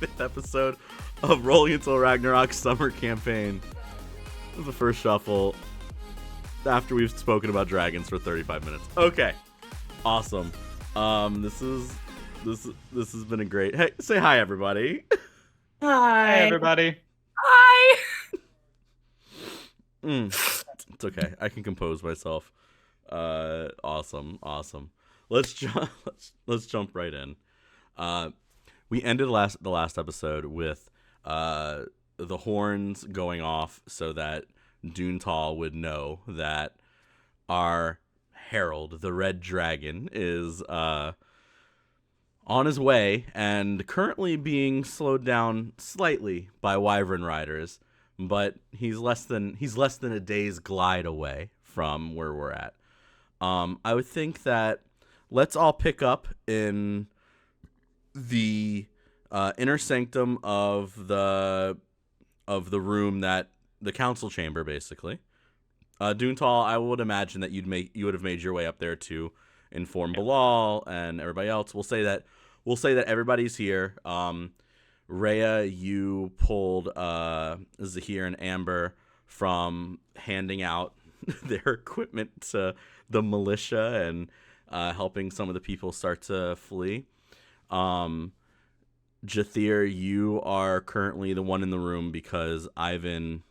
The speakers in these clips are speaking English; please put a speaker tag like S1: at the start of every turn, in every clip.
S1: 5th episode of Rolling Until Ragnarok Summer Campaign. This is the first shuffle after we've spoken about dragons for 35 minutes. Okay, awesome. This has been a great. Hey, say hi, everybody.
S2: Hi.
S3: Hey, everybody.
S2: Hi.
S1: It's okay. I can compose myself. Awesome. Let's jump right in. We ended the last episode with the horns going off so that Doontal would know that our herald, the red dragon, is on his way and currently being slowed down slightly by wyvern riders, but he's less than a day's glide away from where we're at. I would think that let's all pick up in the inner sanctum of the room, that the council chamber, basically. Doontal, I would imagine that you would have made your way up there to inform Bilal and everybody else. We'll say that everybody's here. Rhea, you pulled Zahir and Amber from handing out their equipment to the militia and helping some of the people start to flee. Jathir, you are currently the one in the room because Ivan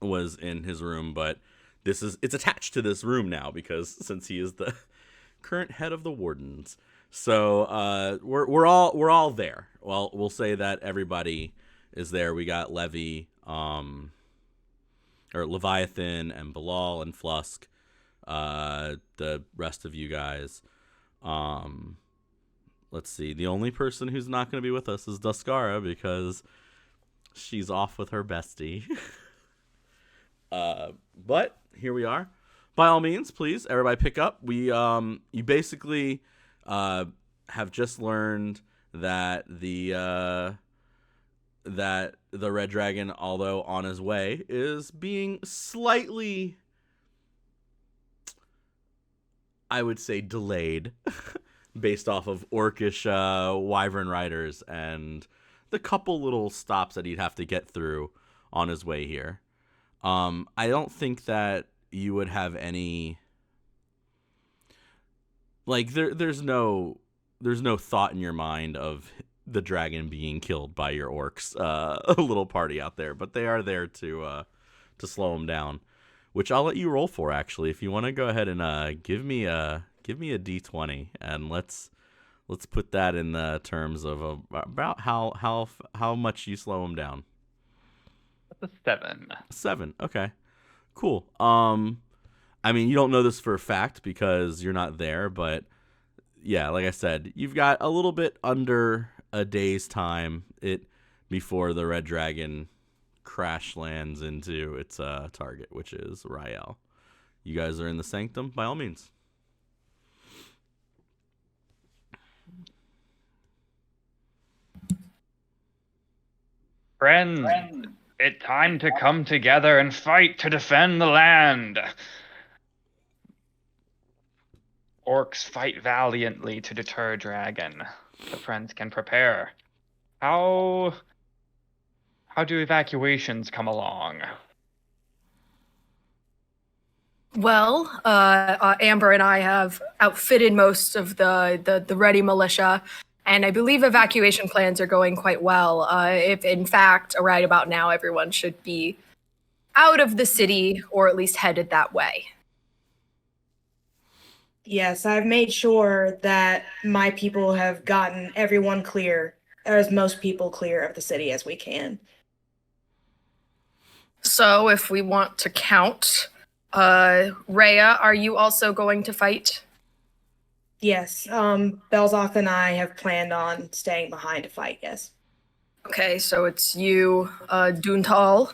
S1: was in his room, but it's attached to this room now since he is the current head of the Wardens. So we're all there. Well, we'll say that everybody is there. We got Levi, or Leviathan, and Bilal and Flusk. The rest of you guys. Let's see. The only person who's not going to be with us is Duskara because she's off with her bestie. But here we are. By all means, please, everybody pick up. You basically have just learned that the red dragon, although on his way, is being slightly, I would say, delayed based off of orcish wyvern riders and the couple little stops that he'd have to get through on his way here. I don't think that you would have any, like, there's no thought in your mind of the dragon being killed by your orcs, a little party out there, but they are there to slow him down, which I'll let you roll for, actually. If you want to go ahead and give me a D20, and let's put that in the terms of about how much you slow him down.
S3: That's a 7.
S1: 7. Okay. Cool. I mean, you don't know this for a fact because you're not there, but yeah, like I said, you've got a little bit under a day's time before the red dragon crash lands into its target, which is Rael. You guys are in the sanctum, by all means.
S3: Friends, it's time to come together and fight to defend the land. Orcs fight valiantly to deter dragon. The friends can prepare. How do evacuations come along?
S2: Well, Amber and I have outfitted most of the ready militia, and I believe evacuation plans are going quite well. If in fact, right about now, everyone should be out of the city or at least headed that way.
S4: Yes, I've made sure that my people have gotten everyone clear, or as most people clear of the city as we can.
S2: So if we want to count, Rhea, are you also going to fight?
S4: Yes, Belzoth and I have planned on staying behind to fight, yes.
S2: Okay, so it's you, Doontal,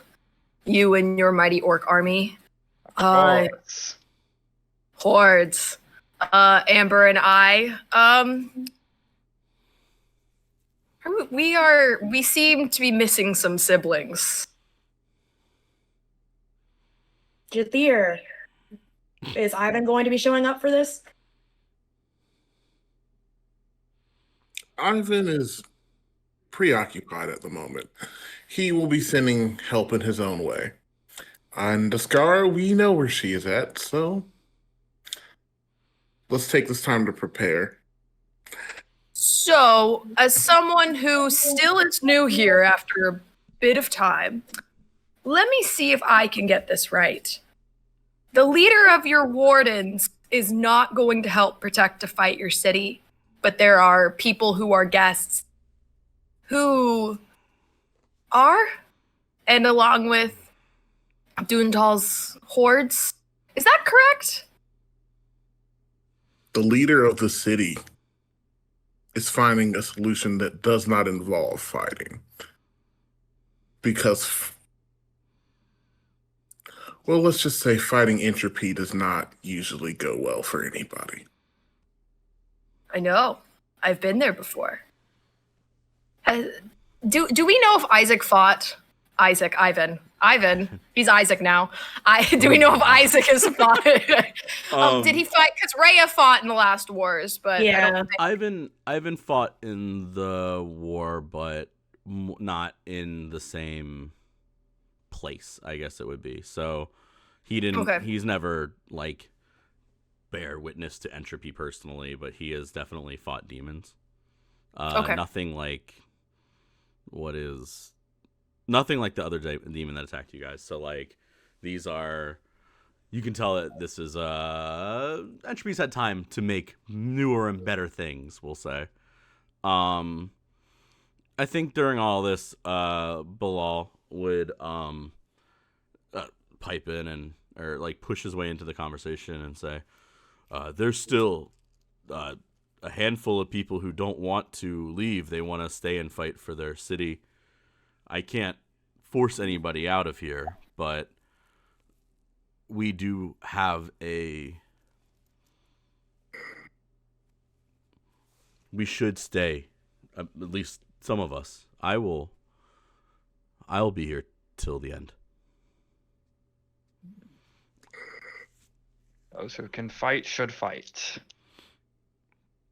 S2: you and your mighty orc army. Hordes. Amber and I, we seem to be missing some siblings.
S4: Jathir, is Ivan going to be showing up for this?
S5: Ivan is preoccupied at the moment. He will be sending help in his own way. And Daskara, we know where she is at, so let's take this time to prepare.
S2: So, as someone who still is new here after a bit of time, let me see if I can get this right. The leader of your wardens is not going to help protect to fight your city, but there are people who are guests who are, and along with Duntal's hordes. Is that correct?
S5: The leader of the city is finding a solution that does not involve fighting. Because, well, let's just say fighting entropy does not usually go well for anybody.
S2: I know. I've been there before. Do we know if Isaac fought? Ivan. He's Isaac now. Do we know if Isaac has fought? Did he fight? Because Rhea fought in the last wars, but
S4: Yeah.
S2: I don't think...
S1: Ivan fought in the war, but not in the same place, I guess it would be. So he didn't.
S2: Okay.
S1: He's never like bear witness to entropy personally, but he has definitely fought demons.
S2: Okay.
S1: Nothing like nothing like the other demon that attacked you guys. So like these are, you can tell that this is entropy's had time to make newer and better things, we'll say. I think during all this, Bilal would pipe in or like push his way into the conversation and say, there's still a handful of people who don't want to leave. They want to stay and fight for their city. I can't force anybody out of here, but we do have we should stay, at least some of us. I'll be here till the end.
S3: Those who can fight should fight.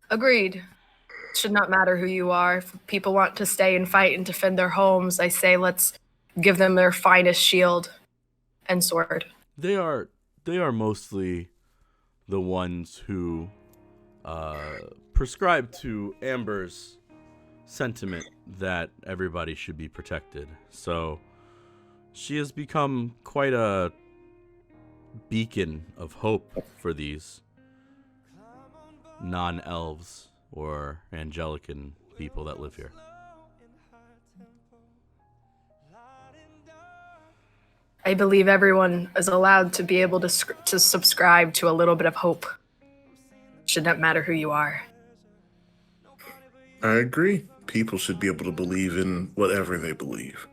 S2: Agreed. It should not matter who you are. If people want to stay and fight and defend their homes, I say let's give them their finest shield and sword.
S1: They are mostly the ones who prescribe to Amber's sentiment that everybody should be protected. So she has become quite a beacon of hope for these non-elves or Angelican people that live here.
S2: I believe everyone is allowed to be able to subscribe to a little bit of hope. Should not matter who you are.
S5: I agree. People should be able to believe in whatever they believe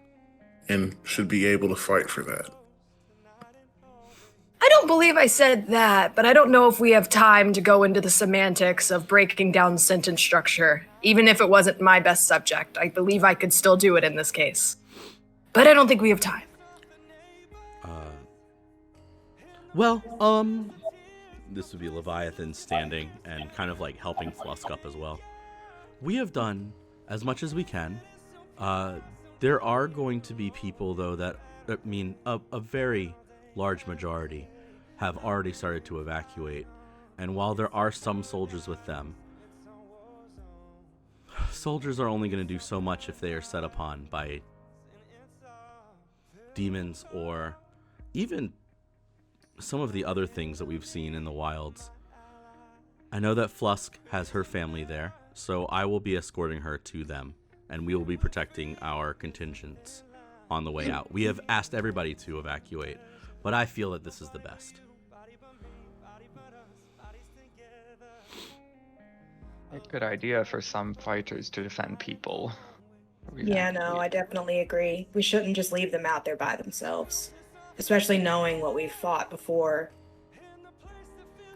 S5: and should be able to fight for that.
S2: I don't believe I said that, but I don't know if we have time to go into the semantics of breaking down sentence structure. Even if it wasn't my best subject, I believe I could still do it in this case. But I don't think we have time.
S1: This would be Leviathan standing and kind of like helping Flusk up as well. We have done as much as we can. There are going to be people, though, that, I mean, a very large majority have already started to evacuate. And while there are some soldiers with them, soldiers are only going to do so much if they are set upon by demons or even some of the other things that we've seen in the wilds. I know that Flusk has her family there, so I will be escorting her to them, and we will be protecting our contingents on the way out. We have asked everybody to evacuate, but I feel that this is the best.
S3: A good idea for some fighters to defend people.
S4: Yeah, no, I definitely agree. We shouldn't just leave them out there by themselves, especially knowing what we've fought before.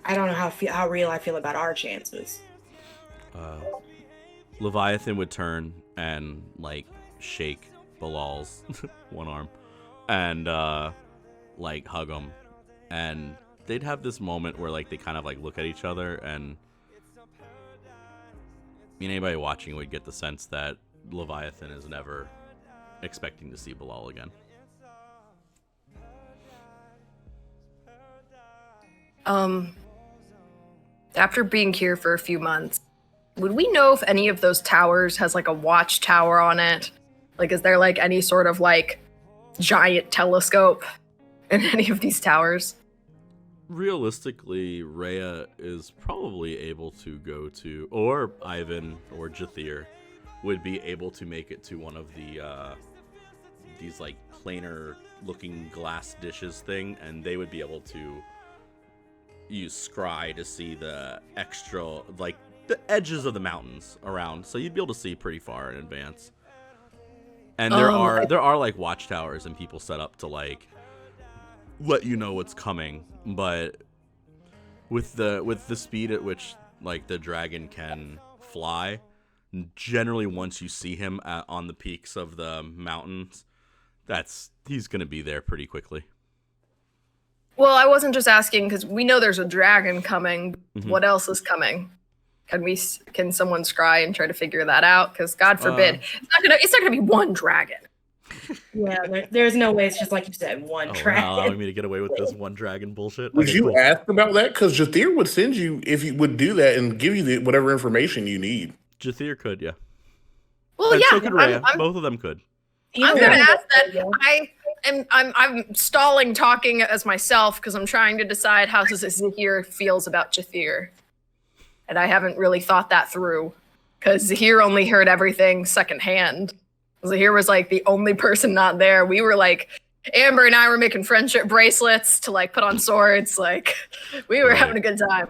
S4: I don't know how real I feel about our chances.
S1: Leviathan would turn and like shake Bilal's one arm and like hug him, and they'd have this moment where like they kind of like look at each other, and I mean, anybody watching would get the sense that Leviathan is never expecting to see Bilal again.
S2: After being here for a few months, would we know if any of those towers has like a watchtower on it? Like, is there like any sort of like giant telescope in any of these towers?
S1: Realistically, Rhea is probably able to go to, or Ivan or Jathir would be able to make it to one of the these like planar looking glass dishes thing, and they would be able to use scry to see the extra, like the edges of the mountains around, so you'd be able to see pretty far in advance. And there are like watchtowers and people set up to like let you know what's coming, but with the speed at which like the dragon can fly, generally once you see him on the peaks of the mountains, he's gonna be there pretty quickly.
S2: Well, I wasn't just asking because we know there's a dragon coming.
S1: Mm-hmm.
S2: What else is coming? Can someone scry and try to figure that out? Because God forbid, it's not gonna be one dragon.
S4: Yeah, there's no way it's just like you said, one dragon.
S1: Allowing me to get away with this one dragon bullshit.
S5: Would
S1: Okay,
S5: you
S1: cool.
S5: ask about that? Because Jathir would send you, if he would do that, and give you whatever information you need.
S1: Jathir could, yeah.
S2: Well,
S1: And
S2: yeah,
S1: so could Rhea. Both of them could.
S2: I'm gonna ask that. I'm stalling talking as myself because I'm trying to decide how Zahir feels about Jathir, and I haven't really thought that through because Zahir only heard everything secondhand. Zahir was like the only person not there. We were like, Amber and I were making friendship bracelets to like put on swords. Like we were having a good time.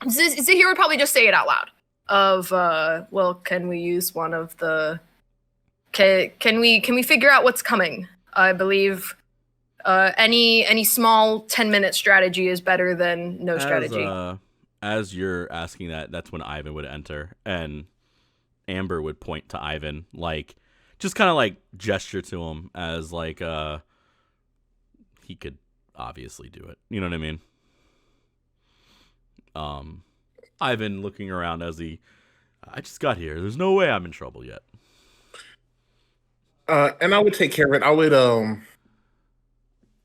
S2: Zahir would probably just say it out loud. Well, can we use one of the? Can we figure out what's coming? I believe any small 10-minute strategy is better than no strategy.
S1: As you're asking that, that's when Ivan would enter, and Amber would point to Ivan, like just kind of like gesture to him as like he could obviously do it. You know what I mean? Ivan looking around as I just got here. There's no way I'm in trouble yet.
S5: And I would take care of it. I would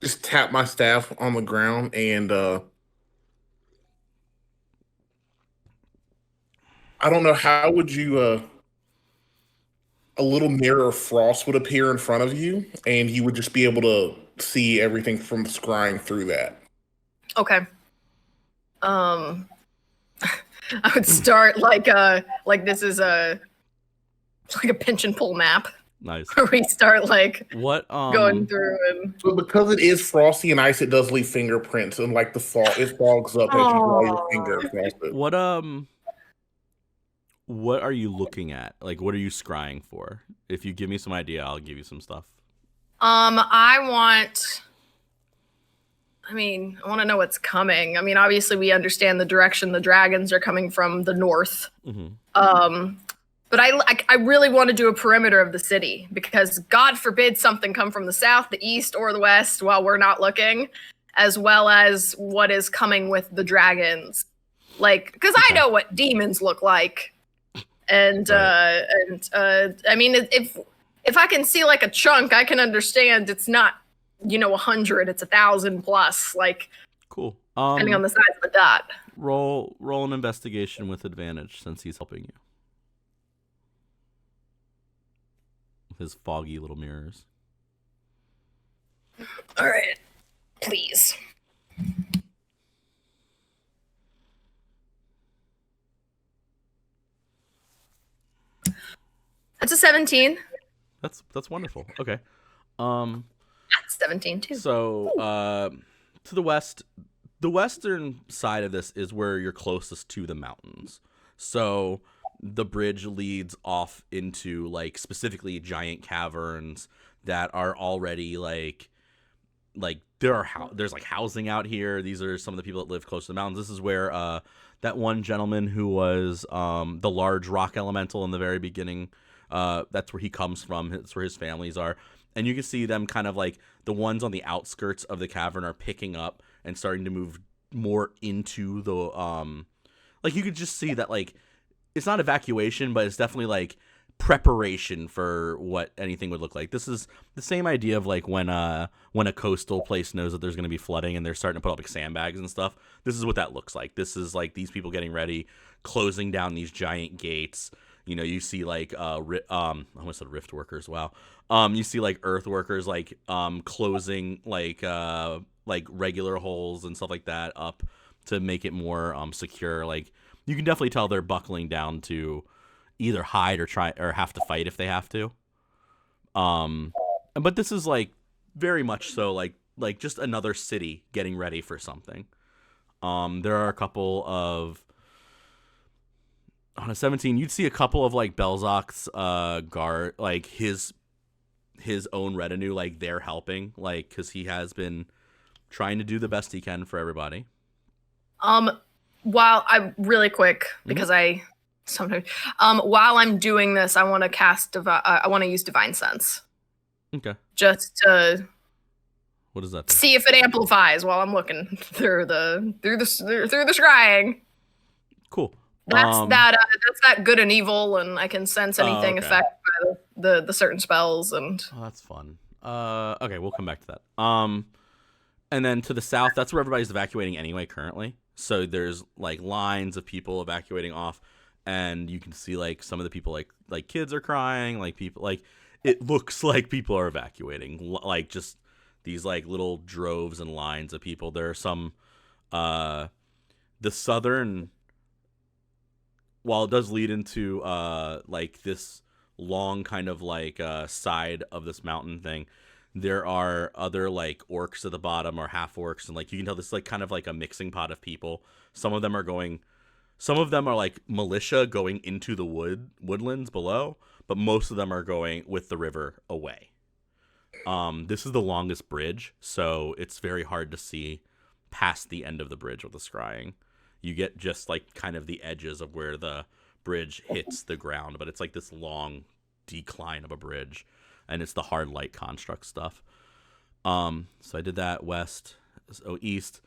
S5: just tap my staff on the ground and I don't know, how would you a little mirror of frost would appear in front of you and you would just be able to see everything from scrying through that.
S2: Okay. I would start like this is a pinch and pull map.
S1: Nice.
S2: Where we start like
S1: what
S2: going through and
S5: so because it is frosty and ice, it does leave fingerprints and like it fogs up as you draw your finger across it.
S1: What are you looking at? Like, what are you scrying for? If you give me some idea, I'll give you some stuff.
S2: I want to know what's coming. I mean, obviously we understand the direction the dragons are coming from, the north.
S1: Mm-hmm.
S2: But I really want to do a perimeter of the city because God forbid something come from the south, the east, or the west while we're not looking, as well as what is coming with the dragons. Like, because I know what demons look like. And,
S1: right.
S2: I mean, if I can see like a chunk, I can understand it's not, 100, it's 1,000 plus, like,
S1: cool.
S2: Depending on the size of the dot.
S1: Roll an investigation with advantage since he's helping you. His foggy little mirrors.
S2: All right, please. That's a 17.
S1: That's wonderful. Okay.
S2: That's 17 too.
S1: So, to the west, the western side of this is where you're closest to the mountains. So the bridge leads off into like specifically giant caverns that are already like there's like housing out here. These are some of the people that live close to the mountains. This is where that one gentleman who was the large rock elemental in the very beginning, that's where he comes from. That's where his families are. And you can see them kind of like the ones on the outskirts of the cavern are picking up and starting to move more into the like you could just see that like it's not evacuation, but it's definitely like preparation for what anything would look like. This is the same idea of like when a coastal place knows that there's going to be flooding and they're starting to put up like sandbags and stuff. This is what that looks like. This is like these people getting ready, closing down these giant gates. You know, you see like I almost said rift workers. Wow. You see like earth workers like closing like regular holes and stuff like that up to make it more secure. Like you can definitely tell they're buckling down to either hide or try or have to fight if they have to. But this is like very much so like just another city getting ready for something. There are a couple of on a 17, you'd see a couple of like Belzak's guard, like his own retinue, like they're helping, like because he has been trying to do the best he can for everybody.
S2: While I really quick because I sometimes while I'm doing this, I want to cast I want to use Divine Sense.
S1: Okay.
S2: Just to
S1: what does that do?
S2: See if it amplifies while I'm looking through the scrying.
S1: Cool.
S2: That's that good and evil, and I can sense anything affected by the certain spells and.
S1: Oh, that's fun. Okay, we'll come back to that. And then to the south, that's where everybody's evacuating anyway currently. So there's like lines of people evacuating off, and you can see like some of the people like kids are crying, like people like it looks like people are evacuating, like just these like little droves and lines of people. There are some the southern. While it does lead into like this long kind of like side of this mountain thing, there are other like orcs at the bottom or half orcs, and like you can tell this is like kind of like a mixing pot of people. Some of them are like militia going into the woodlands below, but most of them are going with the river away. This is the longest bridge, so it's very hard to see past the end of the bridge with the scrying. You get just like kind of the edges of where the bridge hits the ground, but it's like this long decline of a bridge, and it's the hard light construct stuff. So I did that west. So east.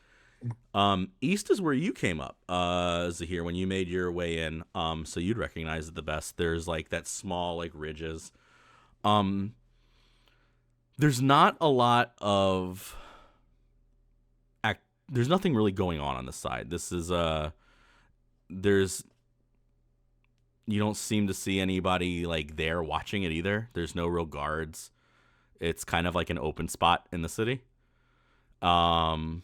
S1: East is where you came up, Zahir, when you made your way in. So you'd recognize it the best. There's like that small like ridges. There's not a lot of. There's nothing really going on this side. This is you don't seem to see anybody like there watching it either. There's no real guards. It's kind of like an open spot in the city. And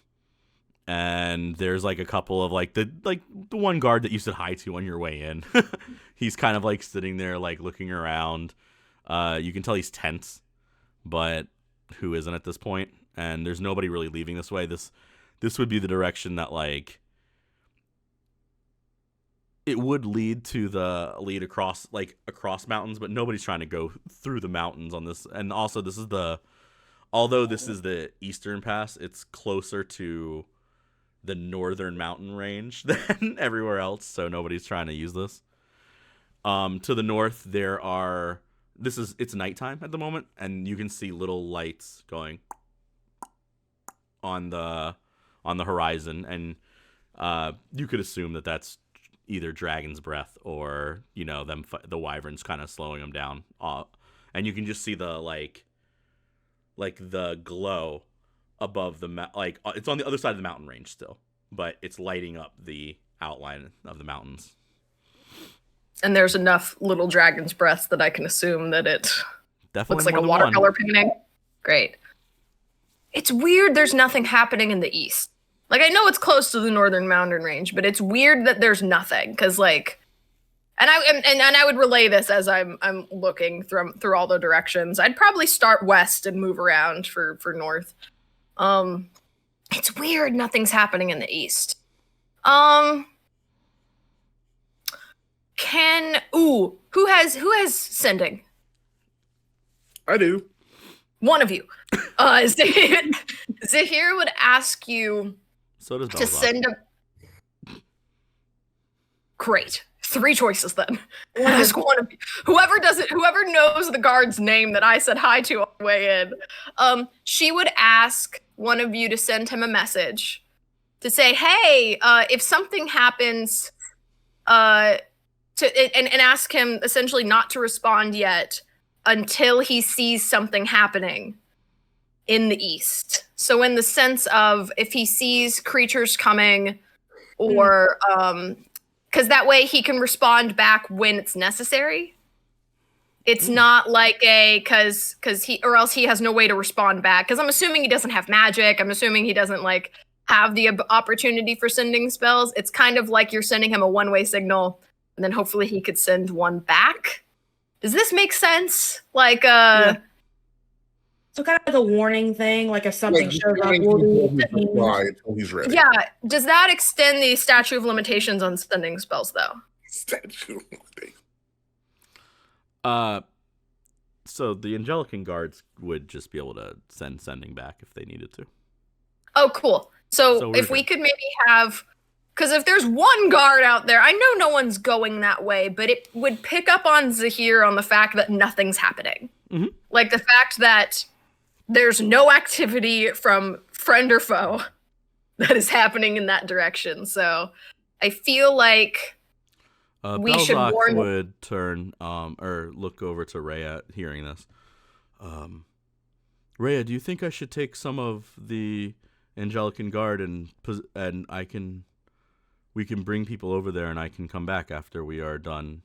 S1: there's like a couple of like the one guard that you said hi to on your way in. He's kind of like sitting there like looking around. You can tell he's tense, but who isn't at this point? And there's nobody really leaving this way. This would be the direction that like it would lead across mountains, but nobody's trying to go through the mountains on this. And also although this is the eastern pass, it's closer to the northern mountain range than everywhere else, so nobody's trying to use this. To the north it's nighttime at the moment, and you can see little lights going on the horizon, and you could assume that that's either dragon's breath or the wyverns kind of slowing them down. And you can just see the like the glow above it's on the other side of the mountain range still, but it's lighting up the outline of the mountains. And
S2: there's enough little dragon's breaths that I can assume that it
S1: definitely
S2: looks like a watercolor painting. Great. It's weird there's nothing happening in the east. Like, I know it's close to the northern mountain range, but it's weird that there's nothing, because like, and I would relay this as I'm looking through all the directions. I'd probably start west and move around for north. It's weird nothing's happening in the east. Who has sending?
S5: I do.
S2: One of you. Zahir would ask you
S1: so does
S2: to send a... Great. 3 choices then. Ask one of you. Whoever knows the guard's name that I said hi to on the way in, she would ask one of you to send him a message to say, hey, if something happens to and ask him essentially not to respond yet until he sees something happening in the east. So in the sense of if he sees creatures coming, or because that way he can respond back when it's necessary. It's not like because he, or else he has no way to respond back. Because I'm assuming he doesn't have magic. I'm assuming he doesn't like have the opportunity for sending spells. It's kind of like you're sending him a one-way signal, and then hopefully he could send one back. Does this make sense? Like,
S1: Yeah.
S4: So kind of like a warning thing, like if something
S5: Like,
S4: shows up,
S5: until he's ready.
S2: yeah. Does that extend the statute of limitations on sending spells, though?
S5: Statue of limitations.
S1: So the Angelican guards would just be able to sending back if they needed to.
S2: Oh, cool. So
S1: we're
S2: if we
S1: good.
S2: could maybe have, because if there's one guard out there, I know no one's going that way, but it would pick up on Zahir on the fact that nothing's happening.
S1: Mhm.
S2: Like the fact that there's no activity from friend or foe that is happening in that direction. So I feel like we should
S1: Belzak
S2: warn.
S1: would turn or look over to Rhea hearing this. Rhea, do you think I should take some of the Angelican guard and we can bring people over there and I can come back after we are done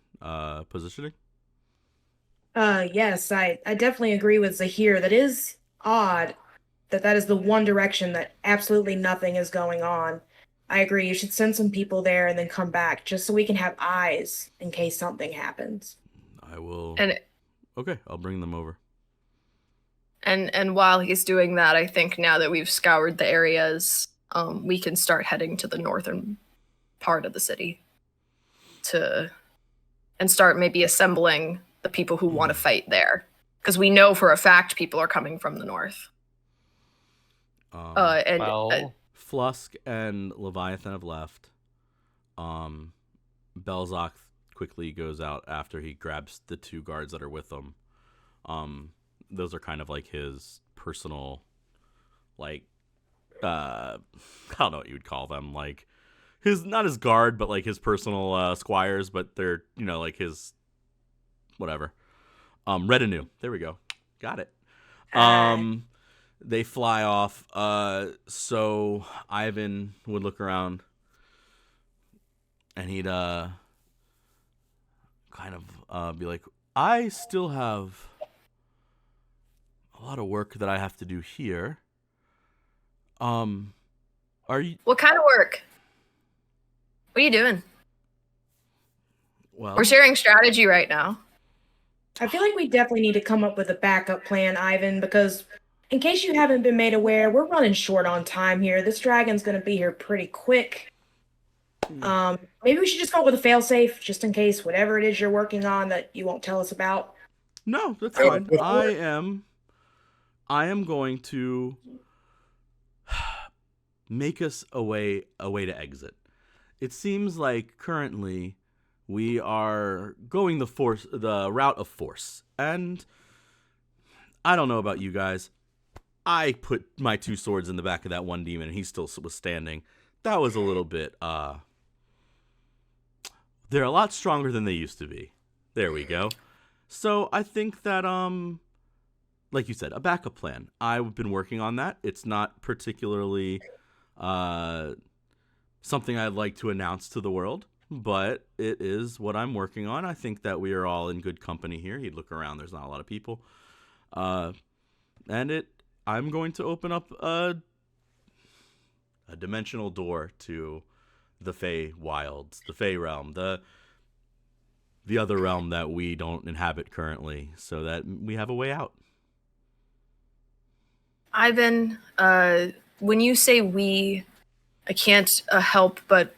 S1: positioning?
S4: Yes, I definitely agree with Zahir. That is odd that is the one direction that absolutely nothing is going on. I agree. You should send some people there and then come back just so we can have eyes in case something happens.
S1: I will.
S2: And
S1: Okay, I'll bring them over.
S2: And while he's doing that, I think now that we've scoured the areas, we can start heading to the northern part of the city and start maybe assembling the people who want to fight there. Because we know for a fact people are coming from the north.
S1: Flusk and Leviathan have left. Belzak quickly goes out after he grabs the two guards that are with him. Those are kind of like his personal, like, I don't know what you would call them. Like, not his guard, but like his personal squires, but they're, like his, whatever. Retinue. There we go. Got it. They fly off. So Ivan would look around and he'd kind of be like, I still have a lot of work that I have to do here. Are you?
S2: What kind of work? What are you doing?
S1: Well,
S2: We're sharing strategy right now.
S4: I feel like we definitely need to come up with a backup plan, Ivan, because in case you haven't been made aware, we're running short on time here. This dragon's going to be here pretty quick. Maybe we should just come up with a failsafe, just in case whatever it is you're working on that you won't tell us about.
S1: No, that's fine. I am going to make us a way to exit. It seems like currently we are going the route of force, and I don't know about you guys. I put my two swords in the back of that one demon, and he still was standing. That was a little bit. They're a lot stronger than they used to be. There we go. So I think that like you said, a backup plan. I've been working on that. It's not particularly something I'd like to announce to the world, but it is what I'm working on. I think that we are all in good company here. He'd look around. There's not a lot of people. I'm going to open up a dimensional door to the Fey wilds, the Fey realm, the other realm that we don't inhabit currently, so that we have a way out.
S2: Ivan, when you say we, I can't help but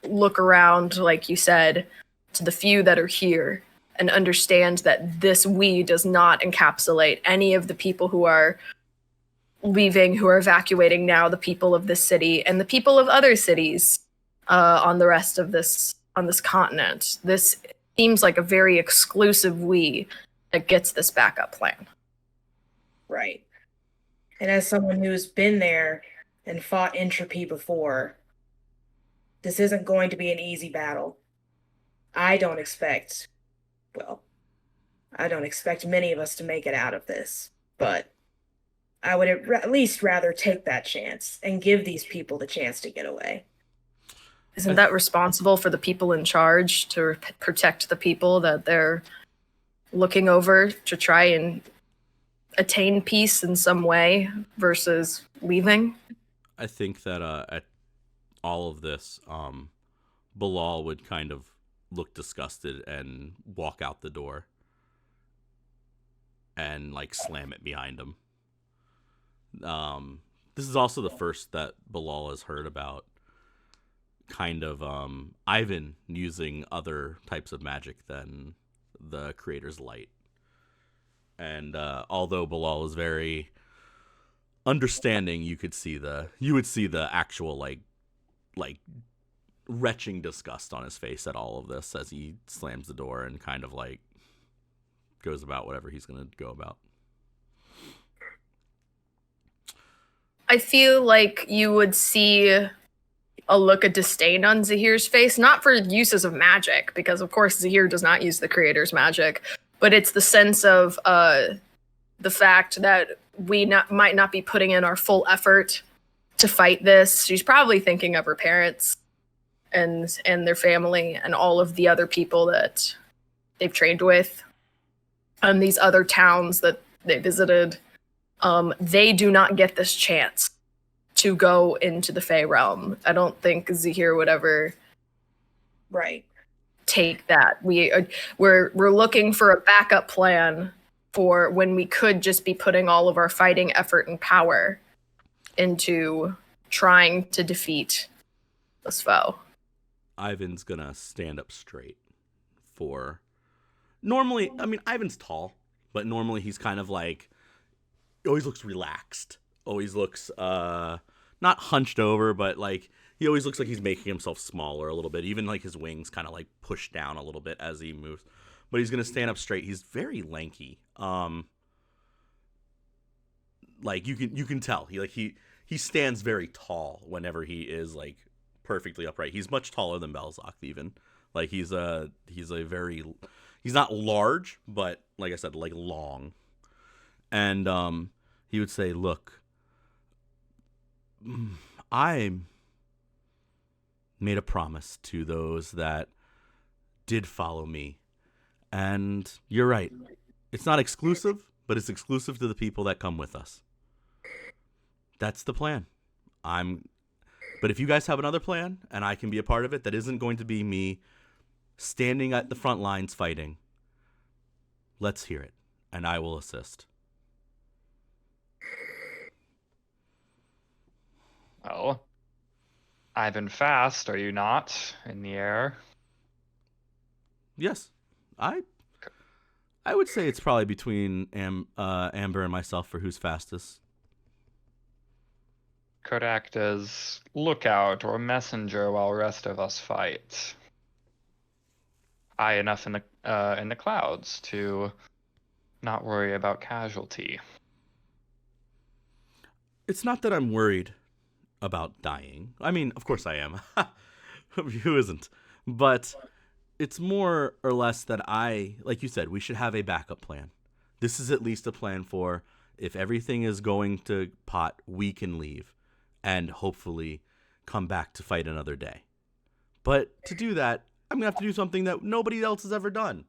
S2: look around, like you said, to the few that are here and understand that this we does not encapsulate any of the people who are leaving, who are evacuating now, the people of this city and the people of other cities on the rest of this continent. This seems like a very exclusive we that gets this backup plan.
S4: Right. And as someone who's been there and fought entropy before, this isn't going to be an easy battle. I don't expect, well, I don't expect many of us to make it out of this, but I would at least rather take that chance and give these people the chance to get away.
S2: Isn't that responsible for the people in charge to protect the people that they're looking over to try and attain peace in some way versus leaving?
S1: I think that at all of this, Bilal would kind of look disgusted and walk out the door and like slam it behind him. This is also the first that Bilal has heard about kind of Ivan using other types of magic than the creator's light. And although Bilal is very understanding, you would see the actual like retching disgust on his face at all of this as he slams the door and kind of like goes about whatever he's going to go about.
S2: I feel like you would see a look of disdain on Zahir's face, not for uses of magic, because of course Zahir does not use the creator's magic, but it's the sense of the fact that we might not be putting in our full effort to fight this. She's probably thinking of her parents and their family and all of the other people that they've trained with, and these other towns that they visited. They do not get this chance to go into the Fey realm. I don't think Zahir would ever take that. We're looking for a backup plan for when we could just be putting all of our fighting effort and power into trying to defeat this foe.
S1: Ivan's gonna stand up straight for... Normally, I mean, Ivan's tall, but normally he's kind of like... He always looks relaxed. Always looks, not hunched over, but like, he always looks like he's making himself smaller a little bit. Even like his wings kind of like push down a little bit as he moves. But he's gonna stand up straight. He's very lanky. Like you can tell he stands very tall whenever he is like perfectly upright. He's much taller than Belzak even. Like he's not large, but like I said, like long. And he would say, "Look, I made a promise to those that did follow me. And you're right. It's not exclusive, but it's exclusive to the people that come with us. That's the plan. But if you guys have another plan and I can be a part of it, that isn't going to be me standing at the front lines fighting, let's hear it, and I will assist."
S3: Well, Ivan Fast, are you not in the air?
S1: Yes, I would say it's probably between Amber and myself for who's fastest.
S3: Could act as lookout or messenger while the rest of us fight. High enough in the clouds to not worry about casualty.
S1: It's not that I'm worried about dying. I mean, of course I am. Who isn't? But it's more or less that like you said, we should have a backup plan. This is at least a plan for if everything is going to pot, we can leave and hopefully come back to fight another day. But to do that, I'm going to have to do something that nobody else has ever done,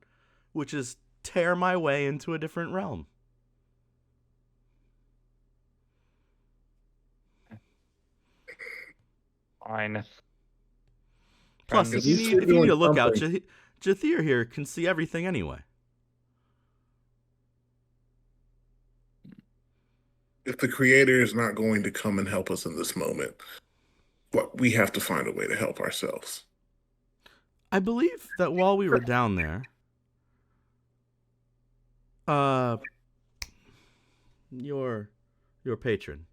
S1: which is tear my way into a different realm.
S3: Fine.
S1: Plus,
S3: Friends.
S1: if you need a lookout, Jathir here can see everything anyway.
S5: If the creator is not going to come and help us in this moment, we have to find a way to help ourselves.
S1: I believe that while we were down there, your patron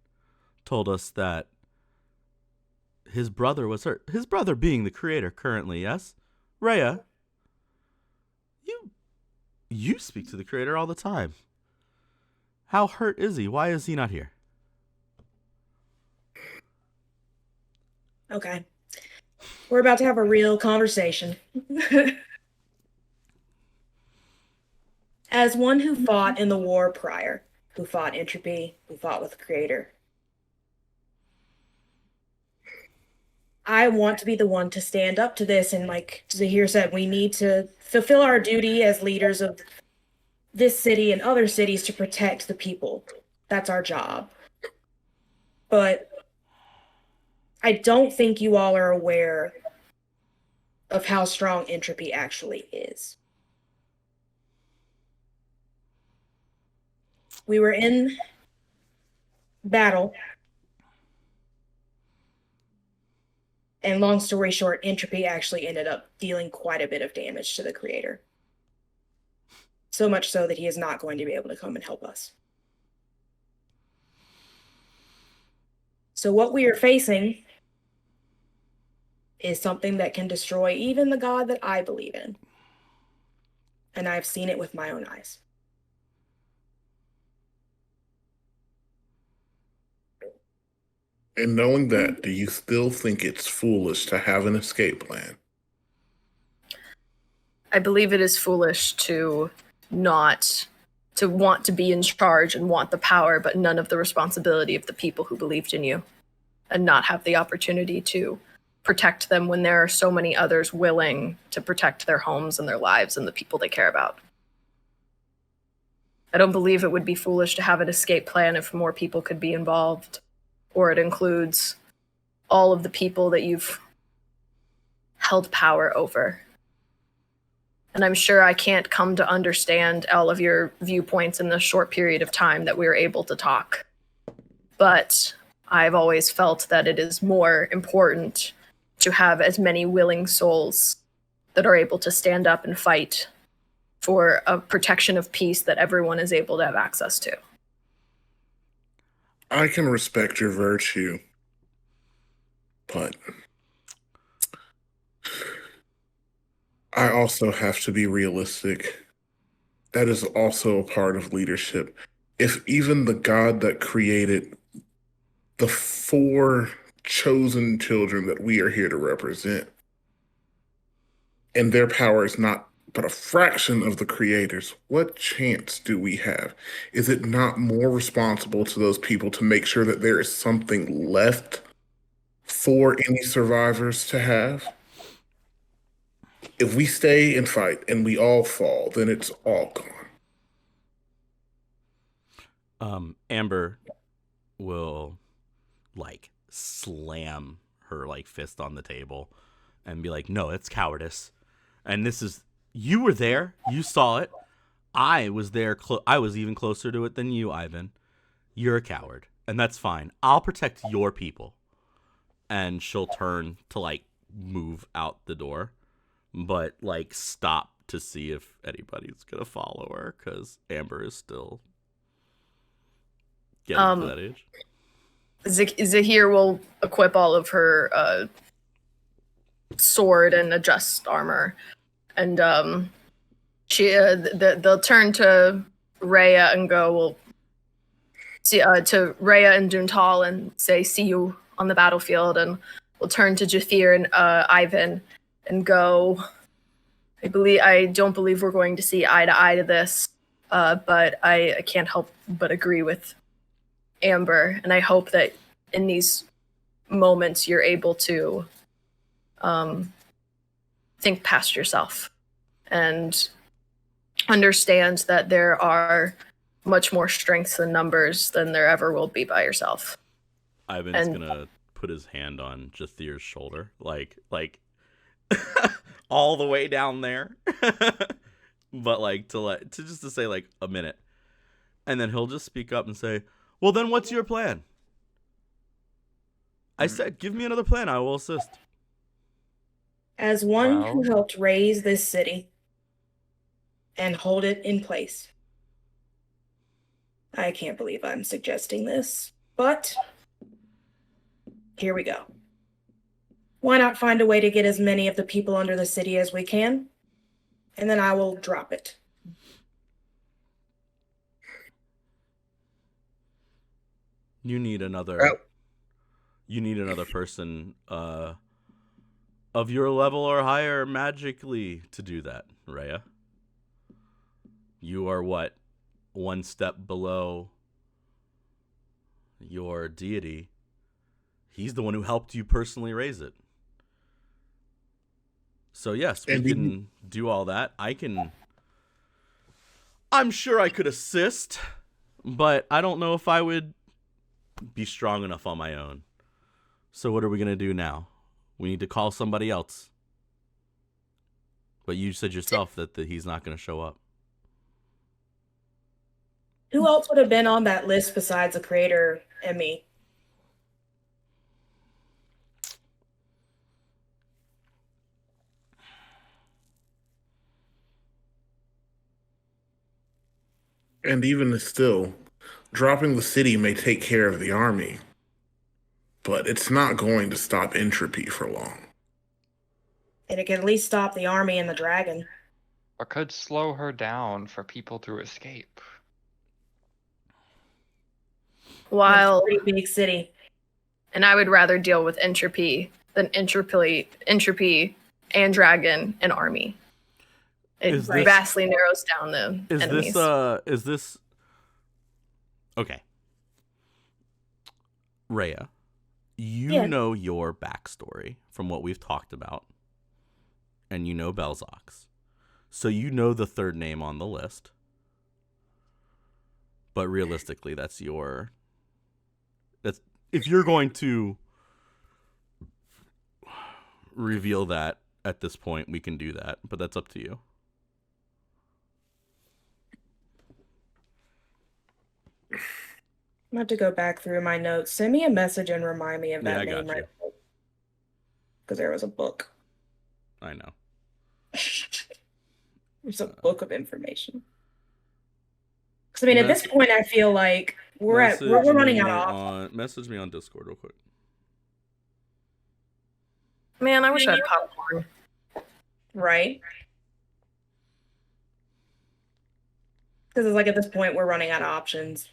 S1: told us that his brother was hurt. His brother being the creator currently, yes? Rhea, you speak to the creator all the time. How hurt is he? Why is he not here?
S4: Okay. We're about to have a real conversation. As one who fought in the war prior, who fought entropy, who fought with the Creator, I want to be the one to stand up to this. And like Zahir said, we need to fulfill our duty as leaders of this city and other cities to protect the people. That's our job. But I don't think you all are aware of how strong entropy actually is. We were in battle. And long story short, entropy actually ended up dealing quite a bit of damage to the Creator. So much so that he is not going to be able to come and help us. So what we are facing is something that can destroy even the God that I believe in. And I've seen it with my own eyes.
S5: And knowing that, do you still think it's foolish to have an escape plan?
S2: I believe it is foolish to not to want to be in charge and want the power, but none of the responsibility of the people who believed in you, and not have the opportunity to protect them when there are so many others willing to protect their homes and their lives and the people they care about. I don't believe it would be foolish to have an escape plan if more people could be involved, or it includes all of the people that you've held power over. And I'm sure I can't come to understand all of your viewpoints in the short period of time that we were able to talk. But I've always felt that it is more important to have as many willing souls that are able to stand up and fight for a protection of peace that everyone is able to have access to.
S5: I can respect your virtue, but I also have to be realistic. That is also a part of leadership. If even the God that created the 4 chosen children that we are here to represent, and their power is not but a fraction of the Creator's, what chance do we have? Is it not more responsible to those people to make sure that there is something left for any survivors to have? If we stay and fight and we all fall, then it's all gone.
S1: Amber will slam her fist on the table and be like, no, it's cowardice. And this is, you were there, you saw it. I was there, I was even closer to it than you, Ivan. You're a coward, and that's fine. I'll protect your people. And she'll turn to move out the door, but stop to see if anybody's gonna follow her, because Amber is still getting to that age.
S2: Zahir will equip all of her sword and adjust armor, and they'll turn to Rhea and go, well, to Rhea and Duntal and say, see you on the battlefield, and we'll turn to Jathir and Ivan and go, I don't believe we're going to see eye to eye to this, but I can't help but agree with Amber, and I hope that in these moments you're able to think past yourself and understand that there are much more strengths in numbers than there ever will be by yourself.
S1: Ivan's gonna put his hand on Jathir's shoulder, like all the way down there, but to say a minute, and then he'll just speak up and say, "Well, then what's your plan?" I said, "Give me another plan. I will assist."
S4: As one who helped raise this city and hold it in place, I can't believe I'm suggesting this, but here we go. Why not find a way to get as many of the people under the city as we can, and then I will drop it.
S1: You need another person of your level or higher magically to do that, Rhea. You are what? One step below your deity. He's the one who helped you personally raise it. So yes, we can do all that. I'm sure I could assist, but I don't know if I would be strong enough on my own. So what are we going to do now? We need to call somebody else. But you said yourself that he's not going to show up.
S4: Who else would have been on that list besides the creator and me?
S5: And even still, dropping the city may take care of the army, but it's not going to stop entropy for long.
S4: And it can at least stop the army and the dragon.
S3: Or could slow her down for people to escape.
S2: While
S4: It's a pretty big city.
S2: and I would rather deal with entropy than entropy and dragon and army. It vastly narrows down the enemies.
S1: Is this okay? Rhea, you know your backstory from what we've talked about, and you know Belzox, so you know the third name on the list. But realistically, that's if you're going to reveal that at this point, we can do that, but that's up to you.
S4: I'm about to go back through my notes. Send me a message and remind me of that name, right? Because there was a book.
S1: I know.
S4: There's a book of information. Because I mean, at this point, I feel like we're running out of options.
S1: Message me on Discord real quick.
S2: Man, I wish I had popcorn.
S4: Right? Because it's like at this point, we're running out of options.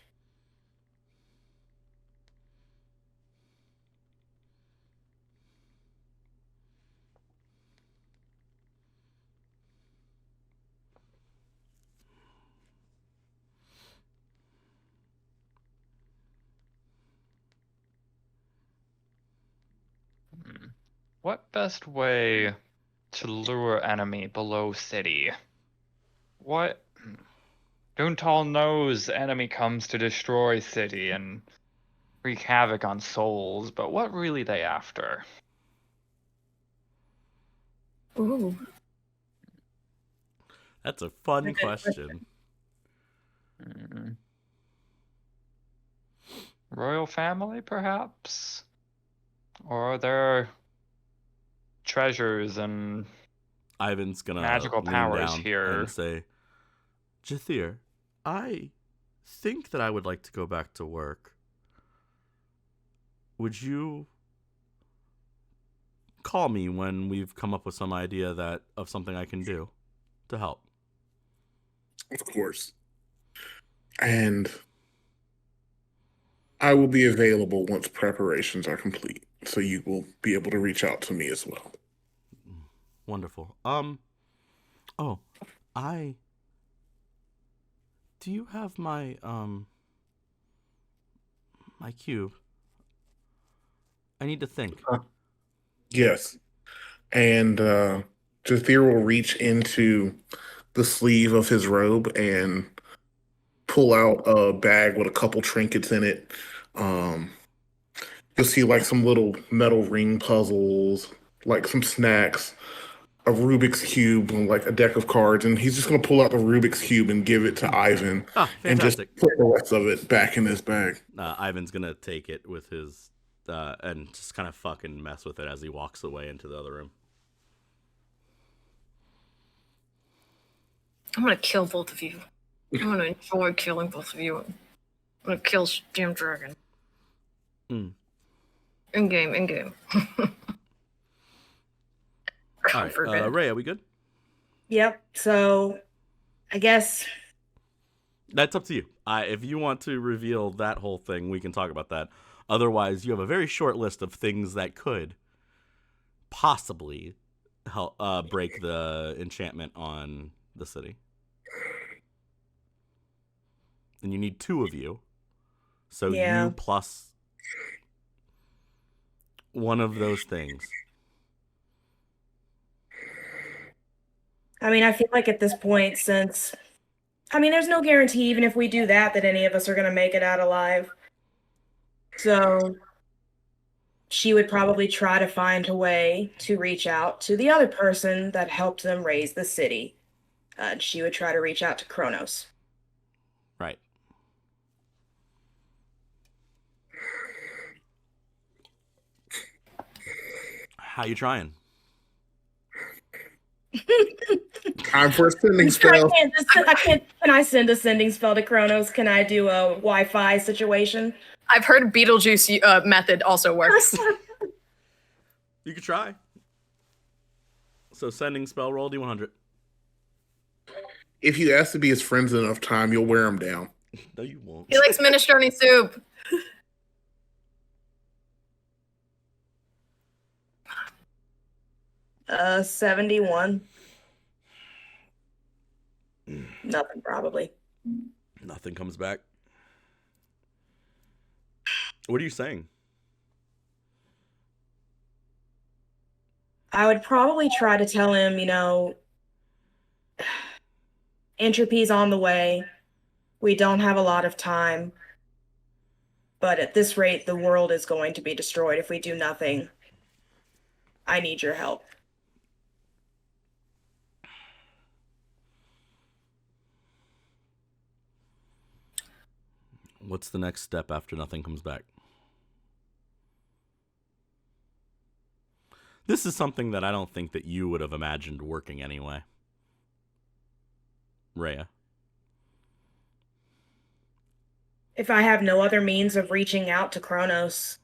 S3: What best way to lure enemy below city? What? Duntal knows enemy comes to destroy city and wreak havoc on souls, but what really they after?
S2: Ooh.
S1: That's a fun question.
S3: Royal family, perhaps? Or are there treasures and
S1: Ivan's gonna
S3: magical
S1: lean
S3: powers
S1: down
S3: here
S1: and say, Jathir, I think that I would like to go back to work. Would you call me when we've come up with some idea of something I can do to help?
S5: Of course. And I will be available once preparations are complete, so you will be able to reach out to me as well.
S1: Wonderful. Do you have my my cube? I need to think.
S5: Yes. And Jathir will reach into the sleeve of his robe and pull out a bag with a couple trinkets in it. You'll see like some little metal ring puzzles, like some snacks, a Rubik's Cube, and like a deck of cards. And he's just going to pull out the Rubik's Cube and give it to Ivan and just put the rest of it back in his bag.
S1: Ivan's going to take it with his, and just kind of fucking mess with it as he walks away into the other room.
S2: I'm going to kill both of you. I'm going to enjoy killing both of you. I'm going to kill damn dragon. In-game.
S1: All right, Ray, are we good?
S4: Yep. So, I guess
S1: that's up to you. If you want to reveal that whole thing, we can talk about that. Otherwise, you have a very short list of things that could possibly help break the enchantment on the city. And you need 2 of you. So
S4: Yeah.
S1: you plus one of those things.
S4: I mean, I feel like at this point, since there's no guarantee, even if we do that any of us are gonna make it out alive. So she would probably try to find a way to reach out to the other person that helped them raise the city. She would try to reach out to Kronos.
S1: Right. How you trying?
S5: Time for a sending spell.
S4: Can I send a sending spell to Kronos? Can I do a Wi-Fi situation?
S2: I've heard Beetlejuice method also works.
S1: You could try. So sending spell, roll D100.
S5: If you ask to be his friends enough time, you'll wear him down.
S1: No, you won't.
S2: He likes minestrone soup.
S4: 71. Nothing, probably.
S1: Nothing comes back. What are you saying?
S4: I would probably try to tell him, entropy's on the way. We don't have a lot of time. But at this rate, the world is going to be destroyed if we do nothing. I need your help.
S1: What's the next step after nothing comes back? This is something that I don't think that you would have imagined working anyway. Rhea.
S4: If I have no other means of reaching out to Kronos,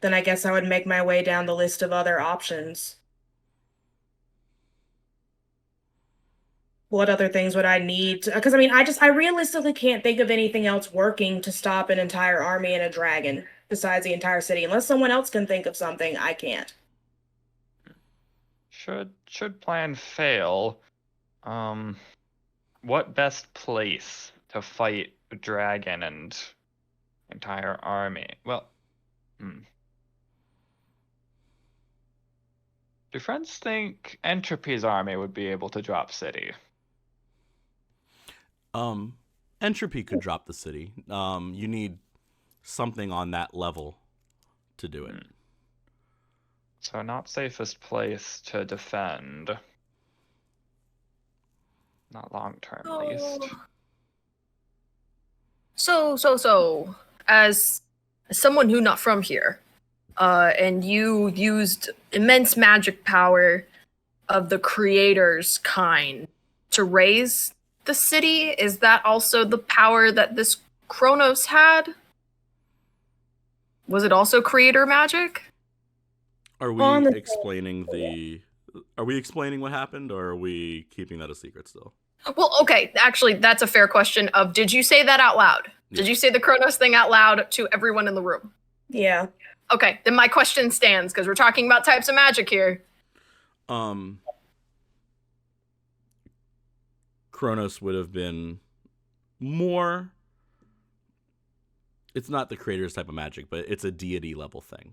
S4: then I guess I would make my way down the list of other options. What other things would I need to, because I realistically can't think of anything else working to stop an entire army and a dragon besides the entire city. Unless someone else can think of something, I can't.
S3: Should plan fail, what best place to fight a dragon and entire army? Well, do friends think Entropy's army would be able to drop city?
S1: Entropy could drop the city. You need something on that level to do it.
S3: So not safest place to defend. Not long term, at least.
S2: So, as someone who not from here, and you used immense magic power of the creator's kind to raise the city, is that also the power that this Kronos had? Was it also creator magic?
S1: Are we explaining what happened, or are we keeping that a secret still?
S2: Well, okay, actually, that's a fair question of, did you say that out loud? Yeah. Did you say the Kronos thing out loud to everyone in the room?
S4: Yeah.
S2: Okay, then my question stands, because we're talking about types of magic here.
S1: Kronos would have been more... It's not the creator's type of magic, but it's a deity level thing.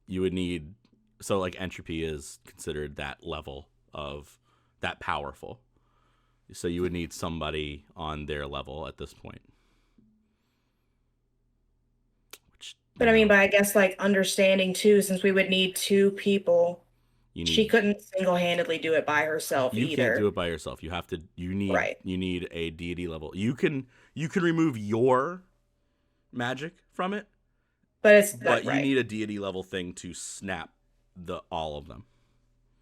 S1: You would need... So, like, entropy is considered that level of... that powerful. So you would need somebody on their level at this point.
S4: But I guess, like, understanding, too, since we would need 2 people... She couldn't single-handedly do it by herself either.
S1: You can't do it by yourself. You have to. You need a deity level. You can remove your magic from it, but you need a deity level thing to snap all of them.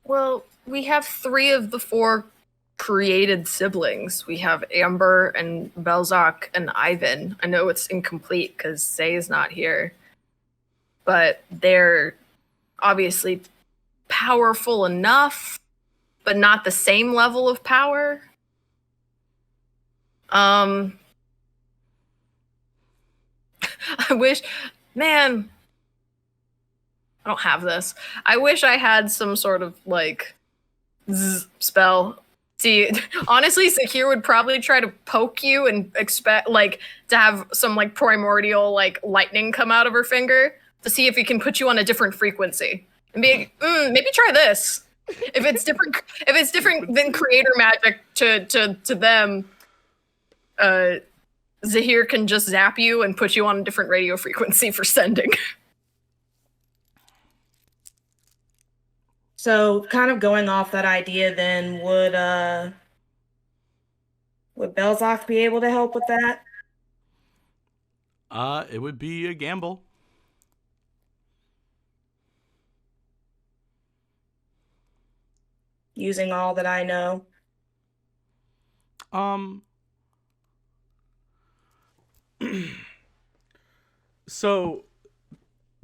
S2: Well, we have 3 of the 4 created siblings. We have Amber and Belzak and Ivan. I know it's incomplete because Zay is not here, but they're obviously powerful enough, but not the same level of power. I wish, man, I don't have this. I wish I had some sort of like spell See, honestly, Sakir would probably try to poke you and expect like to have some like primordial like lightning come out of her finger to see if he can put you on a different frequency and be like, maybe try this. If it's different than creator magic to them, Zahir can just zap you and put you on a different radio frequency for sending.
S4: So, kind of going off that idea, then would Belzoth be able to help with that?
S1: It would be a gamble.
S4: Using all that I know.
S1: So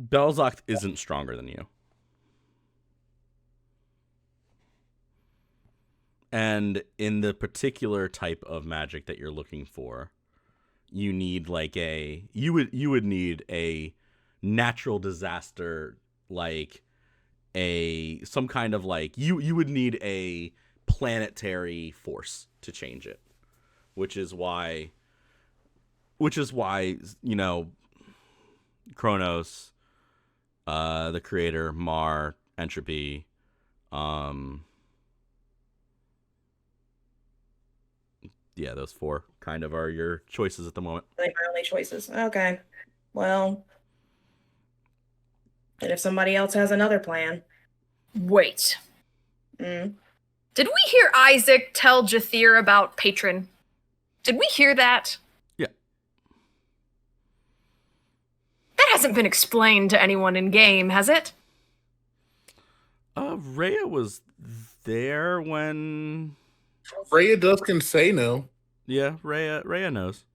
S1: Belzoth isn't stronger than you. And in the particular type of magic that you're looking for, you need like you would need a natural disaster, like some kind of like you would need a planetary force to change it, which is why Kronos, the creator, Mar, Entropy, yeah, those four kind of are your choices at the moment.
S4: Like my only choices. Okay. Well, and if somebody else has another plan.
S2: Wait.
S4: Mm.
S2: Did we hear Isaac tell Jathir about Patron? Did we hear that?
S1: Yeah.
S2: That hasn't been explained to anyone in game, has it?
S1: Rhea was there when...
S5: Rhea can say no.
S1: Yeah, Rhea knows.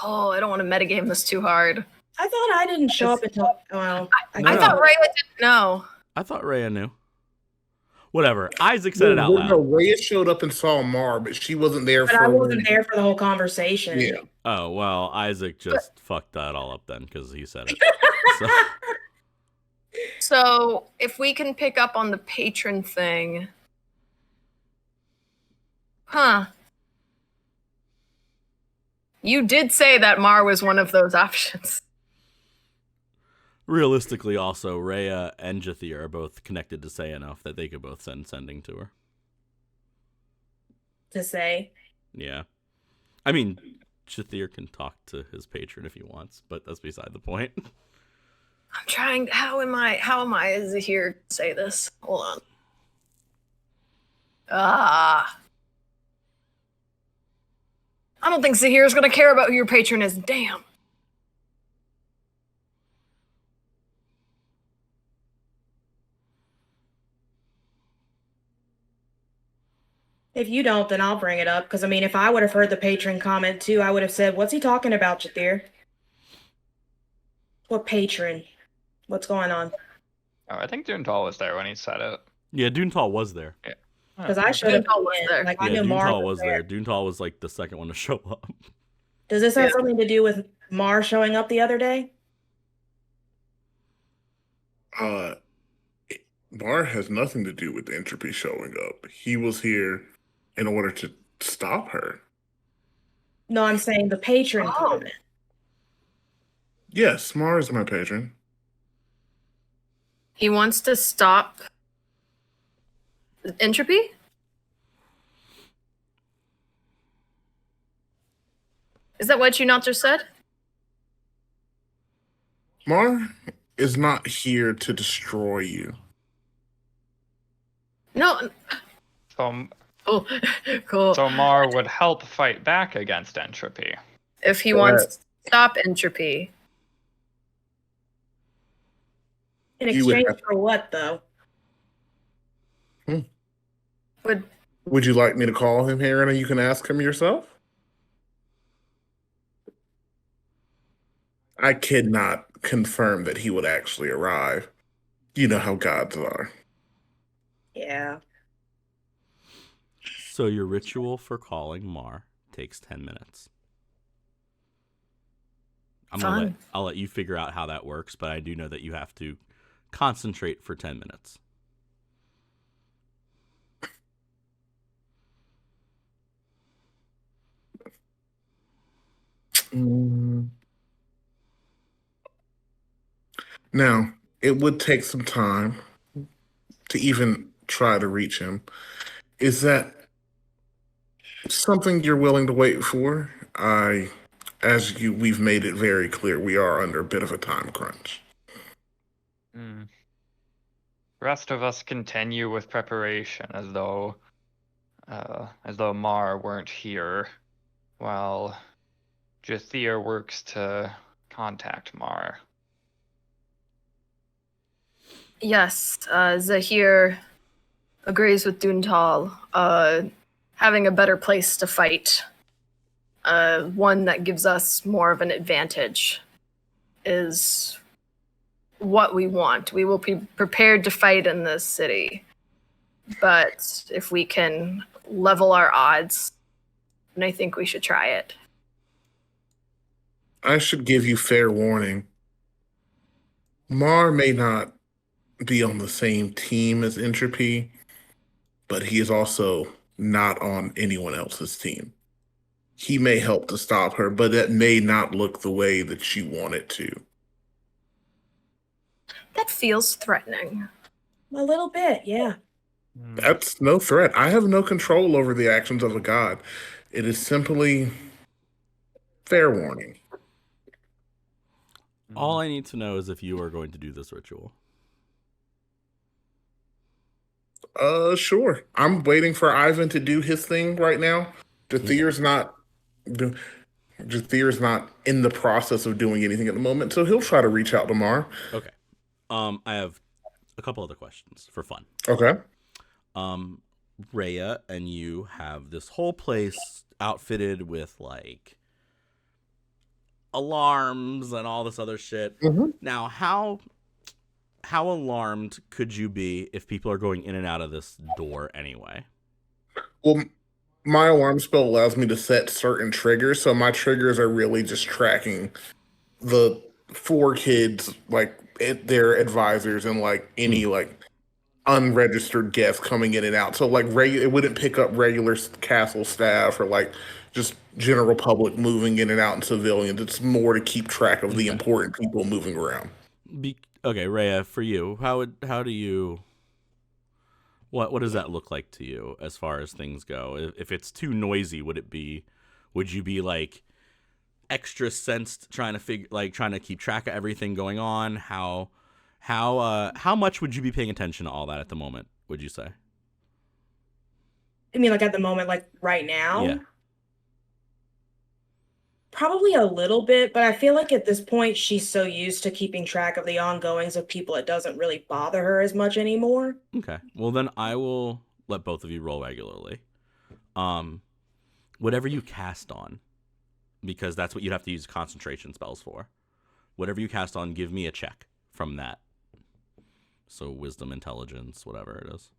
S2: Oh, I don't want to metagame this too hard.
S4: I thought I didn't show up until... Well,
S2: I thought Rhea didn't know.
S1: I thought Rhea knew. Whatever. Isaac said it out loud.
S5: No, Rhea showed up and saw Mar, but she wasn't there
S4: but I wasn't there for the whole conversation.
S5: Yeah.
S1: Oh, well, Isaac just fucked that all up then because he said it.
S2: So, if we can pick up on the patron thing... Huh. You did say that Mar was one of those options.
S1: Realistically, also, Rhea and Jathir are both connected to Say enough that they could both send sending to her.
S4: To say?
S1: Yeah. I mean, Jathir can talk to his patron if he wants, but that's beside the point.
S2: I'm trying... How am I as a here to say this? Hold on. I don't think Zahir's gonna care about who your patron is. Damn.
S4: If you don't, then I'll bring it up. Because, I mean, if I would have heard the patron comment, too, I would have said, what's he talking about, Jathir? What patron? What's going on?
S3: Oh, I think Doontal was there when he said it.
S1: Yeah, Doontal was there.
S3: Yeah.
S4: Because I should have
S2: Doontal was there.
S4: Like,
S1: Yeah,
S4: I knew Mar
S1: Doontal was there. Doontal was like the second one to show up.
S4: Does this have something to do with Mar showing up the other day?
S5: Mar has nothing to do with Entropy showing up. He was here in order to stop her.
S4: No, I'm saying the patron comment.
S5: Yes, Mar is my patron.
S2: He wants to stop Entropy? Is that what you not just said?
S5: Mar is not here to destroy you.
S2: No.
S3: So,
S2: Oh, cool.
S3: so Mar would help fight back against Entropy.
S2: If he wants to stop Entropy.
S4: In
S5: You would
S4: exchange
S5: have-
S4: for what, though?
S5: Would you like me to call him here and you can ask him yourself? I cannot confirm that he would actually arrive. You know how gods are.
S4: Yeah.
S1: So your ritual for calling Mar takes 10 minutes. I'll let you figure out how that works, but I do know that you have to concentrate for 10 minutes.
S5: Now, it would take some time to even try to reach him. Is that something you're willing to wait for? We've made it very clear, we are under a bit of a time crunch.
S3: Hmm. Rest of us continue with preparation as though Mar weren't here, while Jathir works to contact Mar.
S2: Yes, Zahir agrees with Duntal. Having a better place to fight, one that gives us more of an advantage, is what we want. We will be prepared to fight in this city. But if we can level our odds, then I think we should try it.
S5: I should give you fair warning. Mar may not be on the same team as Entropy, but he is also not on anyone else's team. He may help to stop her, but that may not look the way that you want it to.
S2: That feels threatening.
S4: A little bit, yeah.
S5: That's no threat. I have no control over the actions of a god. It is simply fair warning.
S1: All I need to know is if you are going to do this ritual.
S5: Sure. I'm waiting for Ivan to do his thing right now. Jathir's not in the process of doing anything at the moment, so he'll try to reach out tomorrow.
S1: Okay. I have a couple other questions for fun.
S5: Okay.
S1: Rhea and you have this whole place outfitted with like alarms and all this other shit.
S5: Mm-hmm.
S1: Now, how alarmed could you be if people are going in and out of this door anyway?
S5: Well, my alarm spell allows me to set certain triggers, so my triggers are really just tracking the 4 kids, like their advisors, and like any like unregistered guests coming in and out. So like it wouldn't pick up regular castle staff or like just general public moving in and out and civilians. It's more to keep track of the important people moving around.
S1: Okay, Rhea, for you, how do you what does that look like to you as far as things go? If it's too noisy, would you be like extra sensed trying to keep track of everything going on? How much would you be paying attention to all that at the moment, would you say?
S4: I mean, like at the moment, like right now?
S1: Yeah.
S4: Probably a little bit, but I feel like at this point she's so used to keeping track of the ongoings of people, it doesn't really bother her as much anymore.
S1: Okay. Well, then I will let both of you roll regularly. Whatever you cast on, because that's what you'd have to use concentration spells for. Whatever you cast on, give me a check from that. So wisdom, intelligence, whatever it is.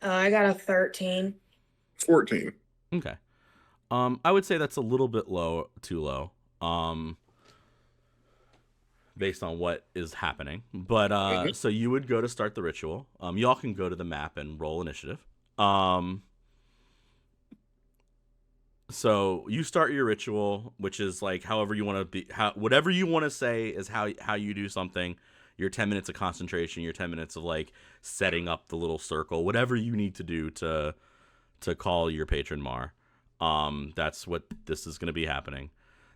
S4: I got a 13.
S5: 14.
S1: Okay. I would say that's a little bit too low. Based on what is happening. But so you would go to start the ritual. Y'all can go to the map and roll initiative. So you start your ritual, which is like however you want to be, whatever you want to say is how you do something. Your 10 minutes of concentration, your 10 minutes of like setting up the little circle, whatever you need to do to call your patron Mar. That's what this is going to be happening.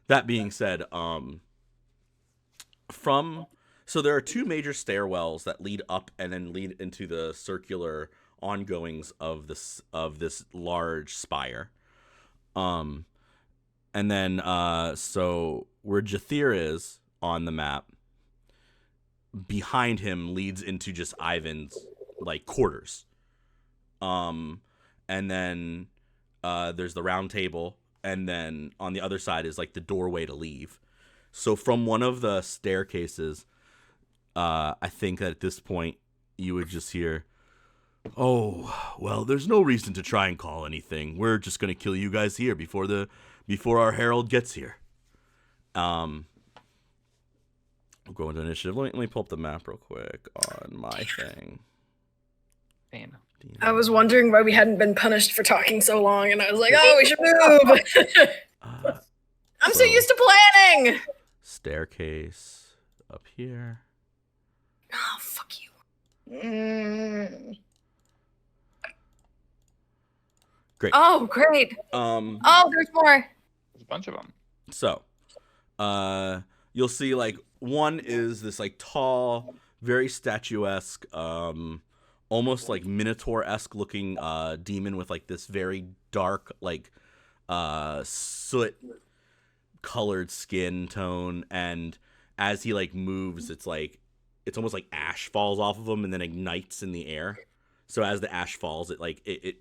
S1: That being said, so there are 2 major stairwells that lead up and then lead into the circular ongoings of this large spire. And then so where Jathir is on the map, behind him leads into just Ivan's like quarters. And then there's the round table, and then on the other side is like the doorway to leave. So from one of the staircases, I think that at this point you would just hear, "Oh, well, there's no reason to try and call anything. We're just gonna kill you guys here before our herald gets here." I'll go into initiative. Let me pull up the map real quick on my thing.
S2: I was wondering why we hadn't been punished for talking so long, and I was like, oh, we should move. I'm so used to planning.
S1: Staircase up here.
S2: Oh, fuck you.
S1: Great.
S2: Oh, great. Oh, there's more.
S3: There's a bunch of them.
S1: So, you'll see like one is this like tall, very statuesque, almost like Minotaur-esque looking demon with like this very dark like soot colored skin tone, and as he like moves, it's almost like ash falls off of him and then ignites in the air. So as the ash falls, it like it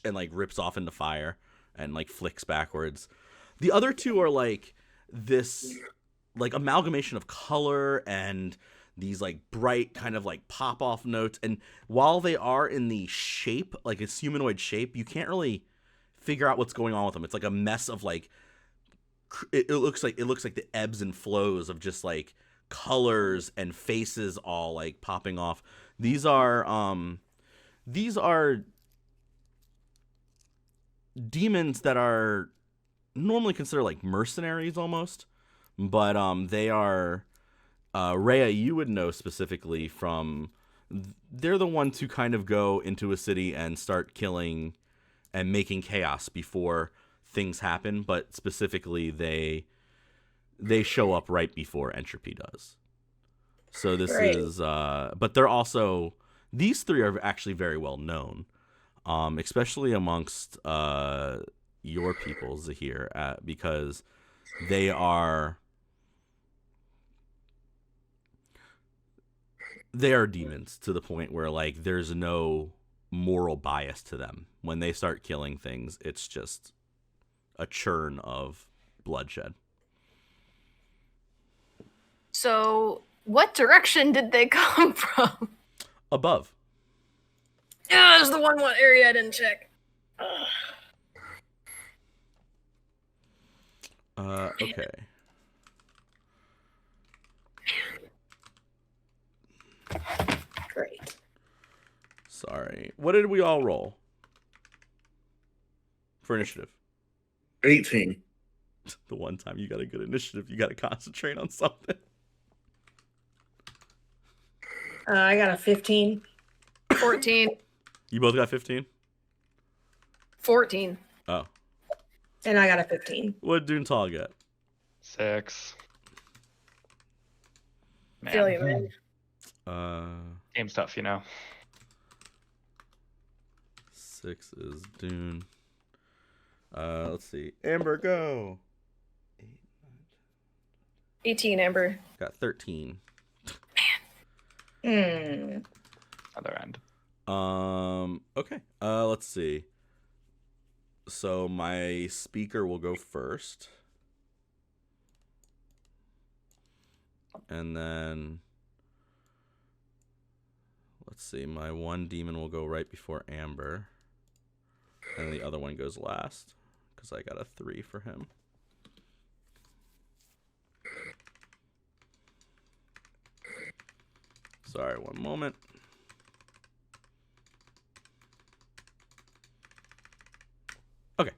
S1: and like rips off into fire and like flicks backwards. The other two are like this like amalgamation of color and these like bright kind of like pop off notes, and while they are in the shape, like it's humanoid shape, you can't really figure out what's going on with them. It's like a mess of like it looks like the ebbs and flows of just like colors and faces all like popping off. These are demons that are normally considered like mercenaries almost, but they are Rhea, you would know specifically from they're the ones who kind of go into a city and start killing and making chaos before things happen, but specifically they show up right before entropy does. So this is but they're also, these three are actually very well known, especially amongst your people, Zahir, because they are demons to the point where like there's no moral bias to them. When they start killing things, it's just a churn of bloodshed.
S2: So, what direction did they come from?
S1: Above.
S2: Yeah, there's the one area I didn't check.
S1: Okay.
S4: Great.
S1: Sorry. What did we all roll for initiative?
S5: 18.
S1: The one time you got a good initiative, you got to concentrate on something.
S4: I got a 15.
S2: 14.
S1: You both got 15?
S2: 14.
S1: Oh.
S4: And I got a 15.
S1: What did Doontal get?
S3: 6. Man.
S2: Feel you, man.
S3: Game stuff, you know.
S1: 6 is Dune. Let's see. Amber, go.
S2: 18, Amber.
S1: Got 13.
S3: Other end.
S1: Okay. Let's see. So my speaker will go first. And then let's see, my one demon will go right before Amber. And the other one goes last, because I got a 3 for him. Sorry, one moment. Okay.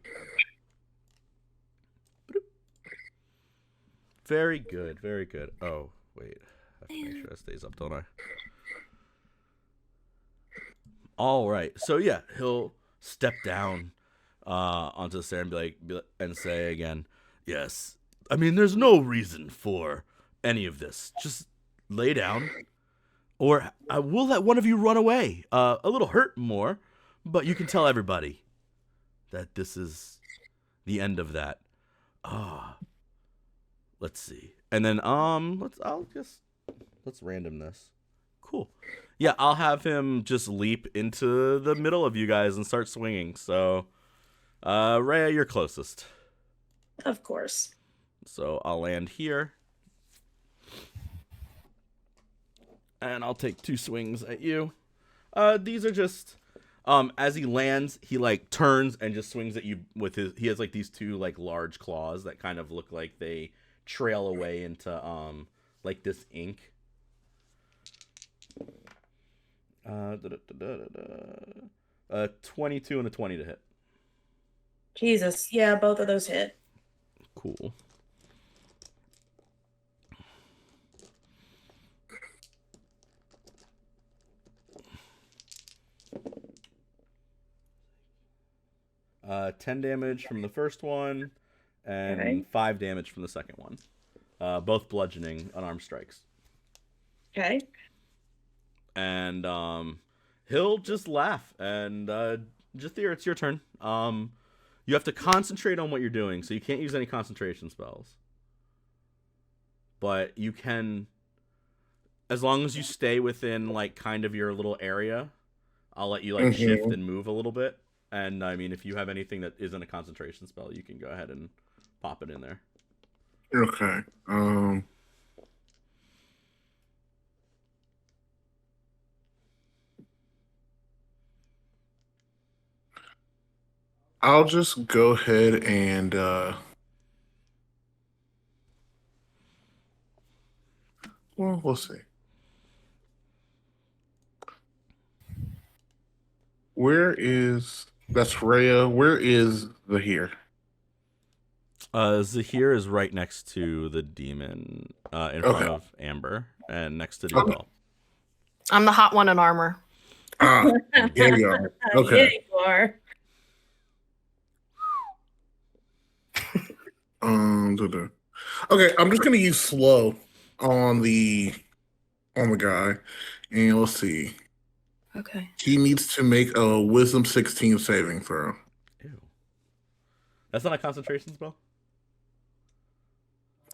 S1: Very good, very good. Oh, wait. I have to make sure that stays up, don't I? All right. So, yeah, he'll step down onto the stair and be like, and say again, yes. I mean, there's no reason for any of this. Just lay down, or I will let one of you run away. A little hurt more, but you can tell everybody that this is the end of that. Let's see. And then let's random this. Cool. Yeah, I'll have him just leap into the middle of you guys and start swinging. So, Rhea, you're closest.
S4: Of course.
S1: So I'll land here. And I'll take 2 swings at you. These are just as he lands, he like turns and just swings at you with he has like these 2 like large claws that kind of look like they trail away into like this ink. Da, da, da, da, da. 22 and a 20 to hit.
S4: Jesus. Yeah, both of those hit.
S1: Cool. Uh, 10 damage from the first one, and
S4: Okay.
S1: 5 damage from the second one. Both bludgeoning unarmed strikes.
S4: Okay.
S1: And he'll just laugh. And Jathir, it's your turn. You have to concentrate on what you're doing, so you can't use any concentration spells. But you can, as long as you stay within like kind of your little area, I'll let you like shift and move a little bit. And I mean, if you have anything that isn't a concentration spell, you can go ahead and pop it in there.
S5: Okay. I'll just go ahead and well, we'll see. That's Rhea? Where is Zahir?
S1: Zahir is right next to the demon, in front of Amber, and next to Debel.
S2: I'm the hot one in armor.
S5: Ah, here you are. Okay.
S4: Yeah, you are.
S5: Okay, I'm just gonna use slow on the guy, and let's see.
S2: Okay.
S5: He needs to make a Wisdom 16 saving throw.
S1: Ew. That's not a concentration spell?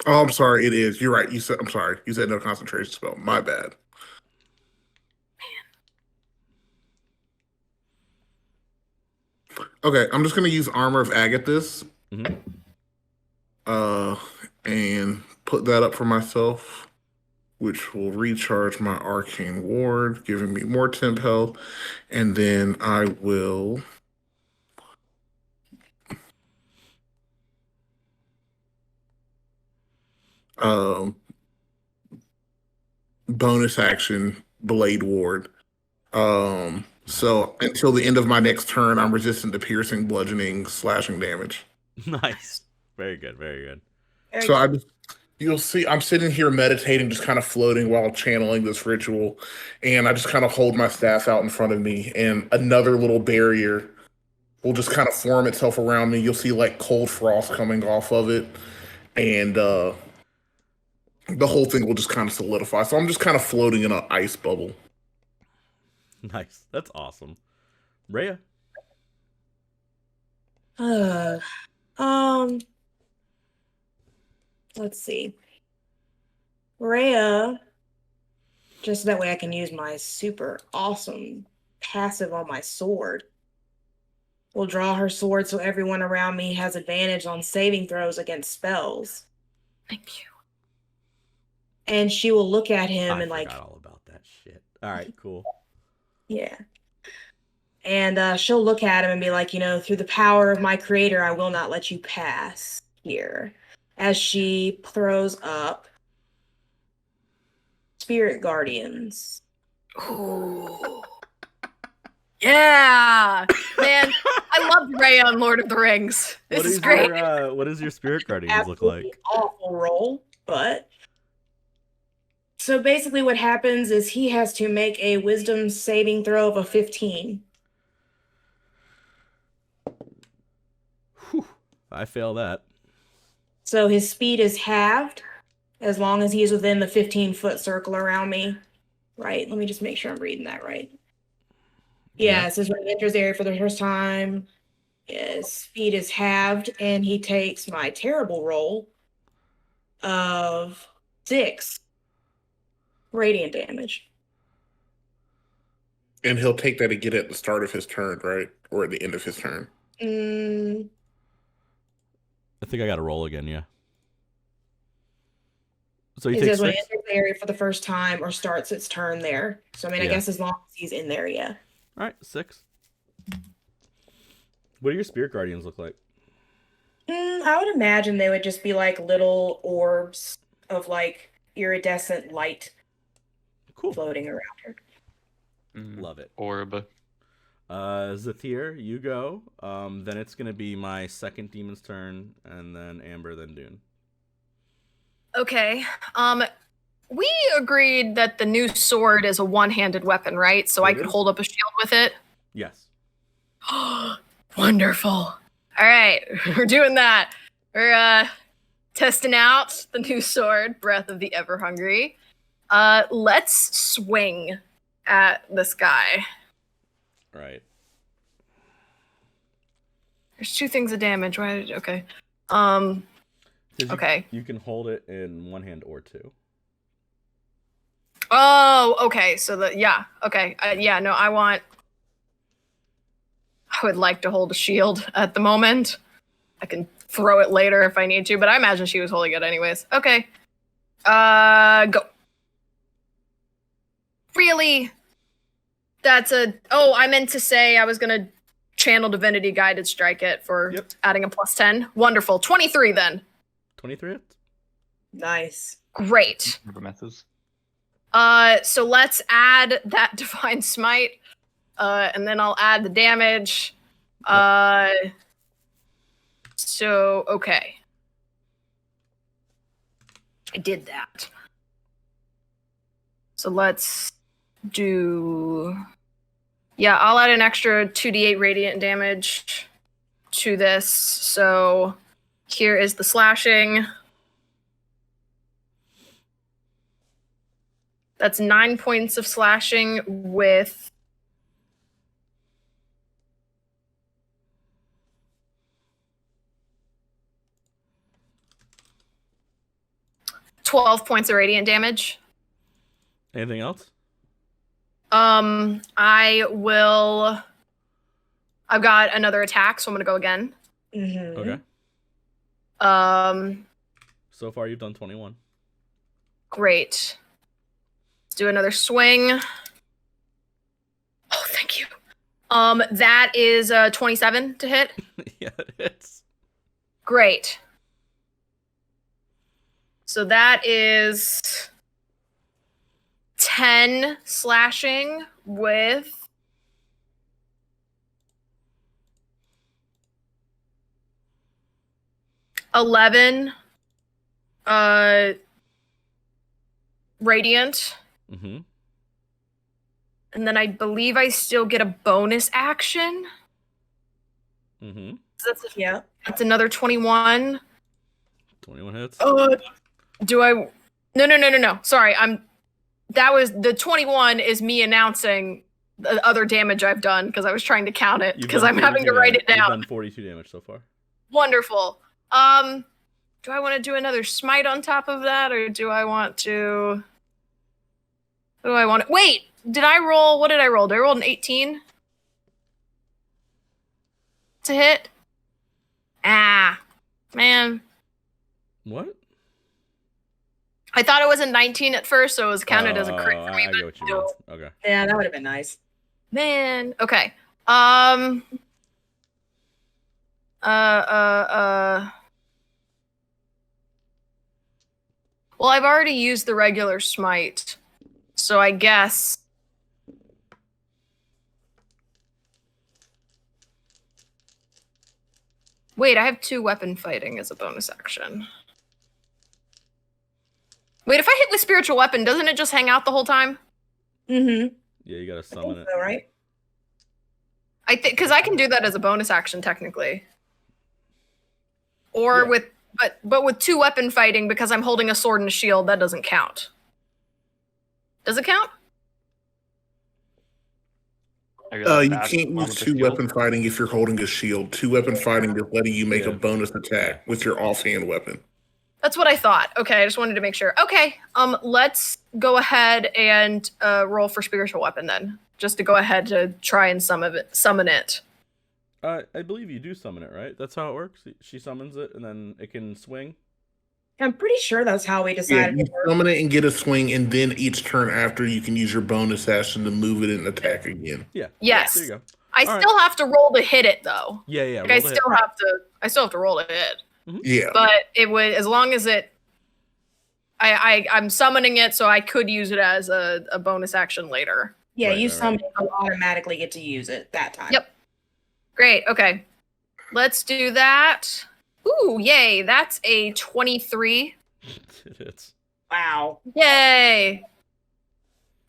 S5: Oh, I'm sorry. It is. You're right. I'm sorry. You said no concentration spell. My bad. Okay, I'm just gonna use Armor of Agathis. And put that up for myself, which will recharge my Arcane Ward, giving me more temp health, and then I will bonus action Blade Ward. So until the end of my next turn, I'm resistant to piercing, bludgeoning, slashing damage.
S1: Nice. Very good. Very good.
S5: So you'll see, I'm sitting here meditating, just kind of floating while channeling this ritual, and I just kind of hold my staff out in front of me, and another little barrier will just kind of form itself around me. You'll see like cold frost coming off of it, and the whole thing will just kind of solidify. So I'm just kind of floating in an ice bubble.
S1: Nice. That's awesome. Rhea?
S4: Let's see. Rhea, just that way I can use my super awesome passive on my sword, will draw her sword so everyone around me has advantage on saving throws against spells.
S2: Thank you.
S4: And she will look at him
S1: I
S4: and like,
S1: forgot all about that shit. All right, cool.
S4: yeah. And she'll look at him and be like, through the power of my creator, I will not let you pass here. As she throws up Spirit Guardians.
S2: Ooh. Yeah, man, I loved Rhea on Lord of the Rings. This is great.
S1: What does your Spirit Guardians look like?
S4: Awful roll, but so basically what happens is he has to make a Wisdom saving throw of a 15.
S1: Whew. I fail that.
S4: So his speed is halved as long as he is within the 15-foot circle around me. Right? Let me just make sure I'm reading that right. Yeah, it says when he enters the area for the first time, his speed is halved, and he takes my terrible roll of 6 radiant damage.
S5: And he'll take that again at the start of his turn, right? Or at the end of his turn.
S1: I think I got to roll again, yeah. So he
S4: It
S1: takes
S4: says when it
S1: 6?
S4: enters the area for the first time or starts its turn there. So, I guess as long as he's in there, yeah.
S1: All right, 6. What do your Spirit Guardians look like?
S4: I would imagine they would just be like little orbs of like iridescent light
S1: Cool.
S4: floating around her.
S1: Love it.
S3: Orb.
S1: Zathir, you go. Then it's gonna be my second demon's turn, and then Amber, then Dune.
S2: Okay. We agreed that the new sword is a one-handed weapon, right? So I
S1: It
S2: could
S1: is.
S2: hold up a shield with it.
S1: Yes.
S2: Wonderful. All right, we're doing that. We're testing out the new sword, Breath of the Ever Hungry. Let's swing at this guy.
S1: Right.
S2: There's 2 things of damage. Why? Okay.
S1: 'Cause
S2: Okay.
S1: You can hold it in one hand or two.
S2: Oh, okay. So okay. No, I would like to hold a shield at the moment. I can throw it later if I need to, but I imagine she was holding it anyways. Okay. Go. Really? I meant to say I was gonna channel Divinity Guided Strike it for adding a +10. Wonderful. 23 then.
S1: 23 hits.
S4: Nice.
S2: Great.
S3: Never misses.
S2: So let's add that Divine Smite, and then I'll add the damage. So, okay. I did that. So let's do... Yeah, I'll add an extra 2d8 radiant damage to this. So here is the slashing. That's 9 points of slashing with 12 points of radiant damage.
S1: Anything else?
S2: I've got another attack, so I'm gonna go again.
S4: Mm-hmm.
S1: Okay. So far, you've done 21.
S2: Great. Let's do another swing. Oh, thank you. That is 27 to hit.
S1: Yeah, it hits.
S2: Great. So that is 10 slashing with 11 radiant.
S1: Mm-hmm.
S2: And then I believe I still get a bonus action.
S1: Mm-hmm.
S4: Yeah.
S2: That's another 21.
S1: 21 hits.
S2: Do I? No. Sorry, that was the 21 is me announcing the other damage I've done because I was trying to count it because I'm having to write it
S1: You've
S2: down.
S1: done 42 damage so far.
S2: Wonderful. Do I want to do another smite on top of that, or do I want to? What do I want? Wait, did I roll? What did I roll? Did I roll an 18 to hit? Ah, man.
S1: What?
S2: I thought it was a 19 at first, so it was counted as a crit for me.
S1: I get what you mean. Okay.
S4: Yeah, that would have been nice.
S2: Man, okay. Well, I've already used the regular smite, so I guess. Wait, I have 2 weapon fighting as a bonus action. Wait, if I hit with spiritual weapon, doesn't it just hang out the whole time?
S4: Mm-hmm.
S1: Yeah, you gotta summon it.
S4: So, right?
S2: I think because I can do that as a bonus action technically. Or with but with 2 weapon fighting, because I'm holding a sword and a shield, that doesn't count. Does it count?
S5: You can't use 2 weapon fighting if you're holding a shield. 2 weapon fighting is letting you make a bonus attack with your offhand weapon.
S2: That's what I thought. Okay, I just wanted to make sure. Okay, let's go ahead and roll for spiritual weapon then, just to go ahead to try and summon it.
S1: I believe you do summon it, right? That's how it works. She summons it, and then it can swing.
S4: I'm pretty sure that's how we decided.
S5: Yeah, you summon it and get a swing, and then each turn after you can use your bonus action to move it and attack again.
S1: Yeah.
S2: Yes.
S1: There you go.
S2: I still have to roll to hit it though.
S1: Yeah.
S2: Like I still have to roll to hit.
S1: Mm-hmm.
S5: Yeah.
S2: But it would, as long as I'm summoning it, so I could use it as a bonus action later.
S4: Yeah,
S1: Right,
S4: you
S1: right, right.
S4: summon it, you automatically get to use it that time.
S2: Yep. Great. Okay. Let's do that. Ooh, yay. That's a 23.
S1: It's
S4: Wow.
S2: Yay.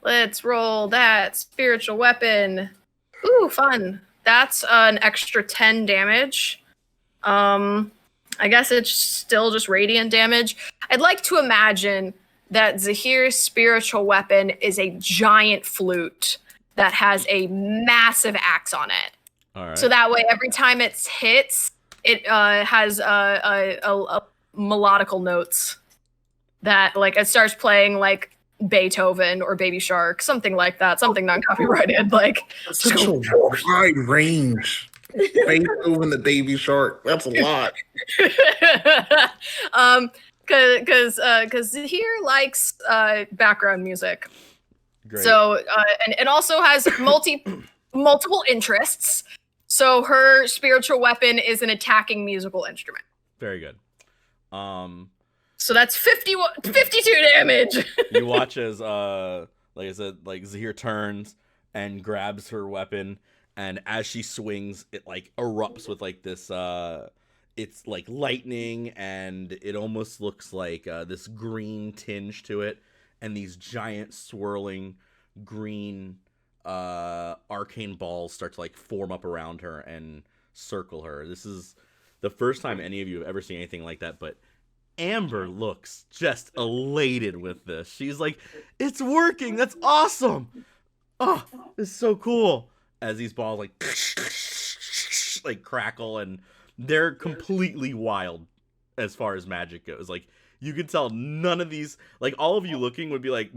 S2: Let's roll that spiritual weapon. Ooh, fun. That's an extra 10 damage. I guess it's still just radiant damage. I'd like to imagine that Zahir's spiritual weapon is a giant flute that has a massive axe on it.
S1: all right.
S2: So that way, every time it hits, it has a melodical notes that, like, it starts playing like Beethoven or Baby Shark, something like that, something non-copyrighted. Like,
S5: Such a wide range. Beethoven the Baby Shark. That's a lot.
S2: because here likes background music.
S1: Great.
S2: So and it also has multiple interests. So her spiritual weapon is an attacking musical instrument.
S1: Very good.
S2: So that's 52 damage.
S1: You watch as like I said, like Zahir turns and grabs her weapon, and as she swings, it like erupts with like this it's like lightning, and it almost looks like this green tinge to it, and these giant swirling green arcane balls start to like form up around her and circle her. This is the first time any of you have ever seen anything like that, but Amber looks just elated with this. She's like, it's working. That's awesome. Oh, this is so cool. As these balls like crackle, and they're completely wild as far as magic goes. Like, you could tell none of these, like, all of you looking would be like,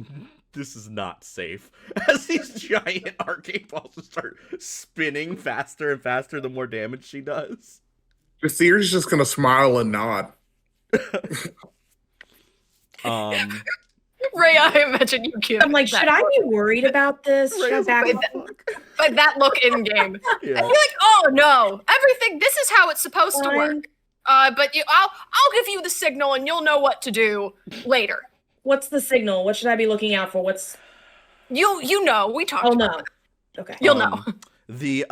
S1: this is not safe. As these giant arcane balls just start spinning faster and faster the more damage she does.
S5: Jasir's just gonna smile and nod.
S2: Ray, I imagine you give.
S4: I'm like, should I be worried about this? Should I back
S2: But that look in game.
S1: Yeah.
S2: I feel like, oh no, everything. This is how it's supposed to work. But I'll give you the signal, and you'll know what to do later.
S4: What's the signal? What should I be looking out for? What's
S2: You know, we talked.
S4: Oh
S2: about
S4: no.
S2: it.
S4: Okay.
S2: You'll know.
S1: The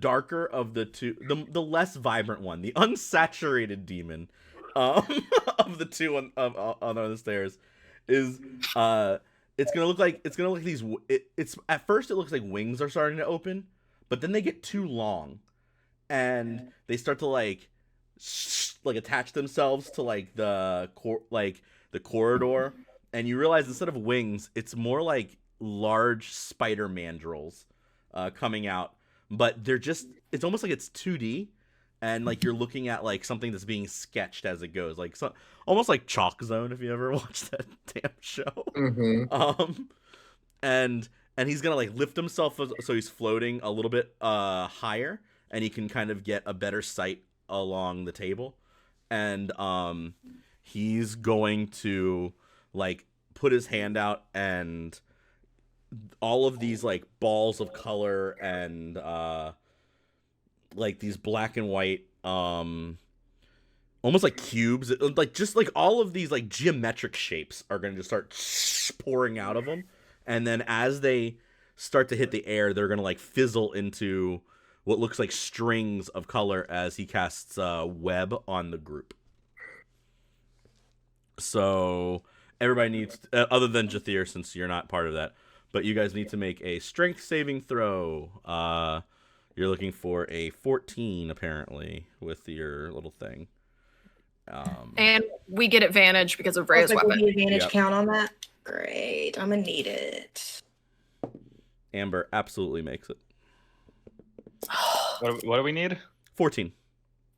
S1: darker of the two, the less vibrant one, the unsaturated demon, of the two on the stairs, is it's gonna look like these. It's at first it looks like wings are starting to open, but then they get too long, and they start to like attach themselves to like the corridor, and you realize instead of wings, it's more like large spider mandrels coming out, but it's almost like it's 2D, and like you're looking at like something that's being sketched as it goes, like almost like Chalk Zone, if you ever watched that damn show.
S5: Mm-hmm.
S1: And he's gonna like lift himself so he's floating a little bit higher, and he can kind of get a better sight along the table, and he's going to like put his hand out, and all of these like balls of color and like these black and white almost like cubes, like just like all of these like geometric shapes are going to just start pouring out of them, and then as they start to hit the air, they're going to like fizzle into what looks like strings of color as he casts web on the group. So everybody needs, other than Jathir, since you're not part of that, but you guys need to make a strength saving throw. You're looking for a 14, apparently, with your little thing.
S2: And we get advantage because of Ray's
S4: Like,
S2: weapon.
S4: will the advantage
S1: Yep.
S4: count on that? Great. I'm gonna need it.
S1: Amber absolutely makes it.
S3: What do we need?
S1: 14.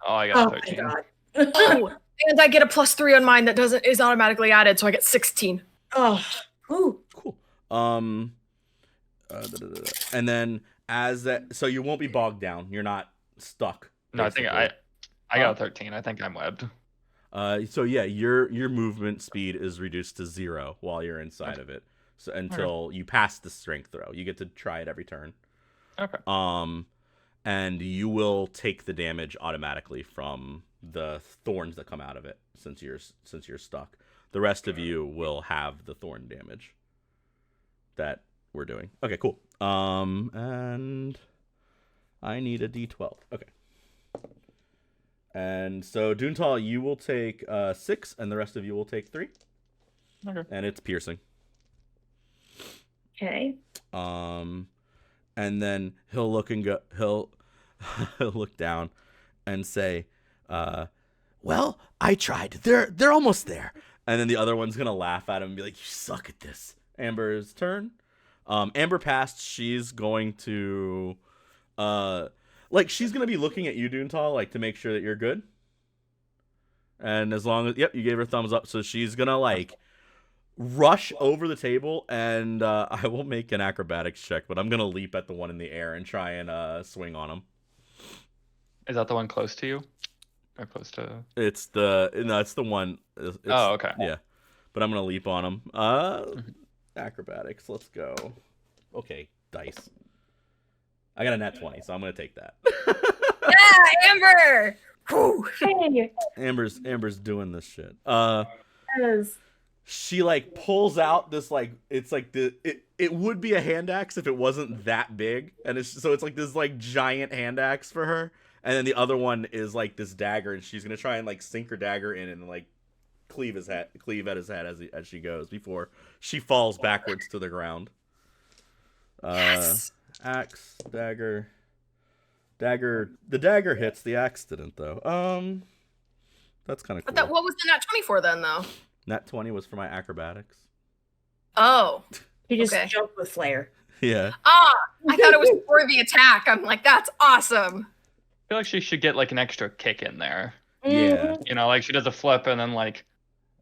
S3: Oh, I got
S4: Oh my
S3: 13.
S4: god.
S2: Oh, and I get a +3 on mine that is automatically added, so I get 16.
S4: Oh. Ooh.
S1: Cool. And then as that, so you won't be bogged down. You're not stuck.
S3: No, I think
S1: basically.
S3: I got 13. I think I'm webbed.
S1: So yeah, your movement speed is reduced to 0 while you're inside of it. So until you pass the strength throw, you get to try it every turn.
S3: Okay.
S1: And you will take the damage automatically from the thorns that come out of it, since you're stuck. The rest of you will have the thorn damage that we're doing. Okay, cool. And I need a D12. Okay. And so, Duntal, you will take 6, and the rest of you will take 3.
S3: Okay.
S1: And it's piercing.
S4: Okay.
S1: And then he'll look and go. He'll look down and say, "Well, I tried. They're almost there." And then the other one's gonna laugh at him and be like, "You suck at this." Amber's turn. Amber passed. She's going to, she's gonna be looking at you, Duntal, like to make sure that you're good. And as long as, yep, you gave her thumbs up, so she's gonna rush over the table, and I will make an acrobatics check, but I'm gonna leap at the one in the air and try and swing on him.
S3: Is that the one close to you? Or close to?
S1: It's the one.
S3: Oh, okay.
S1: Yeah, but I'm gonna leap on him. Acrobatics. Let's go. Okay, dice. I got a nat 20, so I'm gonna take that.
S2: Yeah, Amber. Whew.
S4: Hey.
S1: Amber's doing this shit.
S4: Yes.
S1: She pulls out this it would be a hand axe if it wasn't that big, and it's this giant hand axe for her, and then the other one is this dagger, and she's gonna try and sink her dagger in and cleave at his head as she goes before she falls backwards to the ground.
S2: Yes.
S1: Axe, dagger. The dagger hits. The axe didn't though. That's kind of cool.
S2: But what was the nat 20 for then, though?
S1: Nat 20 was for my acrobatics.
S2: Oh.
S4: You just
S2: Okay.
S4: jump with flair.
S1: Yeah.
S2: Ah, I thought it was for the attack. I'm like, that's awesome.
S3: I feel like she should get an extra kick in there.
S1: Yeah.
S3: You know, she does a flip and then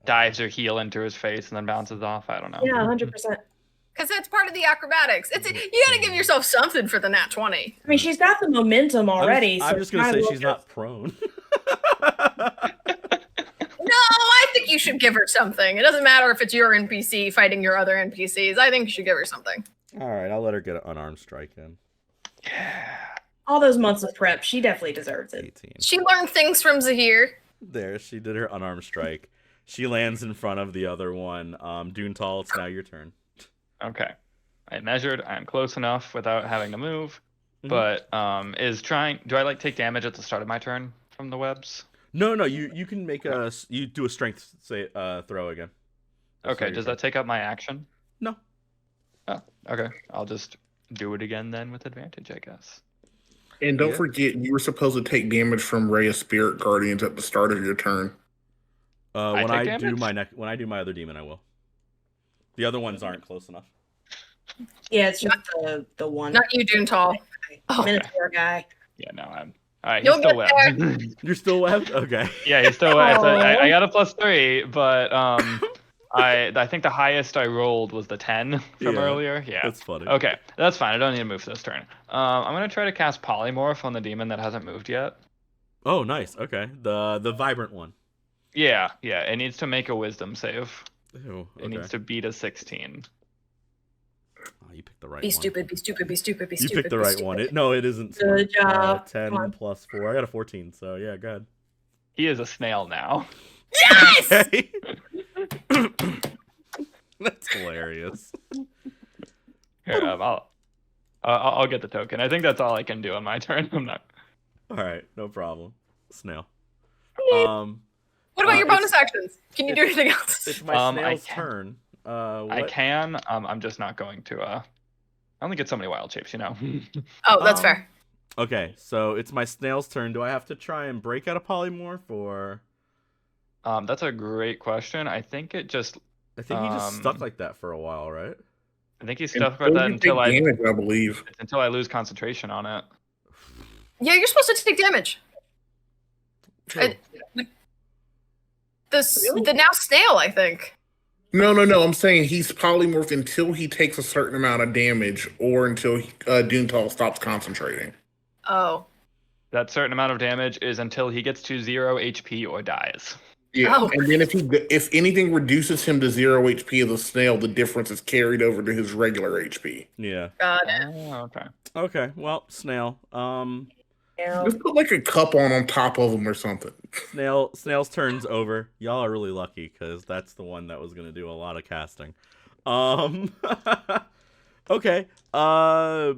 S3: dives her heel into his face and then bounces off. I don't know.
S4: Yeah, 100%.
S2: Because that's part of the acrobatics. You gotta give yourself something for the nat 20.
S4: I mean, she's got the momentum already.
S1: I'm just gonna say she's not prone.
S2: No, I think you should give her something. It doesn't matter if it's your NPC fighting your other NPCs. I think you should give her something.
S1: All right, I'll let her get an unarmed strike in.
S4: All those months of prep, she definitely deserves it.
S1: 18.
S2: She learned things from Zahir.
S1: There, she did her unarmed strike. She lands in front of the other one. Duntal, it's now your turn.
S3: Okay. I measured. I'm close enough without having to move.
S1: Mhm.
S3: But do I take damage at the start of my turn from the webs?
S1: No, you can make you do a strength throw again.
S3: Okay, does that take up my action?
S1: No.
S3: Oh, okay. I'll just do it again then with advantage, I guess.
S5: And don't
S1: Yeah.
S5: forget, you were supposed to take damage from Ray of Spirit Guardians at the start of your turn.
S1: When
S3: take
S1: I do
S3: damage?
S1: when I do my other demon, I will. The other ones aren't close enough.
S4: Yeah, it's just the one
S2: Not you, Duntal. Oh.
S4: Minotaur guy.
S3: Yeah, no, I'm. All right,
S2: You'll
S3: he's still
S2: get
S3: webbed.
S1: You're still webbed? Okay.
S3: Yeah, he's still webbed.
S4: Aw.
S3: I got a +3, but I think the highest I rolled was the 10 from
S1: Yeah,
S3: earlier. Yeah.
S1: That's funny.
S3: Okay, that's fine. I don't need to move for this turn. I'm gonna try to cast Polymorph on the demon that hasn't moved yet.
S1: Oh, nice. Okay. The vibrant one.
S3: Yeah. It needs to make a Wisdom save.
S1: Ew,
S3: It
S1: okay.
S3: needs to beat a 16.
S1: Oh, you picked the right
S2: Be
S1: one.
S2: stupid, be stupid, be stupid, be
S1: You
S2: stupid.
S1: picked the
S2: be
S1: right
S2: stupid.
S1: one. No, it isn't.
S4: Good job.
S1: 10
S4: Come on.
S1: plus 4. I got a 14, so yeah, go ahead.
S3: He is a snail now.
S2: Yes!
S1: Okay. That's hilarious.
S3: Here, I'll get the token. I think that's all I can do on my turn. I'm not.
S1: All right, no problem. Snail.
S2: What about your
S1: it's-
S2: bonus actions? Can you do anything else?
S1: It's my
S3: I
S1: snail's
S3: can-
S1: turn.
S3: I
S1: What-
S3: can. I'm just not going to. I only get so many wild shapes, you know.
S2: Oh, that's
S1: Um,
S2: fair.
S1: Okay, so it's my snail's turn. Do I have to try and break out a polymorph, or
S3: That's a great question. I think it just.
S1: I think he just stuck
S3: Um,
S1: like that for a while, right?
S3: I think he's
S5: And
S3: stuck with that
S5: you take damage, I believe.
S3: until I lose concentration on it.
S2: Yeah, you're supposed to take damage.
S1: True.
S2: The now snail, I think.
S5: No. I'm saying he's polymorphed until he takes a certain amount of damage, or until Duntal stops concentrating.
S2: Oh.
S3: That certain amount of damage is until he gets to 0 HP or dies.
S5: Yeah,
S2: Oh.
S5: and then if anything reduces him to 0 HP as a snail, the difference is carried over to his regular HP.
S1: Yeah.
S2: Got it.
S3: Oh, okay.
S1: Okay. Well, snail.
S4: Yeah.
S5: Just put like a cup on top of him or something.
S1: Snail's turn's over. Y'all are really lucky because that's the one that was gonna do a lot of casting. Okay. The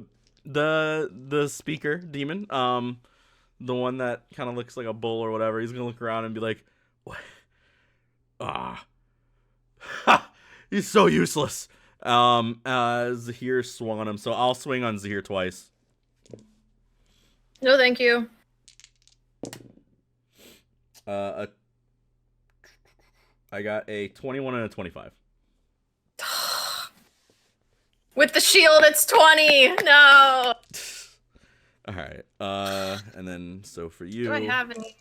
S1: speaker demon, the one that kind of looks like a bull or whatever, he's gonna look around and be like, "What? Ah, ha! He's so useless." Zahir swung on him, so I'll swing on Zahir twice.
S2: No, thank you.
S1: I got a 21 and a 25.
S2: With the shield, it's 20. No.
S1: All right. And then so for you,
S2: Do I have any?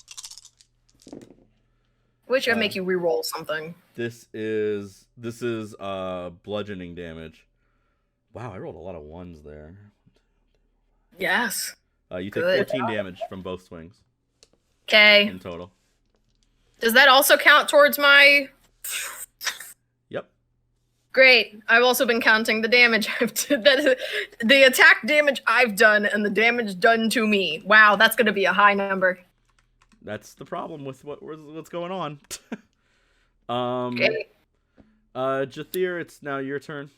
S2: Which would make you re-roll something.
S1: This is bludgeoning damage. Wow, I rolled a lot of ones there.
S2: Yes.
S1: You take 14 damage from both swings.
S2: Okay.
S1: In total.
S2: Does that also count towards my?
S1: Yep.
S2: Great. I've also been counting the damage the attack damage I've done and the damage done to me. Wow, that's going to be a high number.
S1: That's the problem with what's going on.
S2: Okay.
S1: Jathir, it's now your turn.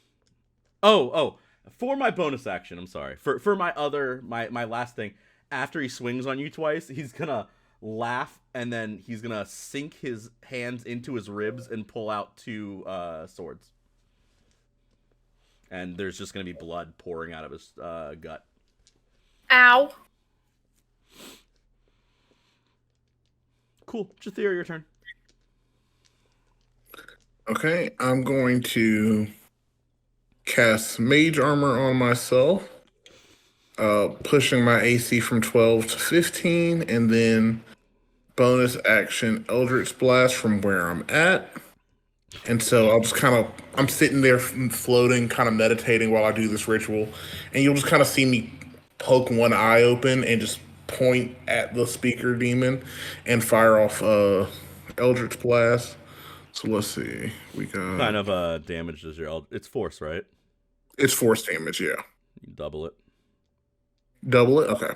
S1: Oh, for my bonus action, I'm sorry. For my last thing, after he swings on you twice, he's gonna laugh and then he's gonna sink his hands into his ribs and pull out 2 swords. And there's just gonna be blood pouring out of his gut.
S2: Ow.
S1: Cool. Jathir, your turn.
S5: Okay, I'm going to cast Mage Armor on myself, pushing my AC from 12 to 15, and then bonus action Eldritch Blast from where I'm at. And so I'll just I'm sitting there floating, kind of meditating while I do this ritual, and you'll just kind of see me poke one eye open and just point at the speaker demon and fire off Eldritch Blast. So let's see. We got...
S1: What kind of damage does your it's force, right?
S5: It's force damage, yeah.
S1: You double it.
S5: Double it? Okay.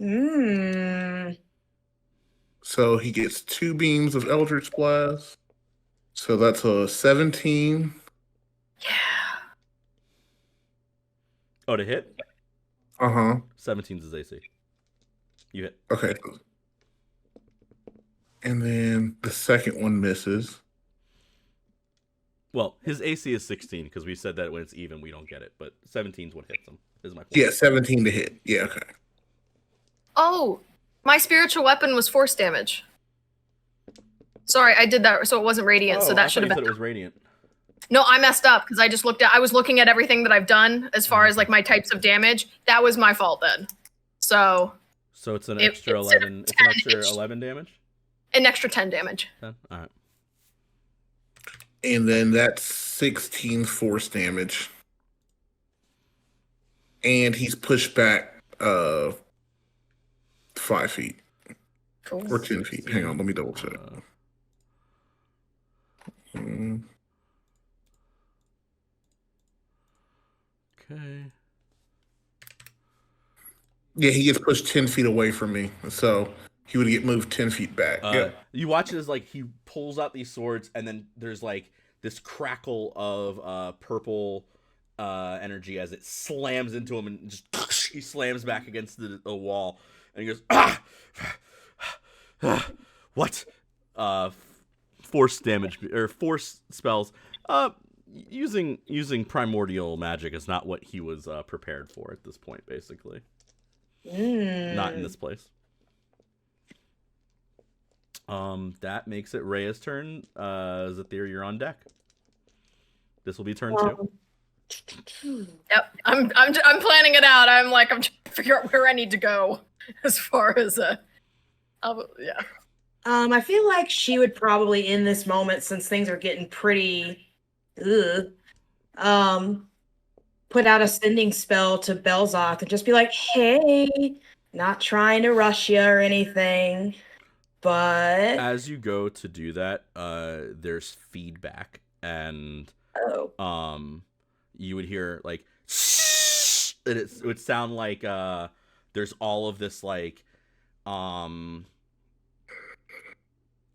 S4: Mm.
S5: So he gets 2 beams of Eldritch Blast. So that's a 17.
S2: Yeah.
S1: Oh, to hit? 17's his AC. You hit.
S5: Okay. And then the second one misses.
S1: Well, his AC is 16 because we said that when it's even, we don't get it. But 17's what hits him, is my point.
S5: Yeah, 17 to hit. Yeah, okay.
S2: Oh, my spiritual weapon was force damage. Sorry, I did that so it wasn't radiant, so that should have been.
S1: I thought it was radiant.
S2: No, I messed up because I was looking at everything that I've done as far as like my types of damage. That was my fault then. So
S1: it's an extra 11. It's an extra 11 damage?
S2: An extra 10 damage.
S1: 10? All right.
S5: And then that's 16 force damage. And he's pushed back 5 feet.
S2: Cool.
S5: Or 10 feet. Hang on, let me double check.
S1: Okay.
S5: Yeah, he gets pushed 10 feet away from me. So he would get moved 10 feet back.
S1: You watch it as like he pulls out these swords, and then there's like this crackle of purple energy as it slams into him, and just he slams back against the wall, and he goes, what? Force damage or force spells. Using primordial magic is not what he was prepared for at this point, basically. Not in this place. That makes it Rhea's turn. Zathir, you're on deck. This will be turn 2.
S2: Yep, I'm planning it out. I'm trying to figure out where I need to go as far as yeah.
S4: I feel like she would probably in this moment, since things are getting pretty, put out a sending spell to Belzoth and just be like, "Hey, not trying to rush you or anything, but..." As
S1: you go to do that, there's feedback, and you would hear like, and it would sound like there's all of this like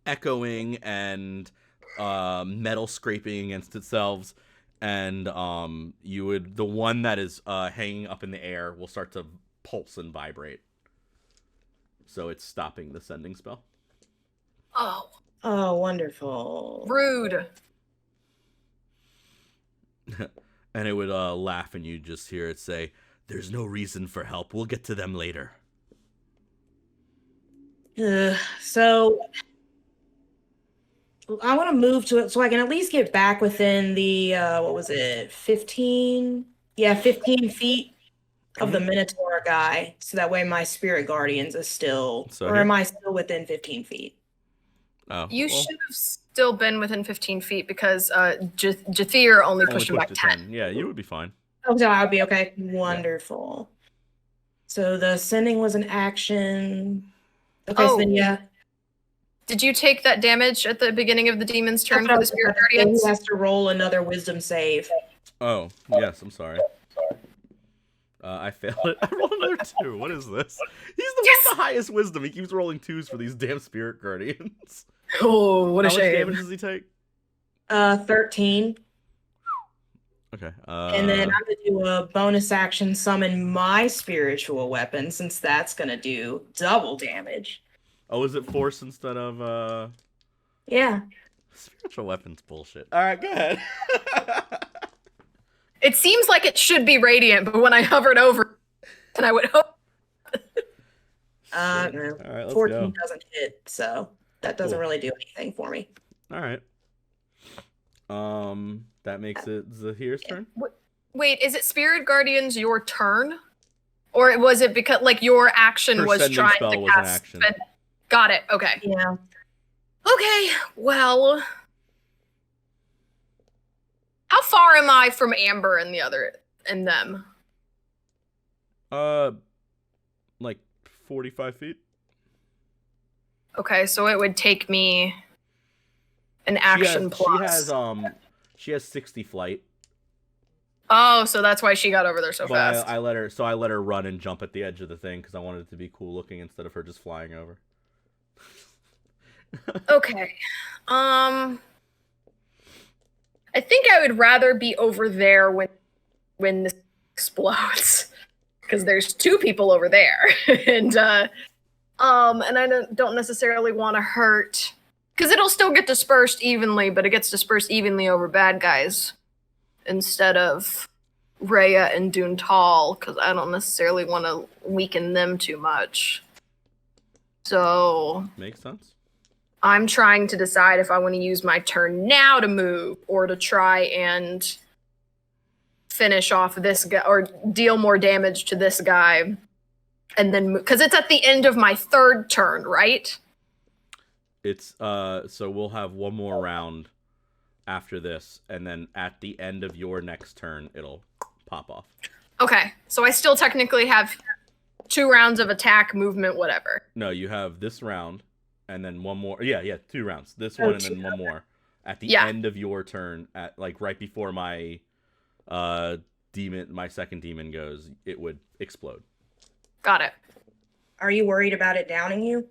S1: echoing and metal scraping against itself, and the one that is hanging up in the air will start to pulse and vibrate. So it's stopping the sending spell.
S2: Oh,
S4: Wonderful.
S2: rude.
S1: And it would laugh, and you just hear it say, "There's no reason for help. We'll get to them later."
S4: So I want to move to it so I can at least get back within the what was it, 15? Yeah, 15 feet of the Minotaur guy, so that way my spirit guardians is still,
S1: So
S4: or
S1: here?
S4: am I still within 15 feet?
S1: Oh,
S2: You
S1: well,
S2: should have still been within 15 feet because Jathir only pushed him by 10.
S1: Yeah, you would be fine.
S4: Oh, so I would be okay. Wonderful. So the sending was an action. Okay, so then yeah.
S2: Did you take that damage at the beginning of the demon's turn
S4: That's what I
S2: for the
S4: was
S2: spirit
S4: about to say.
S2: guardians?
S4: He has to roll another wisdom save.
S1: Oh, yes, I'm sorry. I failed it. I rolled another 2. What is this? He's the one with the highest wisdom. He keeps rolling 2s for these damn spirit guardians.
S2: Oh, what a
S1: How much
S2: shame.
S1: damage does he take?
S4: 13.
S1: Okay.
S4: And then I'm gonna do a bonus action summon my spiritual weapon, since that's gonna do double damage.
S1: Oh, is it force instead of
S4: Yeah.
S1: spiritual weapons bullshit? All right, go ahead.
S2: It seems like it should be radiant, but when I hovered over, and I would hope.
S4: No.
S1: All right, let's
S4: 14
S1: go.
S4: doesn't hit, so that doesn't
S1: Cool.
S4: really do anything for me.
S1: All right. That makes it Zahir's turn.
S2: Wait, is it spirit guardians your turn, or was it because like your action
S1: Her
S2: was
S1: sending
S2: trying
S1: spell
S2: to
S1: was an
S2: cast?
S1: action.
S2: Got it. Okay.
S4: Yeah.
S2: Okay. Well, how far am I from Amber and them?
S1: Like 45 feet.
S2: Okay, so it would take me an action plus.
S1: She has 60 flight.
S2: Oh, so that's why she got over there so
S1: But
S2: fast.
S1: I let her run and jump at the edge of the thing because I wanted it to be cool looking instead of her just flying over.
S2: Okay. I think I would rather be over there when this explodes, because there's 2 people over there, and I don't necessarily want to hurt, because it'll still get dispersed evenly, but it gets dispersed evenly over bad guys instead of Rhea and Duntal, because I don't necessarily want to weaken them too much. So
S1: Makes sense.
S2: I'm trying to decide if I want to use my turn now to move or to try and finish off this guy or deal more damage to this guy and then move. Because it's at the end of my 3rd turn, right?
S1: It's so we'll have one more round after this, and then at the end of your next turn, it'll pop off.
S2: Okay, so I still technically have 2 rounds of attack, movement, whatever.
S1: No, you have this round, and then one more. Yeah, 2 rounds. This one and then one more at the end of your turn, at like right before my my second demon goes. It would explode.
S2: Got it.
S4: Are you worried about it downing you?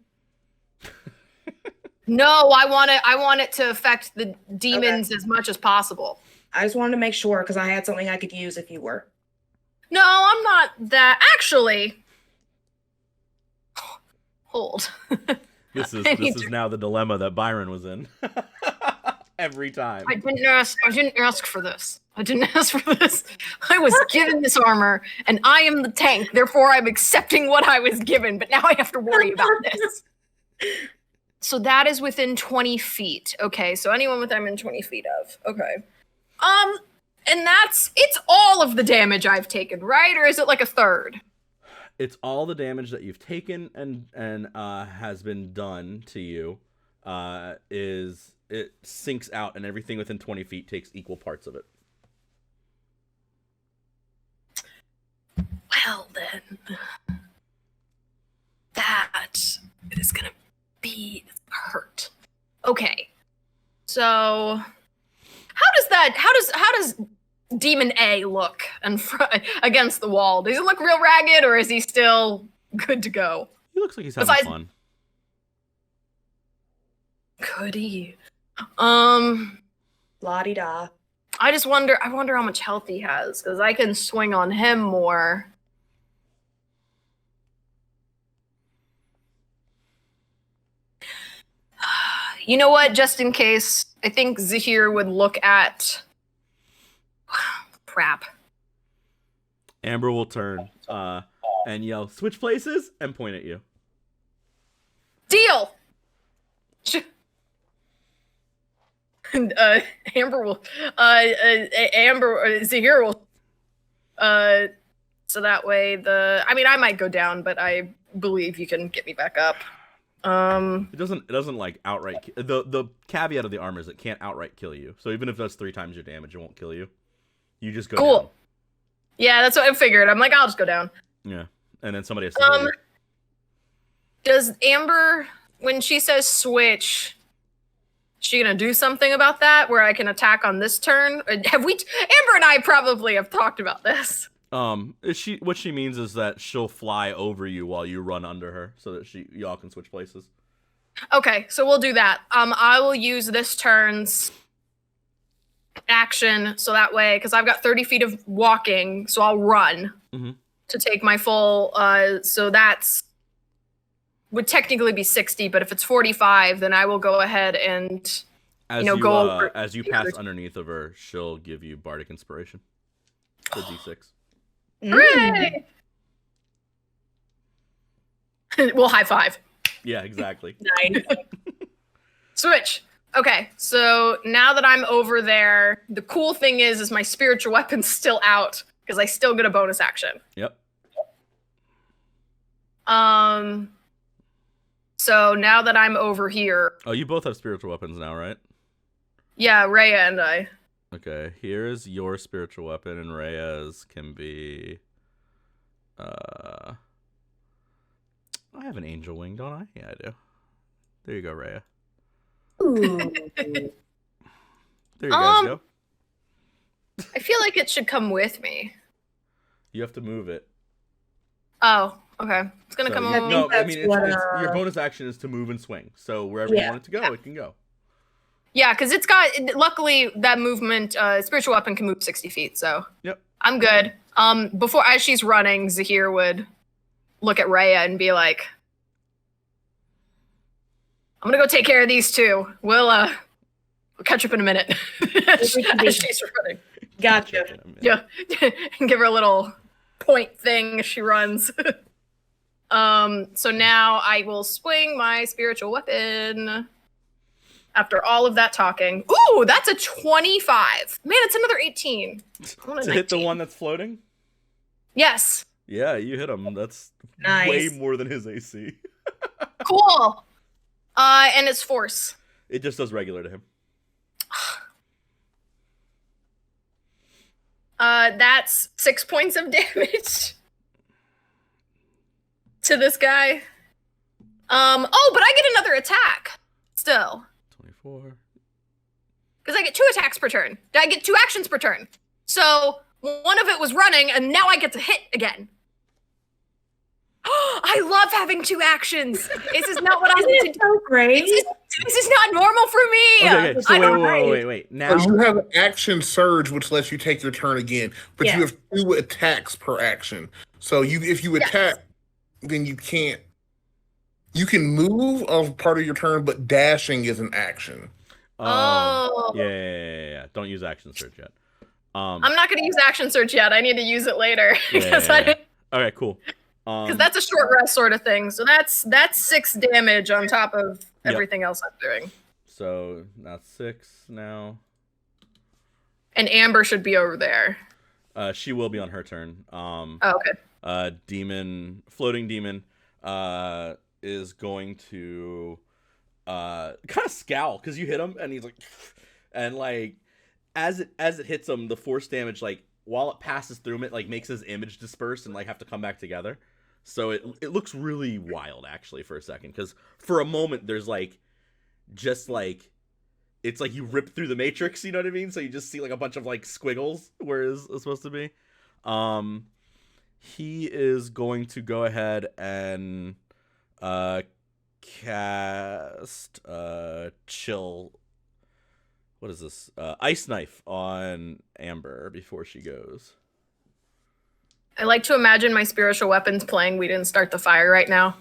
S2: No, I want it to affect the demons as much as possible.
S4: I just wanted to make sure because I had something I could use if you were.
S2: No, I'm not that. Actually, hold.
S1: This is now the dilemma that Byron was in. Every time.
S2: I didn't ask for this. I didn't ask for this. I was given this armor, and I am the tank. Therefore, I'm accepting what I was given. But now I have to worry about this. So that is within 20 feet. Okay, so anyone with I'm in 20 feet of. Okay. And it's all of the damage I've taken, right? Or is it like a third?
S1: It's all the damage that you've taken and has been done to you. It sinks out, and everything within 20 feet takes equal parts of it.
S2: Well, then. That is gonna be hurt. Okay. So how does Demon A look against the wall? Does he look real ragged, or is he still good to go?
S1: He looks like he's having fun.
S2: Could he?
S4: La-di-da.
S2: I just wonder. I wonder how much health he has, because I can swing on him more. You know what? Just in case, I think Zahir would look at. Crap.
S1: Amber will turn and yell, "Switch places!" and point at you.
S2: Deal. Amber will. Zahir will. So that way I mean, I might go down, but I believe you can get me back up.
S1: It doesn't like outright. The caveat of the armor is it can't outright kill you. So even if that's 3 times your damage, it won't kill you. You just go down.
S2: Yeah, that's what I figured. I'm like, I'll just go down.
S1: Yeah, and then somebody has to hit you.
S2: Does Amber, when she says switch, is she gonna do something about that where I can attack on this turn? Amber and I probably have talked about this.
S1: What she means is that she'll fly over you while you run under her, so that y'all can switch places.
S2: Okay, so we'll do that. I will use this turn's action, so that way, because I've got 30 feet of walking, so I'll run to take my full. So that's would technically be 60, but if it's 45, then I will go ahead and go over.
S1: As you pass underneath of her, she'll give you bardic inspiration. The D6.
S2: Hooray! We'll high five.
S1: Yeah, exactly.
S2: Nice. Switch. Okay, so now that I'm over there, the cool thing is my spiritual weapon's still out because I still get a bonus action.
S1: Yep.
S2: So now that I'm over here.
S1: Oh, you both have spiritual weapons now, right?
S2: Yeah, Rhea and I.
S1: Okay, here's your spiritual weapon, and Rhea's can be. I have an angel wing, don't I? Yeah, I do. There you go, Rhea.
S4: Ooh.
S1: There you guys go.
S2: I feel like it should come with me.
S1: You have to move it.
S2: Oh, okay. It's gonna come over.
S1: No, I mean, your bonus action is to move and swing. So wherever you want it to go, it can go.
S2: Yeah, because it's got, luckily, that movement, spiritual weapon can move 60 feet, so.
S1: Yep.
S2: I'm good. Before, as she's running, Zahir would look at Rhea and be like, I'm gonna go take care of these two. We'll catch up in a minute. as she's running.
S4: Gotcha.
S2: Yeah. And give her a little point thing as she runs. So now I will swing my spiritual weapon. After all of that talking. Ooh, that's a 25. Man, it's another 18.
S1: To hit the one that's floating?
S2: Yes.
S1: Yeah, you hit him. That's
S4: Nice.
S1: way more than his AC.
S2: Cool. And it's force.
S1: It just does regular to him.
S2: That's 6 points of damage to this guy. Oh, but I get another attack still.
S1: 24.
S2: Because I get 2 attacks per turn. I get 2 actions per turn. So one of it was running, and now I get to hit again. I love having 2 actions. This is not what I want to do.
S4: So great.
S2: This is not normal for me.
S1: Okay. So wait. Now
S5: You have an action surge, which lets you take your turn again, but you have 2 attacks per action. So if you attack, then you can't. You can move a part of your turn, but dashing is an action.
S2: Oh.
S1: Yeah. Don't use action surge yet.
S2: I'm not going to use action search yet. I need to use it later.
S1: Okay, cool.
S2: Because that's a short rest sort of thing. So that's 6 damage on top of everything else I'm doing.
S1: So that's 6 now.
S2: And Amber should be over there.
S1: She will be on her turn.
S2: Okay.
S1: Floating demon, is going to kind of scowl because you hit him, and he's like, and like as it hits him, the force damage, like while it passes through him, it like makes his image disperse and like have to come back together. So it looks really wild actually for a second, because for a moment there's like just like it's like you rip through the matrix, you know what I mean? So you just see like a bunch of like squiggles where it's supposed to be. He is going to go ahead and cast chill. what is this? Ice knife on Amber before she goes.
S2: I like to imagine my spiritual weapons playing We Didn't Start the Fire right now.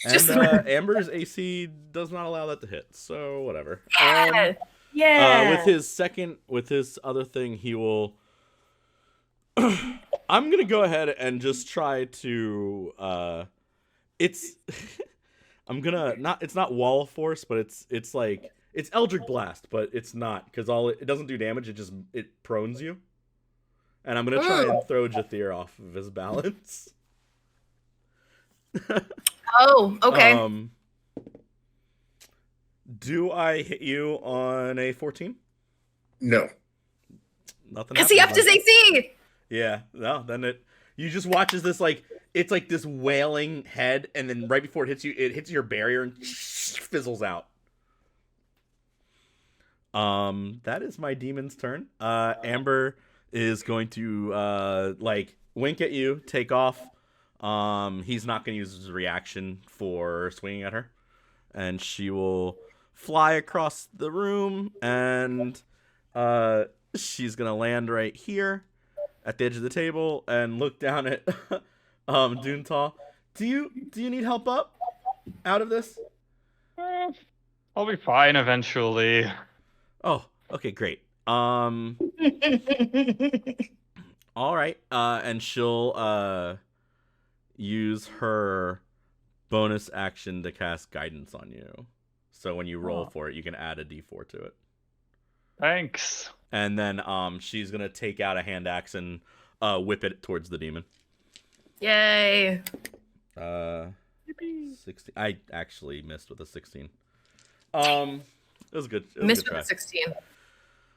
S1: And Amber's AC does not allow that to hit, so whatever.
S4: Yeah.
S1: With his other thing, he will. I'm gonna go ahead and just try to. It's. I'm gonna not. It's not wall of force, but it's like it's Eldritch Blast, but it's not because it doesn't do damage. It prones you. And I'm gonna try and throw Jathir off of his balance.
S2: Oh, okay.
S1: Do I hit you on a 14?
S5: No.
S1: Nothing.
S2: Because he upped his AC.
S1: Yeah. No. Then you just watch as this it's like this wailing head, and then right before it hits your barrier and fizzles out. That is my demon's turn. Amber is going to wink at you, take off. He's not going to use his reaction for swinging at her, and she will fly across the room, and she's going to land right here at the edge of the table and look down at Duntal. Do you need help up out of this?
S3: I'll be fine eventually.
S1: Oh, okay, great. All right. And she'll use her bonus action to cast guidance on you. So when you roll for it, you can add a d4 to it.
S3: Thanks.
S1: And then she's gonna take out a hand axe and whip it towards the demon.
S2: Yay.
S1: 16. I actually missed with a 16. It was good. It was
S2: Missed
S1: a good
S2: with
S1: try.
S2: a 16.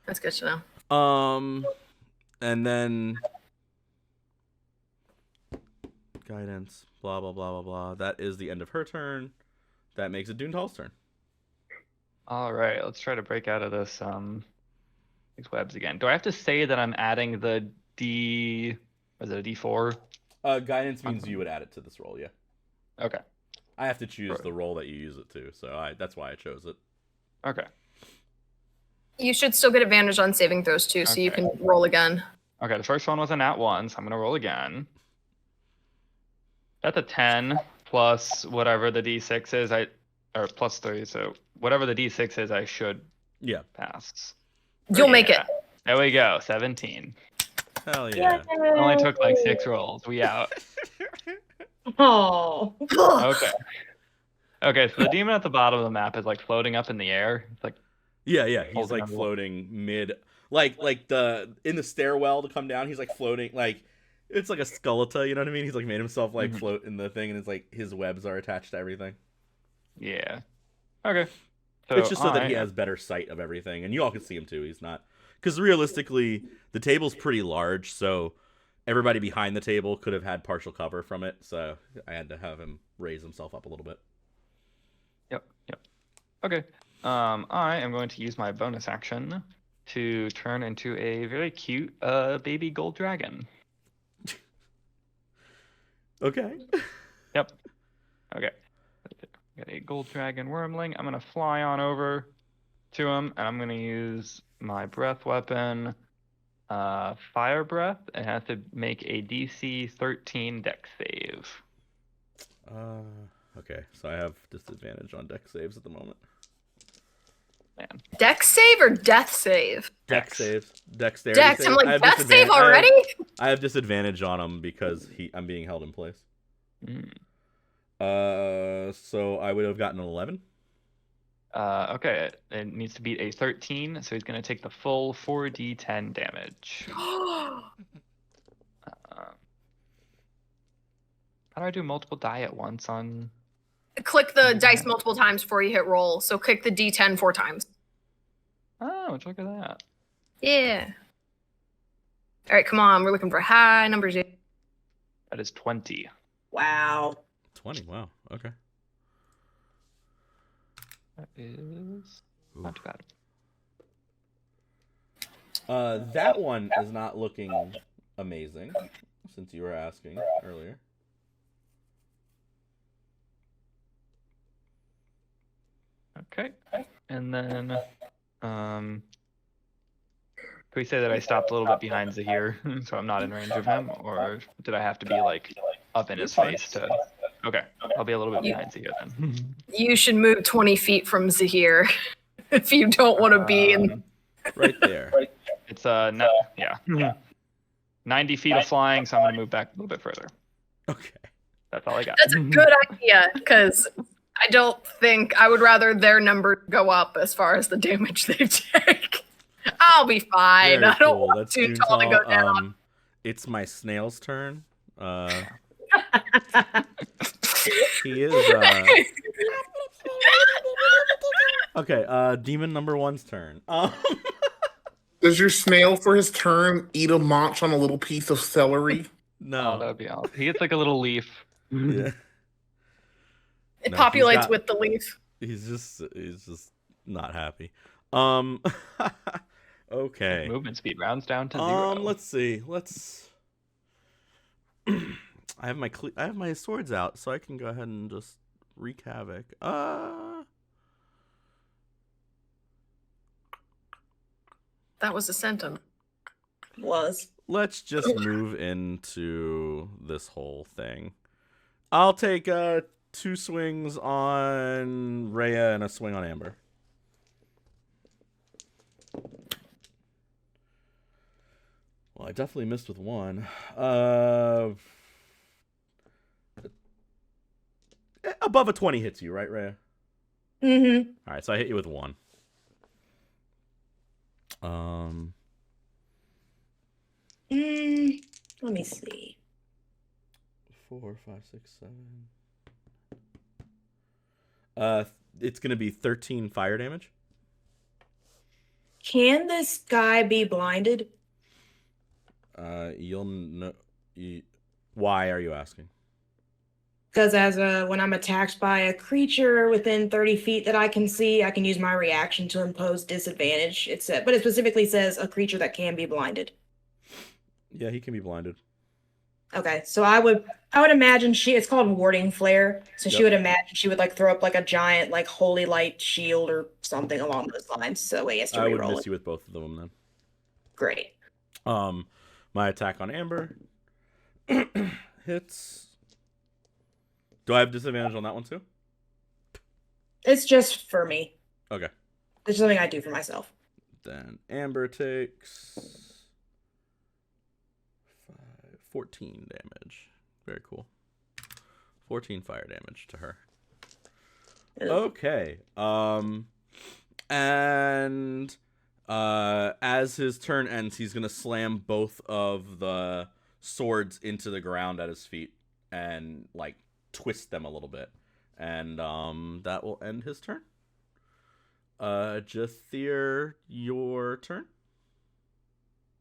S2: That's good to know.
S1: And then guidance, blah blah blah blah blah. That is the end of her turn. That makes it Duntal's turn.
S3: All right, let's try to break out of this these webs again. Do I have to say that I'm adding the was it a D4?
S1: Guidance means you would add it to this roll, yeah.
S3: Okay.
S1: I have to choose the roll that you use it to, so that's why I chose it.
S3: Okay.
S2: You should still get advantage on saving throws too, so you can roll again.
S3: Okay, the first one was a nat 1, so I'm gonna roll again. That's a 10 plus whatever the D6 is, or plus 3, so whatever the D6 is, I should pass.
S2: You'll make it.
S3: There we go, 17.
S1: Hell yeah.
S3: It only took like 6 rolls. We out.
S4: Oh.
S3: Okay. Okay, so the demon at the bottom of the map is like floating up in the air. It's like
S1: Yeah, he's
S3: holding
S1: like
S3: on to
S1: floating mid, like in the stairwell to come down. He's like floating, like it's like a skeleton. You know what I mean? He's like made himself like float in the thing, and it's like his webs are attached to everything.
S3: Yeah. Okay. So
S1: It's just so that he has better sight of everything, and you all can see him too. He's not, because realistically, the table's pretty large, so everybody behind the table could have had partial cover from it. So I had to have him raise himself up a little bit.
S3: Yep. Okay. I am going to use my bonus action to turn into a very cute baby gold dragon.
S1: Okay.
S3: Yep. Okay. Got a gold dragon wormling. I'm gonna fly on over to him, and I'm gonna use my breath weapon, fire breath, and have to make a DC 13 dex save.
S1: Okay, so I have disadvantage on dex saves at the moment.
S3: Man.
S2: Dex save or death save?
S1: Dex saves. Dexterity
S2: Dex.
S1: save.
S2: I'm like, death save already?
S1: I have disadvantage on him because I'm being held in place.
S3: Mm.
S1: So I would have gotten an 11.
S3: Okay, it needs to beat a 13, so he's gonna take the full 4d10 damage. How do I do multiple die at once on?
S2: Click the dice multiple times before you hit roll. So click the D10 4 times.
S3: Oh, look at that.
S2: Yeah. All right, come on. We're looking for high numbers.
S3: That is 20.
S4: Wow.
S1: 20. Wow. Okay.
S3: That is not too bad.
S1: That one is not looking amazing, since you were asking earlier.
S3: Okay, and then Can we say that I stopped a little bit behind Zahir, so I'm not in range of him, or did I have to be like up in his face to? Okay, I'll be a little bit behind Zahir then.
S2: You should move 20 feet from Zahir if you don't want to be in.
S1: Right there.
S3: It's no, yeah, 90 feet of flying, so I'm gonna move back a little bit further.
S1: Okay.
S3: That's all I got.
S2: That's a good idea because I don't think I would rather their number go up as far as the damage they take. I'll be fine.
S1: Very
S2: I don't
S1: cool.
S2: want
S1: That's
S2: too tall to go down.
S1: It's my snail's turn. He is okay, demon number 1's turn.
S5: Does your snail for his turn eat a munch on a little piece of celery?
S3: Oh,
S1: No.
S3: that would be awesome. He gets like a little leaf.
S1: Yeah.
S2: It
S1: No, he's
S2: populates
S1: got-
S2: with the leaf.
S1: He's just not happy. Okay.
S3: Movement speed rounds down to 0.
S1: Let's see. I have my swords out, so I can go ahead and just wreak havoc.
S2: That was a sentence.
S4: Was.
S1: Let's just move into this whole thing. I'll take 2 swings on Rhea and a swing on Amber. Well, I definitely missed with 1. Above a 20 hits you, right, Rhea?
S4: Mm-hmm.
S1: All right, so I hit you with 1.
S4: Let me see.
S1: 4, 5, 6, 7. It's gonna be 13 fire damage.
S4: Can this guy be blinded?
S1: You'll know. Why are you asking?
S4: Because when I'm attacked by a creature within 30 feet that I can see, I can use my reaction to impose disadvantage. But it specifically says a creature that can be blinded.
S1: Yeah, he can be blinded.
S4: Okay, so I would imagine it's called warding flare. So she
S1: Yep.
S4: would imagine she would like throw up like a giant like holy light shield or something along those lines. So he has to
S1: I would
S4: reroll
S1: miss
S4: it.
S1: you with both of them then.
S4: Great.
S1: My attack on Amber hits. Do I have disadvantage on that one too?
S4: It's just for me.
S1: Okay.
S4: It's something I do for myself.
S1: Then Amber takes 14 damage. Very cool. 14 fire damage to her.
S4: Ugh.
S1: Okay. And as his turn ends, he's gonna slam both of the swords into the ground at his feet and like twist them a little bit, and that will end his turn. Jathir, your turn.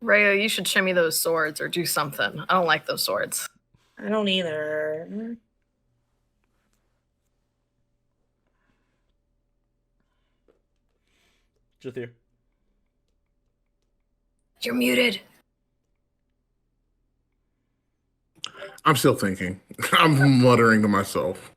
S2: Rhea, you should shimmy those swords or do something. I don't like those swords.
S4: I don't either.
S1: Jathir.
S2: You're muted.
S5: I'm still thinking. I'm muttering to myself.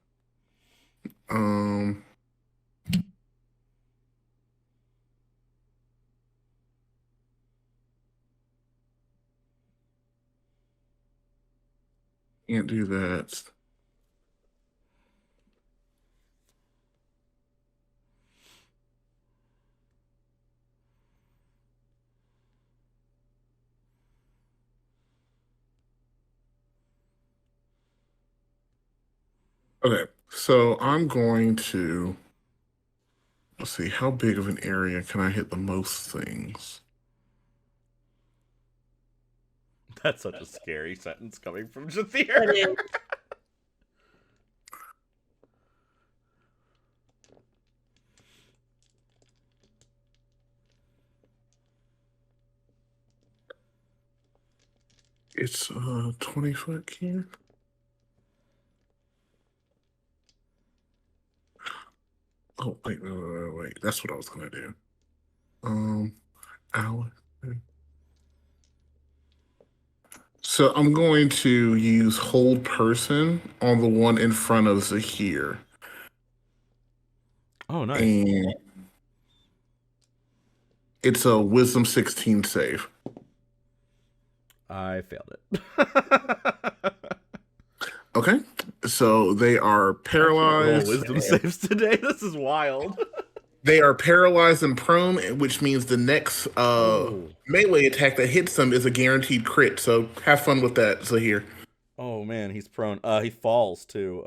S5: Can't do that. Okay, so I'm going to, let's see, how big of an area can I hit the most things?
S1: That's such a scary sentence coming from Jathir.
S4: It is.
S5: It's 20-foot here. Oh, wait. That's what I was gonna do. Alex. So I'm going to use hold person on the one in front of Zahir.
S1: Oh, nice.
S5: And It's a Wisdom 16 save.
S1: I failed it.
S5: Okay, so they are paralyzed.
S1: Roll wisdom saves today. This is wild.
S5: They are paralyzed and prone, which means the next melee attack that hits them is a guaranteed crit. So have fun with that, Zahir.
S1: Oh man, he's prone. He falls too.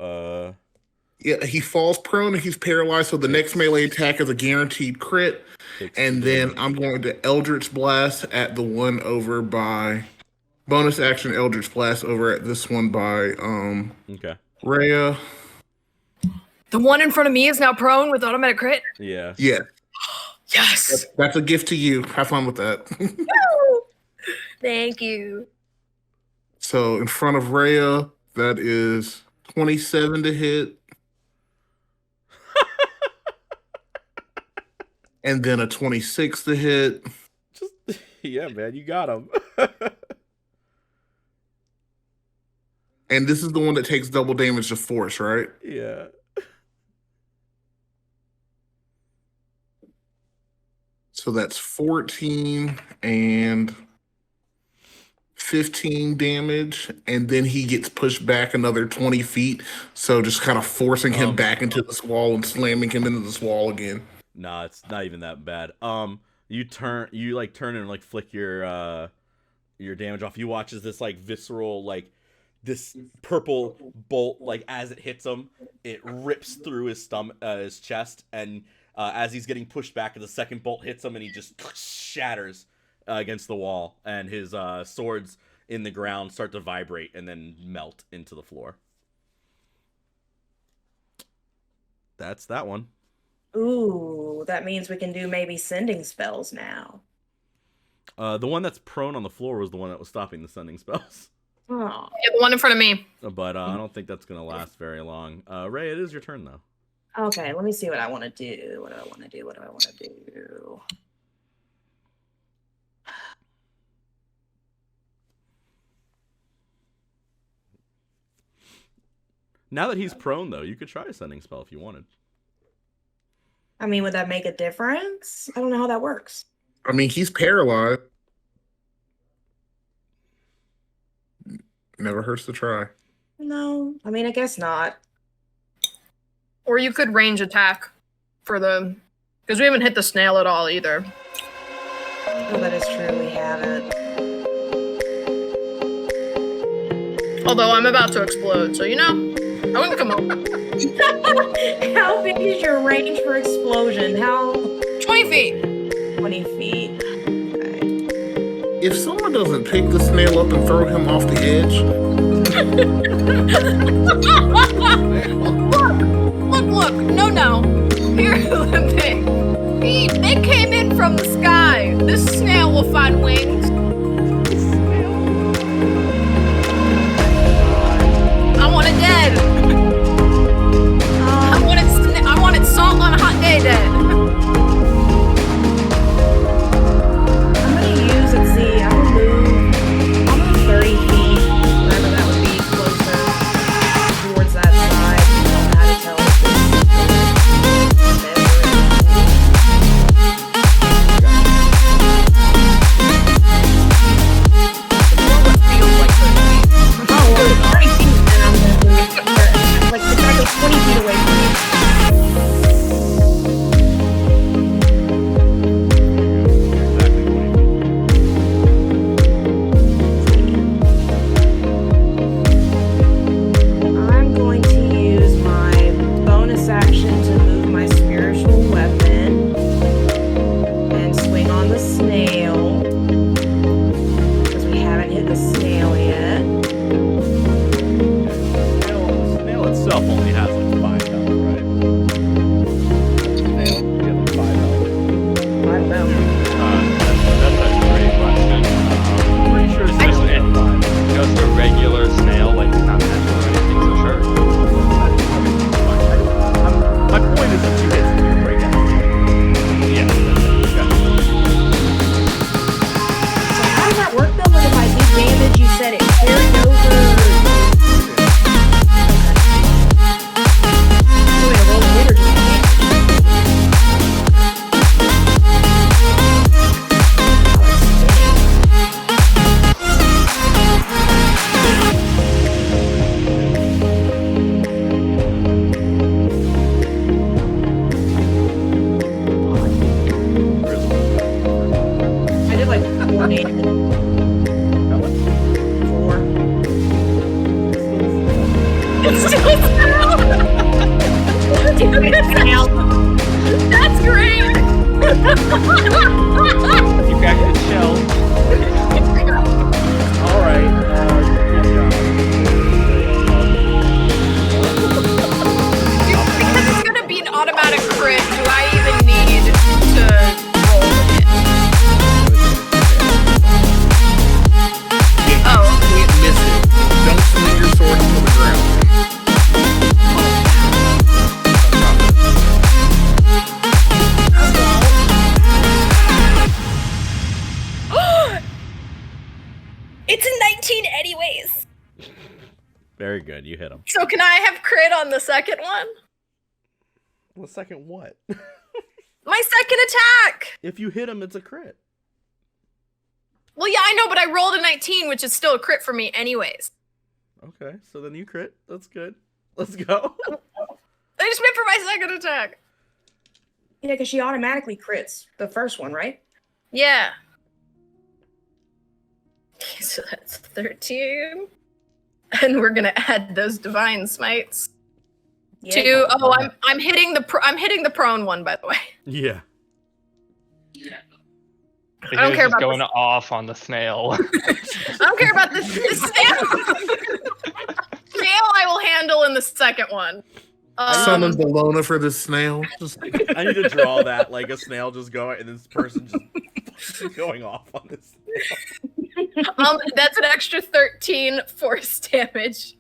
S5: Yeah, he falls prone and he's paralyzed, so the next melee attack is a guaranteed crit. And then I'm going to Eldritch Blast at the one over by bonus action Eldritch Blast over at this one by
S1: Okay.
S5: Rhea.
S2: The one in front of me is now prone with automatic crit.
S1: Yeah.
S5: Yeah.
S2: Yes.
S5: That's a gift to you. Have fun with that.
S2: Thank you.
S5: So in front of Rhea, that is 27 to hit. And then a 26 to hit.
S1: Yeah, man, you got him.
S5: And this is the one that takes double damage to force, right?
S1: Yeah.
S5: So that's 14 and 15 damage. And then he gets pushed back another 20 feet. So just kind of forcing him back into this wall and slamming him into this wall again.
S1: Nah, it's not even that bad. You turn and like flick your damage off. You watch as this like visceral, like this purple bolt, like as it hits him, it rips through his his chest, and as he's getting pushed back, the second bolt hits him, and he just shatters against the wall, and his swords in the ground start to vibrate and then melt into the floor. That's that one.
S4: Ooh, that means we can do maybe sending spells now.
S1: The one that's prone on the floor was the one that was stopping the sending spells.
S4: Oh.
S2: Yeah, the one in front of me.
S1: But I don't think that's going to last very long. Ray, it is your turn, though.
S4: Okay, let me see what I want to do. What do I want to do?
S1: Now that he's prone, though, you could try a sending spell if you wanted.
S4: I mean, would that make a difference? I don't know how that works.
S5: I mean, he's paralyzed. Never hurts to try.
S4: No, I mean, I guess not.
S2: Or you could range attack for the... Because we haven't hit the snail at all either.
S4: Oh, that is true, we haven't.
S2: Although I'm about to explode, so you know, I wouldn't come up.
S4: How big is your range for explosion?
S2: 20 feet.
S4: 20 feet. Okay.
S5: If someone doesn't pick the snail up and throw him off the edge...
S2: Look. No. Here's the thing. They came in from the sky. This snail will find wings. I want it dead. I want it salt on a hot day dead.
S4: I'm gonna use, let's see, I'm gonna move 30 feet, whatever that would be, closer towards that side. I don't know how to tell if this is
S5: How much? 4.
S2: It's still a snail. That's great.
S3: You back to shell.
S1: All right. Good job.
S2: Because it's gonna be an automatic crit, do I even need to roll it? Oh.
S5: You can't miss it. Don't swing your sword into the ground.
S2: It's a 19 anyways.
S1: Very good. You hit him.
S2: So can I have crit on the second one?
S1: Well, second what?
S2: My second attack!
S1: If you hit him, it's a crit.
S2: Well, yeah, I know, but I rolled a 19, which is still a crit for me anyways.
S1: Okay, so then you crit. That's good. Let's go.
S2: I just went for my second attack.
S4: Yeah, because she automatically crits the first one, right?
S2: Yeah. Okay, so that's 13. And we're gonna add those divine smites.
S4: Yeah.
S2: I'm hitting the prone one, by the way.
S1: Yeah.
S3: I
S2: don't care about
S3: going
S2: this.
S3: off on the snail.
S2: I don't care about this snail. Snail I will handle in the second one.
S5: Summon Bologna for this snail. Just
S1: I need to draw that like a snail just going and this person just going off on this snail.
S2: That's an extra 13 force damage.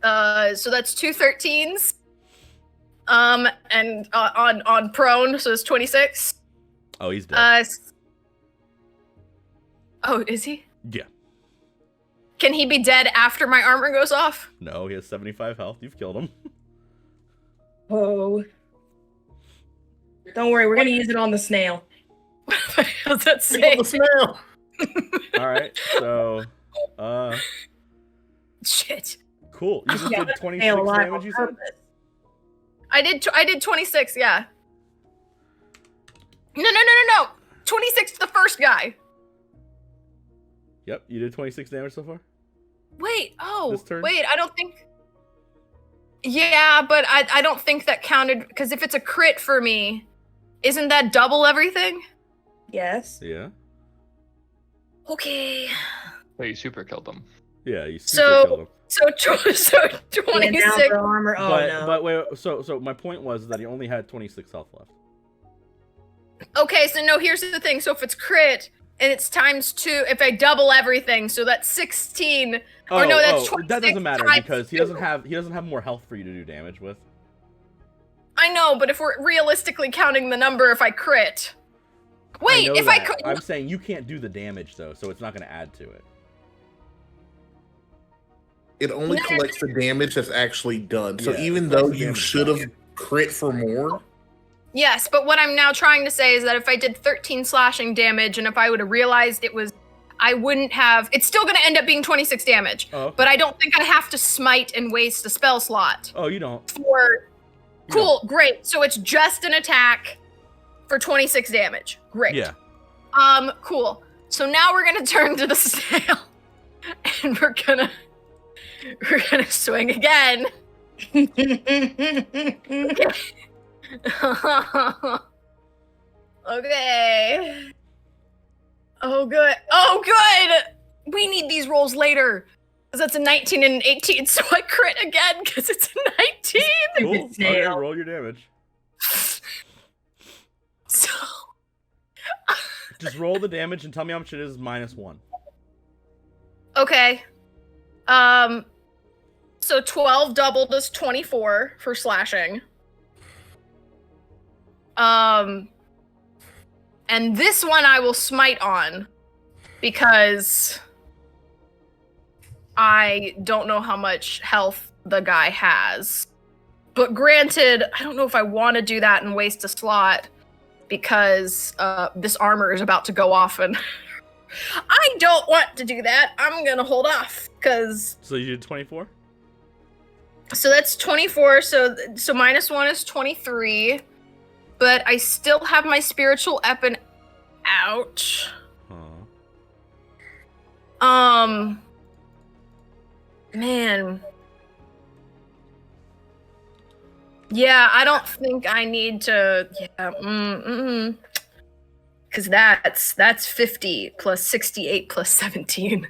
S2: So that's 2 13s. And on prone, so it's 26.
S1: Oh, he's dead.
S2: Oh, is he?
S1: Yeah.
S2: Can he be dead after my armor goes off?
S1: No, he has 75 health. You've killed him.
S4: Oh. Don't worry, we're gonna use it on the snail.
S2: What does that say?
S5: the snail.
S1: All right. So,
S2: Shit.
S1: cool. You just
S4: Yeah,
S1: did
S4: snail
S1: 26
S4: alive
S1: damage,
S4: on
S1: you said?
S4: purpose.
S2: I did 26, yeah. No. 26 to the first guy.
S1: Yep, you did 26 damage so far?
S2: Wait,
S1: This turn?
S2: wait, I don't think... Yeah, but I don't think that counted, because if it's a crit for me, isn't that double everything?
S4: Yes.
S1: Yeah.
S2: Okay.
S3: So you super killed them.
S1: Yeah, you super
S2: So-
S1: killed him.
S2: So
S4: And now
S2: 26...
S4: the armor. Oh no.
S1: But wait, so my point was that he only had 26 health left.
S2: Okay, so no, here's the thing. So if it's crit, and it's times 2, if I double everything, so that's 16. Or no, that's 26
S1: that doesn't matter
S2: times
S1: because he
S2: 2.
S1: doesn't have more health for you to do damage with.
S2: I know, but if we're realistically counting the number, if I crit... Wait,
S1: know
S2: if
S1: that.
S2: I could...
S1: I'm saying you can't do the damage though, so it's not going to add to it.
S5: It only
S2: No.
S5: collects the damage that's actually done. So
S1: Yeah,
S5: even
S1: it
S5: though
S1: collects the
S5: you
S1: damage
S5: should
S1: done.
S5: have crit for more,
S2: Yes, but what I'm now trying to say is that if I did 13 slashing damage, and if I would have realized it was... I wouldn't have... It's still going to end up being 26 damage.
S1: Oh, okay.
S2: But I don't think I have to smite and waste a spell slot.
S1: Oh, you don't.
S2: For...
S1: You
S2: Cool, great. So it's just an attack for 26 damage. Great.
S1: Yeah.
S2: Cool. So now we're gonna turn to the snail, and we're gonna swing again. Okay. Oh good. Oh good. We need these rolls later. 'Cause that's a 19 and an 18, so I crit again because it's a 19.
S1: Cool. Okay,
S4: Snail.
S1: roll your damage.
S2: So
S1: Just roll the damage and tell me how much it is minus 1.
S2: okay. So 12 doubled is 24 for slashing. And this one I will smite on because I don't know how much health the guy has. But granted, I don't know if I want to do that and waste a slot because this armor is about to go off and I don't want to do that. I'm going to hold off because...
S1: So you did 24?
S2: So that's 24, so minus 1 is 23. But I still have my spiritual Ouch.
S1: Huh.
S2: Man. Yeah, I don't think I need to. Yeah, because that's 50 plus 68 plus 17.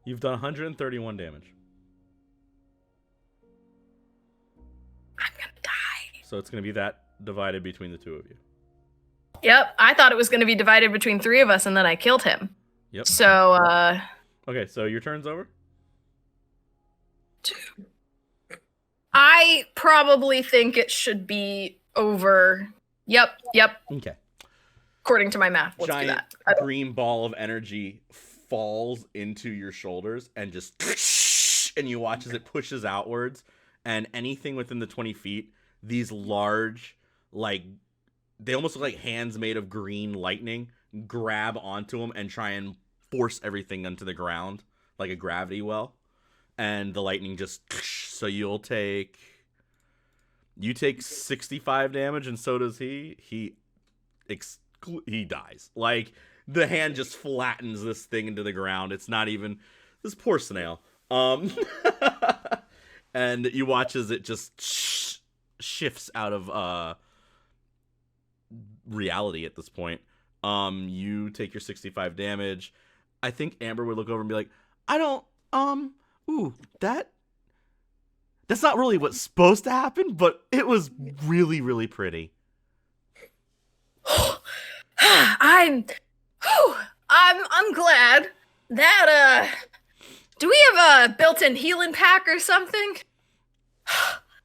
S1: You've done 131 damage.
S2: I'm gonna die.
S1: So it's going to be that divided between the two of you.
S2: Yep, I thought it was gonna be divided between 3 of us, and then I killed him.
S1: Yep.
S2: So,
S1: Okay, so your turn's over?
S2: I probably think it should be over. Yep.
S1: Okay.
S2: According to my math, let's do
S1: Giant
S2: that.
S1: green ball of energy falls into your shoulders and just, and you watch as it pushes outwards, and anything within the 20 feet, these large, like, they almost look like hands made of green lightning, grab onto them and try and force everything onto the ground like a gravity well. And the lightning just, so you take 65 damage, and so does he. He dies. Like, the hand just flattens this thing into the ground. It's not even this poor snail. And you watch as it just shifts out of reality at this point. You take your 65 damage. I think Amber would look over and be like, I don't that's not really what's supposed to happen, but it was really, really pretty.
S2: I'm glad that do we have a built-in healing pack or something?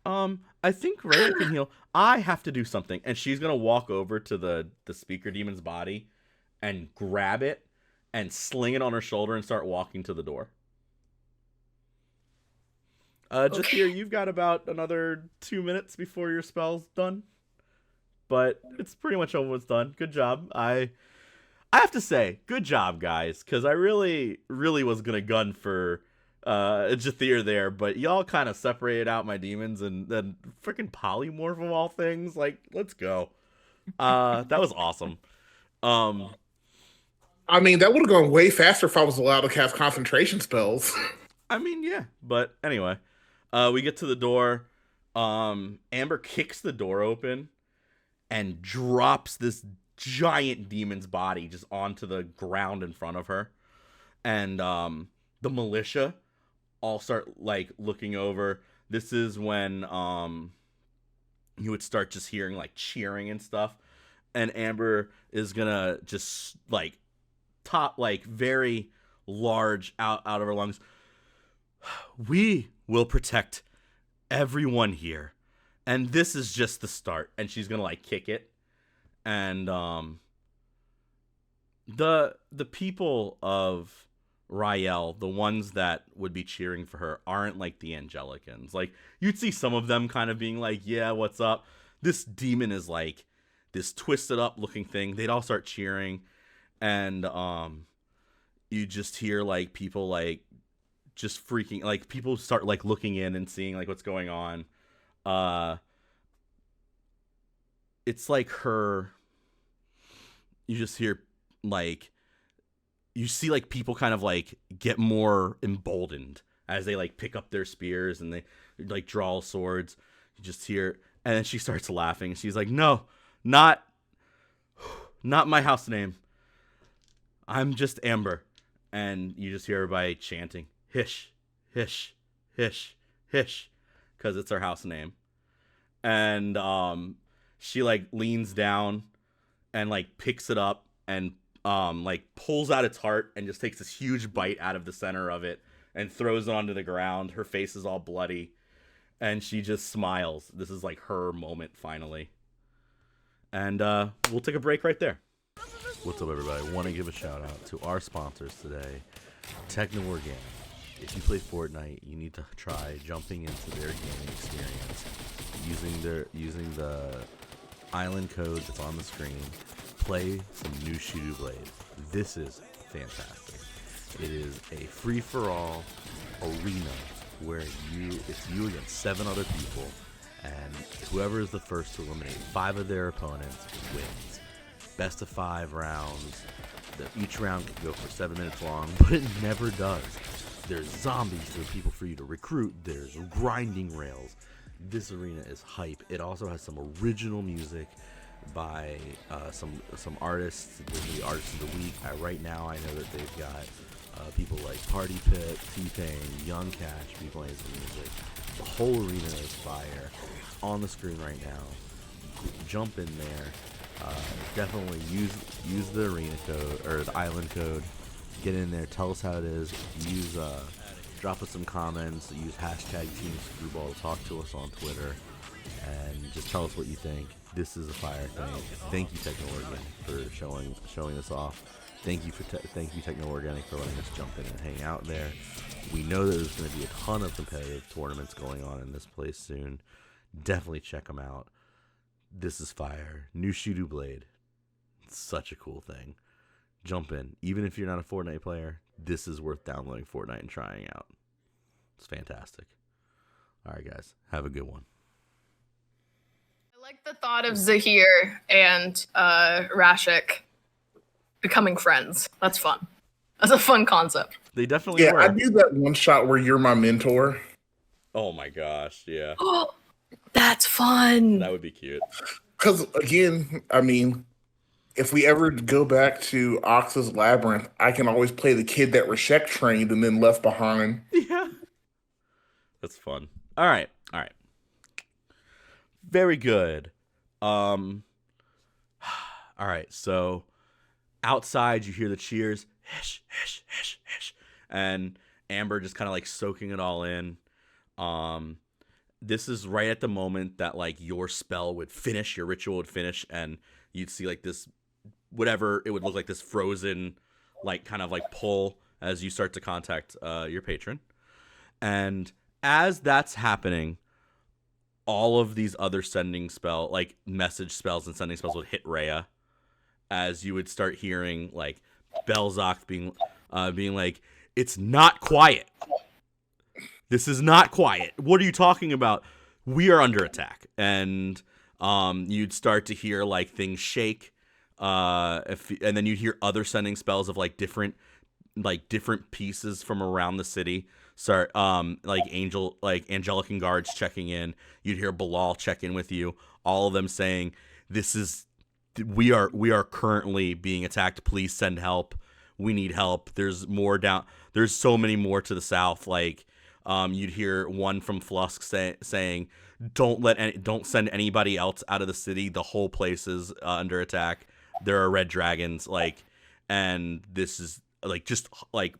S1: I think Rhea can heal. I have to do something, and she's gonna walk over to the speaker demon's body and grab it and sling it on her shoulder and start walking to the door. Just
S2: Okay.
S1: here, you've got about another 2 minutes before your spell's done. But it's pretty much almost done. Good job. I have to say, good job, guys, because I really, really was gonna gun for Jathir there, but y'all kind of separated out my demons and then freaking polymorph of all things. Like, let's go. That was awesome.
S5: I mean, that would have gone way faster if I was allowed to cast concentration spells.
S1: I mean, yeah, but anyway, we get to the door. Amber kicks the door open and drops this giant demon's body just onto the ground in front of her. And the militia all start like looking over. This is when you would start just hearing like cheering and stuff. And Amber is gonna just like top like very large out of her lungs. We will protect everyone here. And this is just the start. And she's gonna like kick it. And the people of Rael, the ones that would be cheering for her, aren't like the Angelicans. Like, you'd see some of them kind of being like, yeah, what's up? This demon is like this twisted up looking thing. They'd all start cheering. And you just hear like people like just freaking, like people start like looking in and seeing like what's going on. It's like her, you just hear like, you see like people kind of like get more emboldened as they like pick up their spears and they like draw swords. You just hear, and then she starts laughing. She's like, no, not my house name. I'm just Amber. And you just hear everybody chanting, hish, hish, hish, hish, because it's her house name. And she like leans down and like picks it up and like pulls out its heart and just takes this huge bite out of the center of it and throws it onto the ground. Her face is all bloody and she just smiles. This is like her moment finally. And we'll take a break right there. What's up, everybody? I want to give a shout out to our sponsors today, Techno Organic. If you play Fortnite, you need to try jumping into their gaming experience using the island code that's on the screen. Play some Nu Shido Blade. This is fantastic. It is a free-for-all arena where it's you against 7 other people, and whoever is the first to eliminate 5 of their opponents wins. best of 5 rounds. Each round can go for 7 minutes long, but it never does. There's zombies, there's people for you to recruit, there's grinding rails. This arena is hype. It also has some original music by some artists. The artists of the week. Right now, I know that they've got people like Party Pit, T-Pain, Young Cash be playing some music. The whole arena is fire. It's on the screen right now. Jump in there. Definitely use the arena code or the island code. Get in there. Tell us how it is. Drop us some comments. Use hashtag Team Screwball to talk to us on Twitter, and just tell us what you think. This is a fire thing. Thank you, Techno-Organic, for showing us off. Thank you, Techno-Organic, for letting us jump in and hang out there. We know that there's going to be a ton of competitive tournaments going on in this place soon. Definitely check them out. This is fire. Nu Shido Blade. It's such a cool thing. Jump in. Even if you're not a Fortnite player, this is worth downloading Fortnite and trying out. It's fantastic. All right, guys. Have a good one.
S2: I like the thought of Zahir and Rashik becoming friends. That's fun. That's a fun concept.
S1: They definitely were.
S5: I do that one shot where you're my mentor.
S1: Oh my gosh, yeah.
S2: Oh, that's fun.
S1: That would be cute.
S5: Because, again, I mean, if we ever go back to Ox's Labyrinth, I can always play the kid that Rashek trained and then left behind.
S1: Yeah. That's fun. All right. Very good. All right, so outside you hear the cheers. Hish, hish, hish, hish. And Amber just kind of like soaking it all in. This is right at the moment that like your spell would finish, your ritual would finish, and you'd see like this, whatever it would look like, this frozen like kind of like pull as you start to contact your patron. And as that's happening, all of these other sending spell, like message spells and sending spells, would hit Rhea, as you would start hearing like Belzak being like, "It's not quiet. This is not quiet. What are you talking about? We are under attack." And you'd start to hear like things shake, and then you'd hear other sending spells of like different pieces from around the city start, like angelic and guards checking in. You'd hear Bilal check in with you, all of them saying, we are currently being attacked, please send help, we need help, there's so many more to the south. Like you'd hear one from Flusk saying, don't send anybody else out of the city, the whole place is under attack, there are red dragons, like, and this is like just like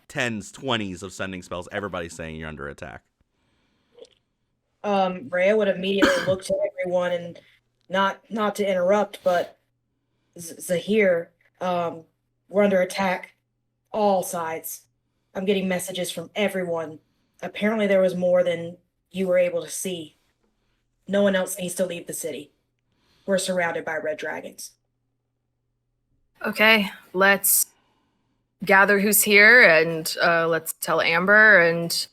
S1: 10s, 20s of sending spells, everybody's saying you're under attack.
S4: Rhea would immediately look to everyone, and not to interrupt, but Zahir, we're under attack, all sides. I'm getting messages from everyone. Apparently there was more than you were able to see. No one else needs to leave the city. We're surrounded by red dragons.
S2: Okay, let's gather who's here, and let's tell Amber, and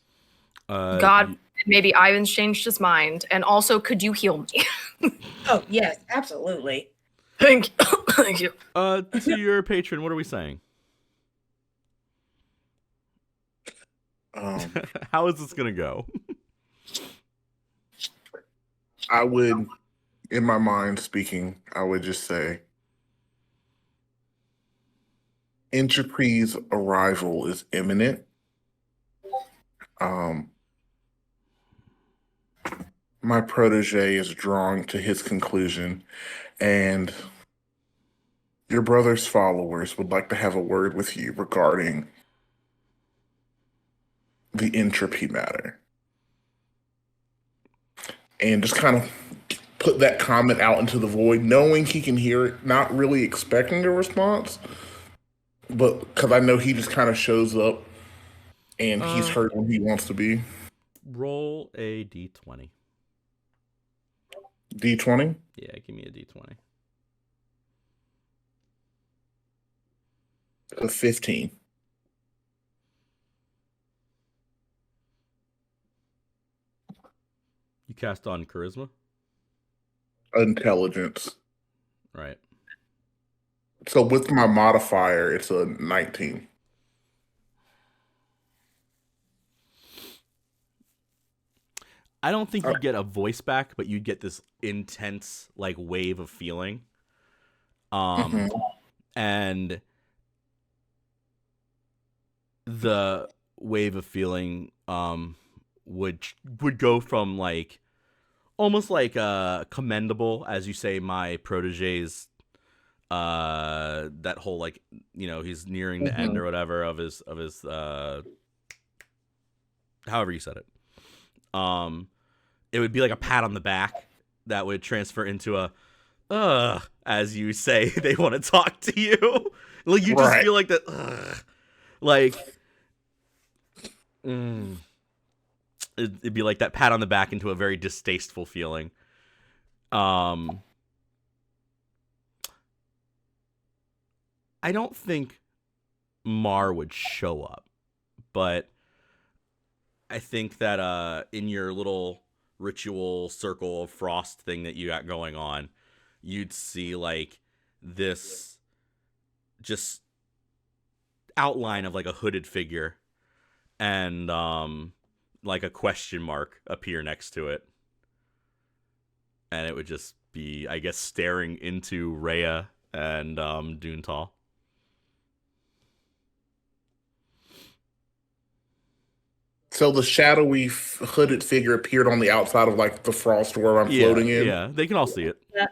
S2: maybe Ivan's changed his mind. And also, could you heal me?
S4: Oh, yes, absolutely.
S2: Thank you. Thank you.
S1: To your patron, what are we saying? How is this gonna go?
S5: I would, in my mind speaking, I would just say Entropy's arrival is imminent. My protege is drawing to his conclusion, and your brother's followers would like to have a word with you regarding the Entropy matter. And just kind of put that comment out into the void, knowing he can hear it, not really expecting a response, but because I know he just kind of shows up and he's heard when he wants to be.
S1: Roll a d20.
S5: D20?
S1: Yeah, give me a d20.
S5: A 15.
S1: You cast on charisma?
S5: Intelligence.
S1: Right.
S5: So with my modifier, it's a 19.
S1: I don't think you get a voice back, but you get this intense like wave of feeling. And the wave of feeling would go from like almost like commendable, as you say, my protege's that whole like, you know, he's nearing the end or whatever of his however you said it. It would be like a pat on the back that would transfer into a as you say, they want to talk to you. Like you just feel like that like it'd be like that pat on the back into a very distasteful feeling. I don't think Mar would show up, but I think that in your little ritual circle of frost thing that you got going on, you'd see like this just outline of like a hooded figure and like a question mark appear next to it. And it would just be, I guess, staring into Rhea and Doontal.
S5: So the shadowy hooded figure appeared on the outside of like the frost where I'm floating in.
S1: Yeah, they can all see it.
S4: Yeah.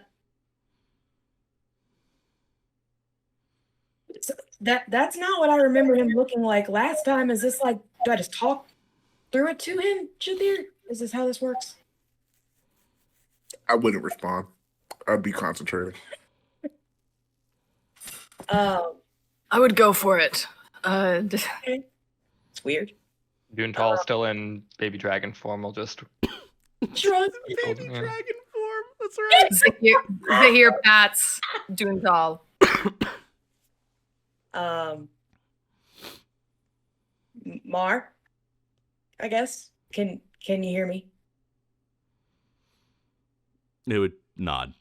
S4: So that's not what I remember him looking like last time. Is this like, do I just talk through it to him, Jathir? Is this how this works?
S5: I wouldn't respond. I'd be concentrated.
S2: I would go for it.
S4: It's weird.
S3: Doontal still in baby dragon form will just
S4: Shrug.
S1: Baby dragon form. That's right.
S2: Zahir pats Doontal.
S4: Mar, I guess. Can you hear me?
S1: It would nod.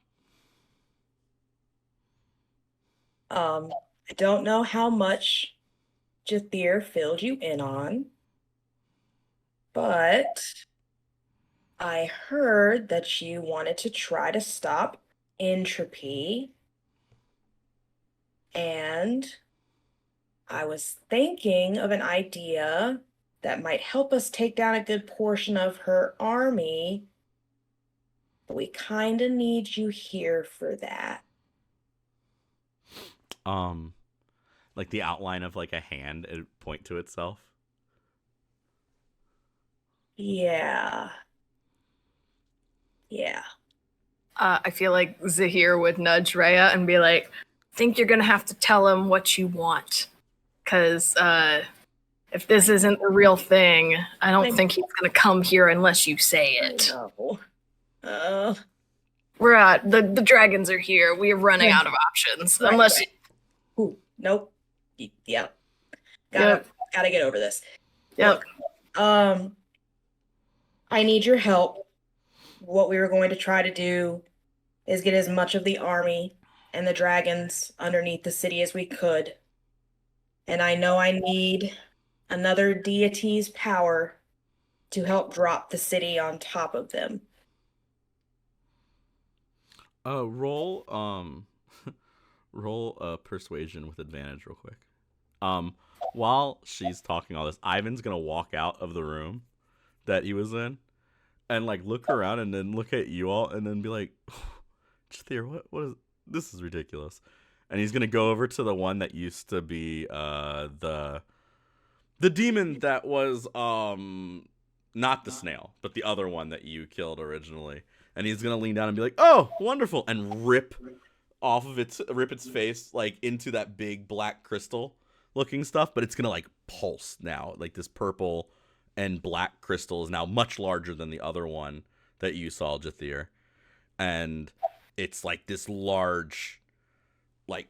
S4: I don't know how much Jathir filled you in on, but I heard that you wanted to try to stop entropy, and I was thinking of an idea that might help us take down a good portion of her army, but we kind of need you here for that.
S1: Like the outline of like a hand, it would point to itself.
S4: Yeah.
S2: I feel like Zahir would nudge Rhea and be like, I think you're going to have to tell him what you want. Because if this isn't the real thing, I don't think he's going to come here unless you say it.
S4: No.
S2: We're at, the dragons are here. We are running out of options.
S4: Right,
S2: Unless...
S4: right. Ooh, nope. Yeah. Gotta get over this.
S2: Yep.
S4: Look, I need your help. What we were going to try to do is get as much of the army and the dragons underneath the city as we could. And I know I need another deity's power to help drop the city on top of them.
S1: Roll a persuasion with advantage real quick. While she's talking all this, Ivan's gonna walk out of the room that he was in and like look around and then look at you all and then be like, Jathir, what is this? Is ridiculous. And he's gonna go over to the one that used to be the demon that was not the snail, but the other one that you killed originally. And he's gonna lean down and be like, "Oh, wonderful!" and rip its face like into that big black crystal looking stuff. But it's gonna like pulse now. Like this purple and black crystal is now much larger than the other one that you saw, Jathir. And it's like this large, like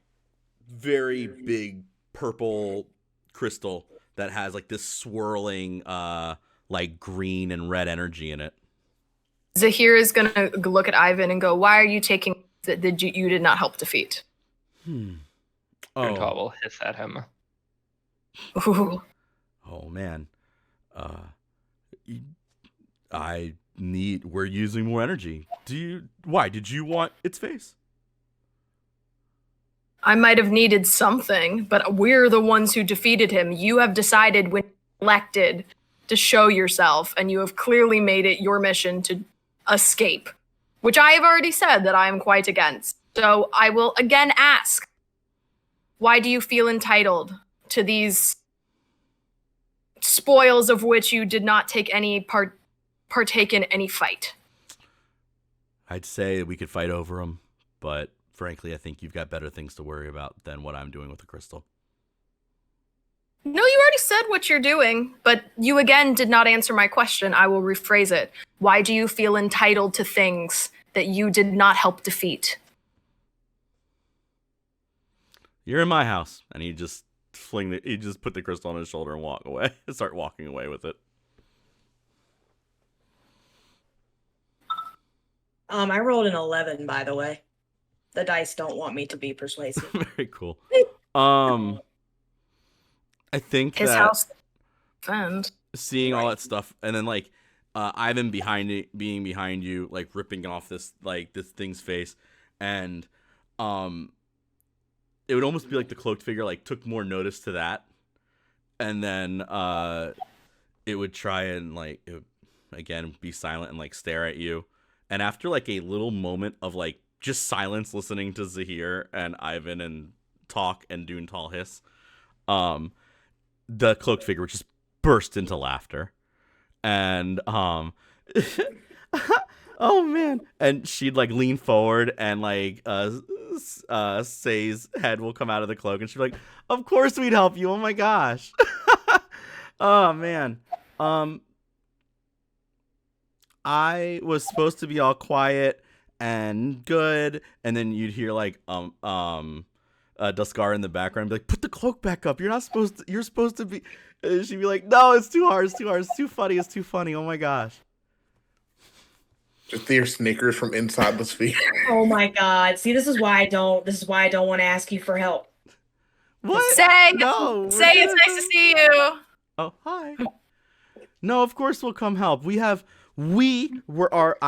S1: very big purple crystal that has like this swirling, like green and red energy in it.
S2: Zahir is going to look at Ivan and go, why are you taking that you did not help defeat?
S3: Duntal will hiss at him.
S2: Ooh.
S1: Oh man. We're using more energy. Why did you want its face?
S2: I might have needed something, but we're the ones who defeated him. You have decided when elected to show yourself, and you have clearly made it your mission to escape, which I have already said that I am quite against. So I will again ask, why do you feel entitled to these spoils of which you did not take any partake in any fight?
S1: I'd say we could fight over them, but frankly, I think you've got better things to worry about than what I'm doing with the crystal.
S2: No, you already said what you're doing, but you again did not answer my question. I will rephrase it. Why do you feel entitled to things that you did not help defeat?
S1: You're in my house, and he just put the crystal on his shoulder and walk away. Start walking away with it.
S4: I rolled an 11, by the way. The dice don't want me to be persuasive.
S1: Very cool. I think
S2: His
S1: that
S2: house defend.
S1: seeing all that stuff, and then like Ivan being behind you, like ripping off this thing's face, and it would almost be like the cloaked figure like took more notice to that, and then it would try and like again be silent and like stare at you, and after like a little moment of like just silence, listening to Zahir and Ivan and talk and Duntal hiss, the cloaked figure would just burst into laughter, and oh man, and she'd like lean forward and like Say's head will come out of the cloak, and she'd be like, "Of course we'd help you. Oh my gosh." Oh man. I was supposed to be all quiet and good, and then you'd hear like Duskar in the background be like, "Put the cloak back up. You're supposed to be." And she'd be like, "No, it's too hard. It's too hard. It's too funny. Oh my gosh."
S5: Just hear snickers from inside the sphere.
S4: Oh my god. See, this is why I don't want to ask you for help.
S1: What?
S2: Say,
S1: No.
S2: say it's nice to see you.
S1: Oh, hi. No, of course we'll come help. I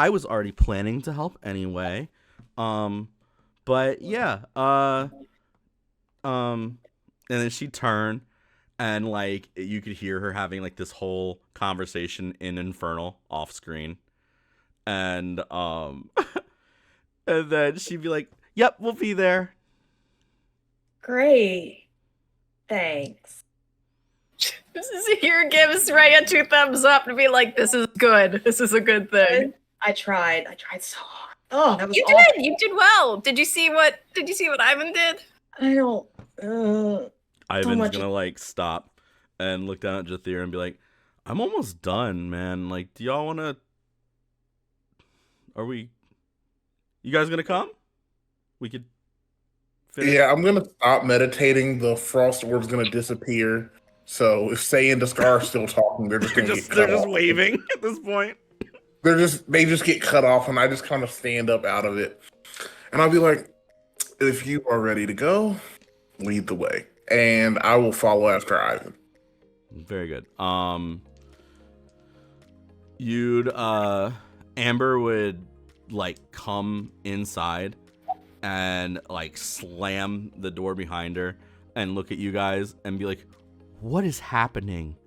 S1: was already planning to help anyway. But yeah. And then she'd turn, and like you could hear her having like this whole conversation in Infernal off screen. And and then she'd be like, "Yep, we'll be there."
S4: Great. Thanks.
S2: Zahir gives Raya 2 thumbs up to be like, "This is good. This is a good thing."
S4: I tried so hard. Oh, that was
S2: You
S4: awful.
S2: did. You did well. Did you see what Ivan did?
S4: I don't.
S1: Ivan's gonna like stop and look down at Jathir and be like, "I'm almost done, man. Like, do y'all wanna? You guys gonna come? We could finish."
S5: Yeah, I'm gonna stop meditating. The frost orb's gonna disappear. So if Say and Duskar are still talking, they're just gonna get cut
S1: They're just
S5: off.
S1: waving at this point.
S5: They just get cut off, and I just kind of stand up out of it, and I'll be like, "If you are ready to go, lead the way, and I will follow after Ivan."
S1: Very good. Amber would like come inside and like slam the door behind her and look at you guys and be like, "What is happening?"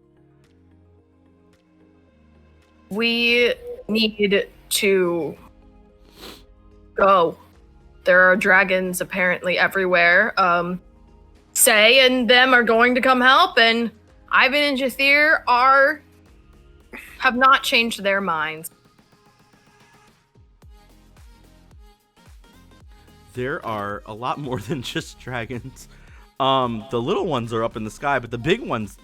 S2: We need to go. There are dragons apparently everywhere. Say and them are going to come help, and Ivan and Jathir have not changed their minds.
S1: There are a lot more than just dragons. The little ones are up in the sky, but the big one's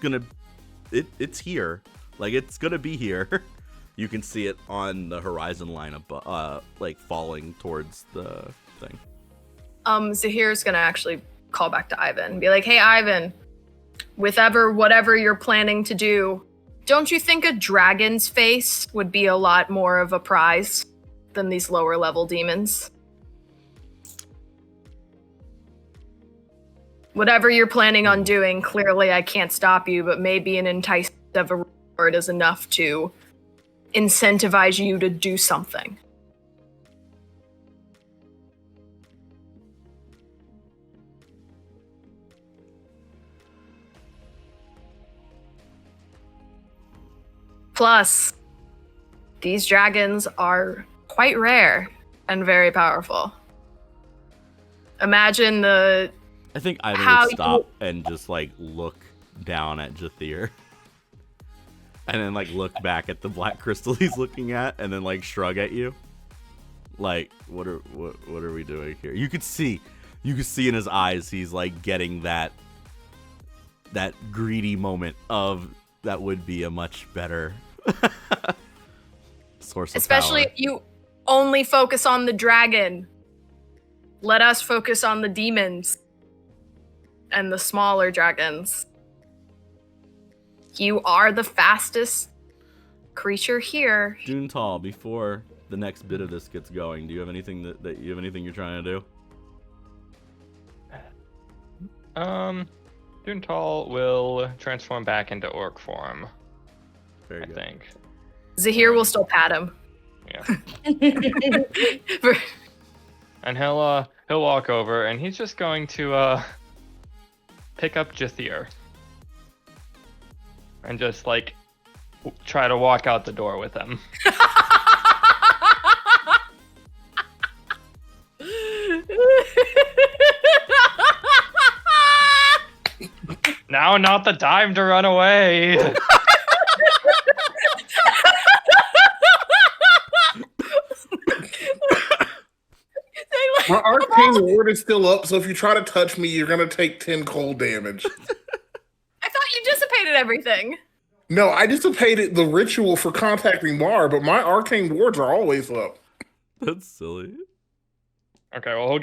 S1: it's here. Like, it's gonna be here. You can see it on the horizon line above, like falling towards the thing.
S2: Zahir's gonna actually call back to Ivan and be like, "Hey, Ivan, whatever you're planning to do, don't you think a dragon's face would be a lot more of a prize than these lower level demons?" Whatever you're planning on doing, clearly I can't stop you, but maybe an enticement of a reward is enough to incentivize you to do something. Plus, these dragons are quite rare and very powerful. Imagine I
S1: think Ivan
S2: how
S1: would stop and just like look down at Jathir. And then like look back at the black crystal he's looking at and then like shrug at you. Like, what are we doing here? You could see in his eyes he's like getting that greedy moment of that would be a much better source of
S2: especially
S1: power.
S2: if you only focus on the dragon. Let us focus on the demons and the smaller dragons. You are the fastest creature here.
S1: Juntal, before the next bit of this gets going, do you have anything that you have anything you're trying to do?
S3: Juntal will transform back into orc form.
S1: Very good.
S3: I think.
S2: Zahir will still pat him.
S3: Yeah. And he'll walk over and he's just going to pick up Jathir. And just like try to walk out the door with him. Now not the time to run away.
S5: My arcane ward is still up, so if you try to touch me, you're gonna take 10 cold damage.
S2: I thought you dissipated everything.
S5: No, I dissipated the ritual for contacting Mar, but my arcane wards are always up.
S1: That's silly.
S3: Okay, well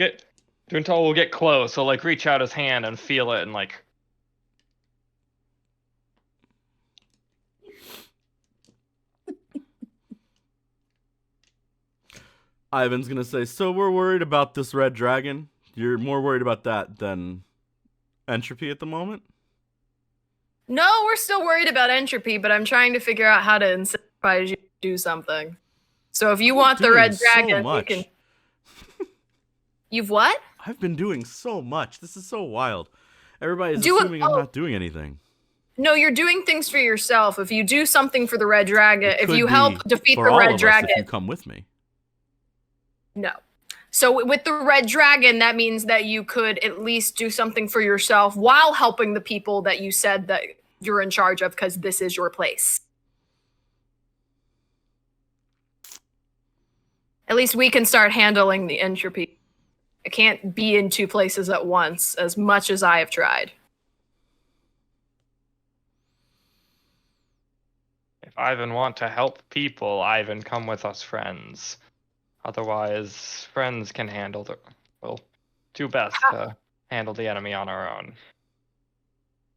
S3: Juntal will get close, so like reach out his hand and feel it and like
S1: Ivan's gonna say, so we're worried about this red dragon. You're more worried about that than entropy at the moment?
S2: No, we're still worried about entropy, but I'm trying to figure out how to incentivize you to do something. So if you want the red dragon,
S1: so much.
S2: you can. You've what?
S1: I've been doing so much. This is so wild. Everybody's assuming I'm not doing anything.
S2: No, you're doing things for yourself. If you do something for the red dragon, if you help defeat the
S1: for all
S2: red
S1: of
S2: dragon,
S1: us if you come with me.
S2: no. So with the red dragon, that means that you could at least do something for yourself while helping the people that you said that you're in charge of, because this is your place. At least we can start handling the entropy. I can't be in two places at once, as much as I have tried.
S3: if Ivan want to help people, Ivan come with us friends. Otherwise, friends can handle do best to handle the enemy on our own.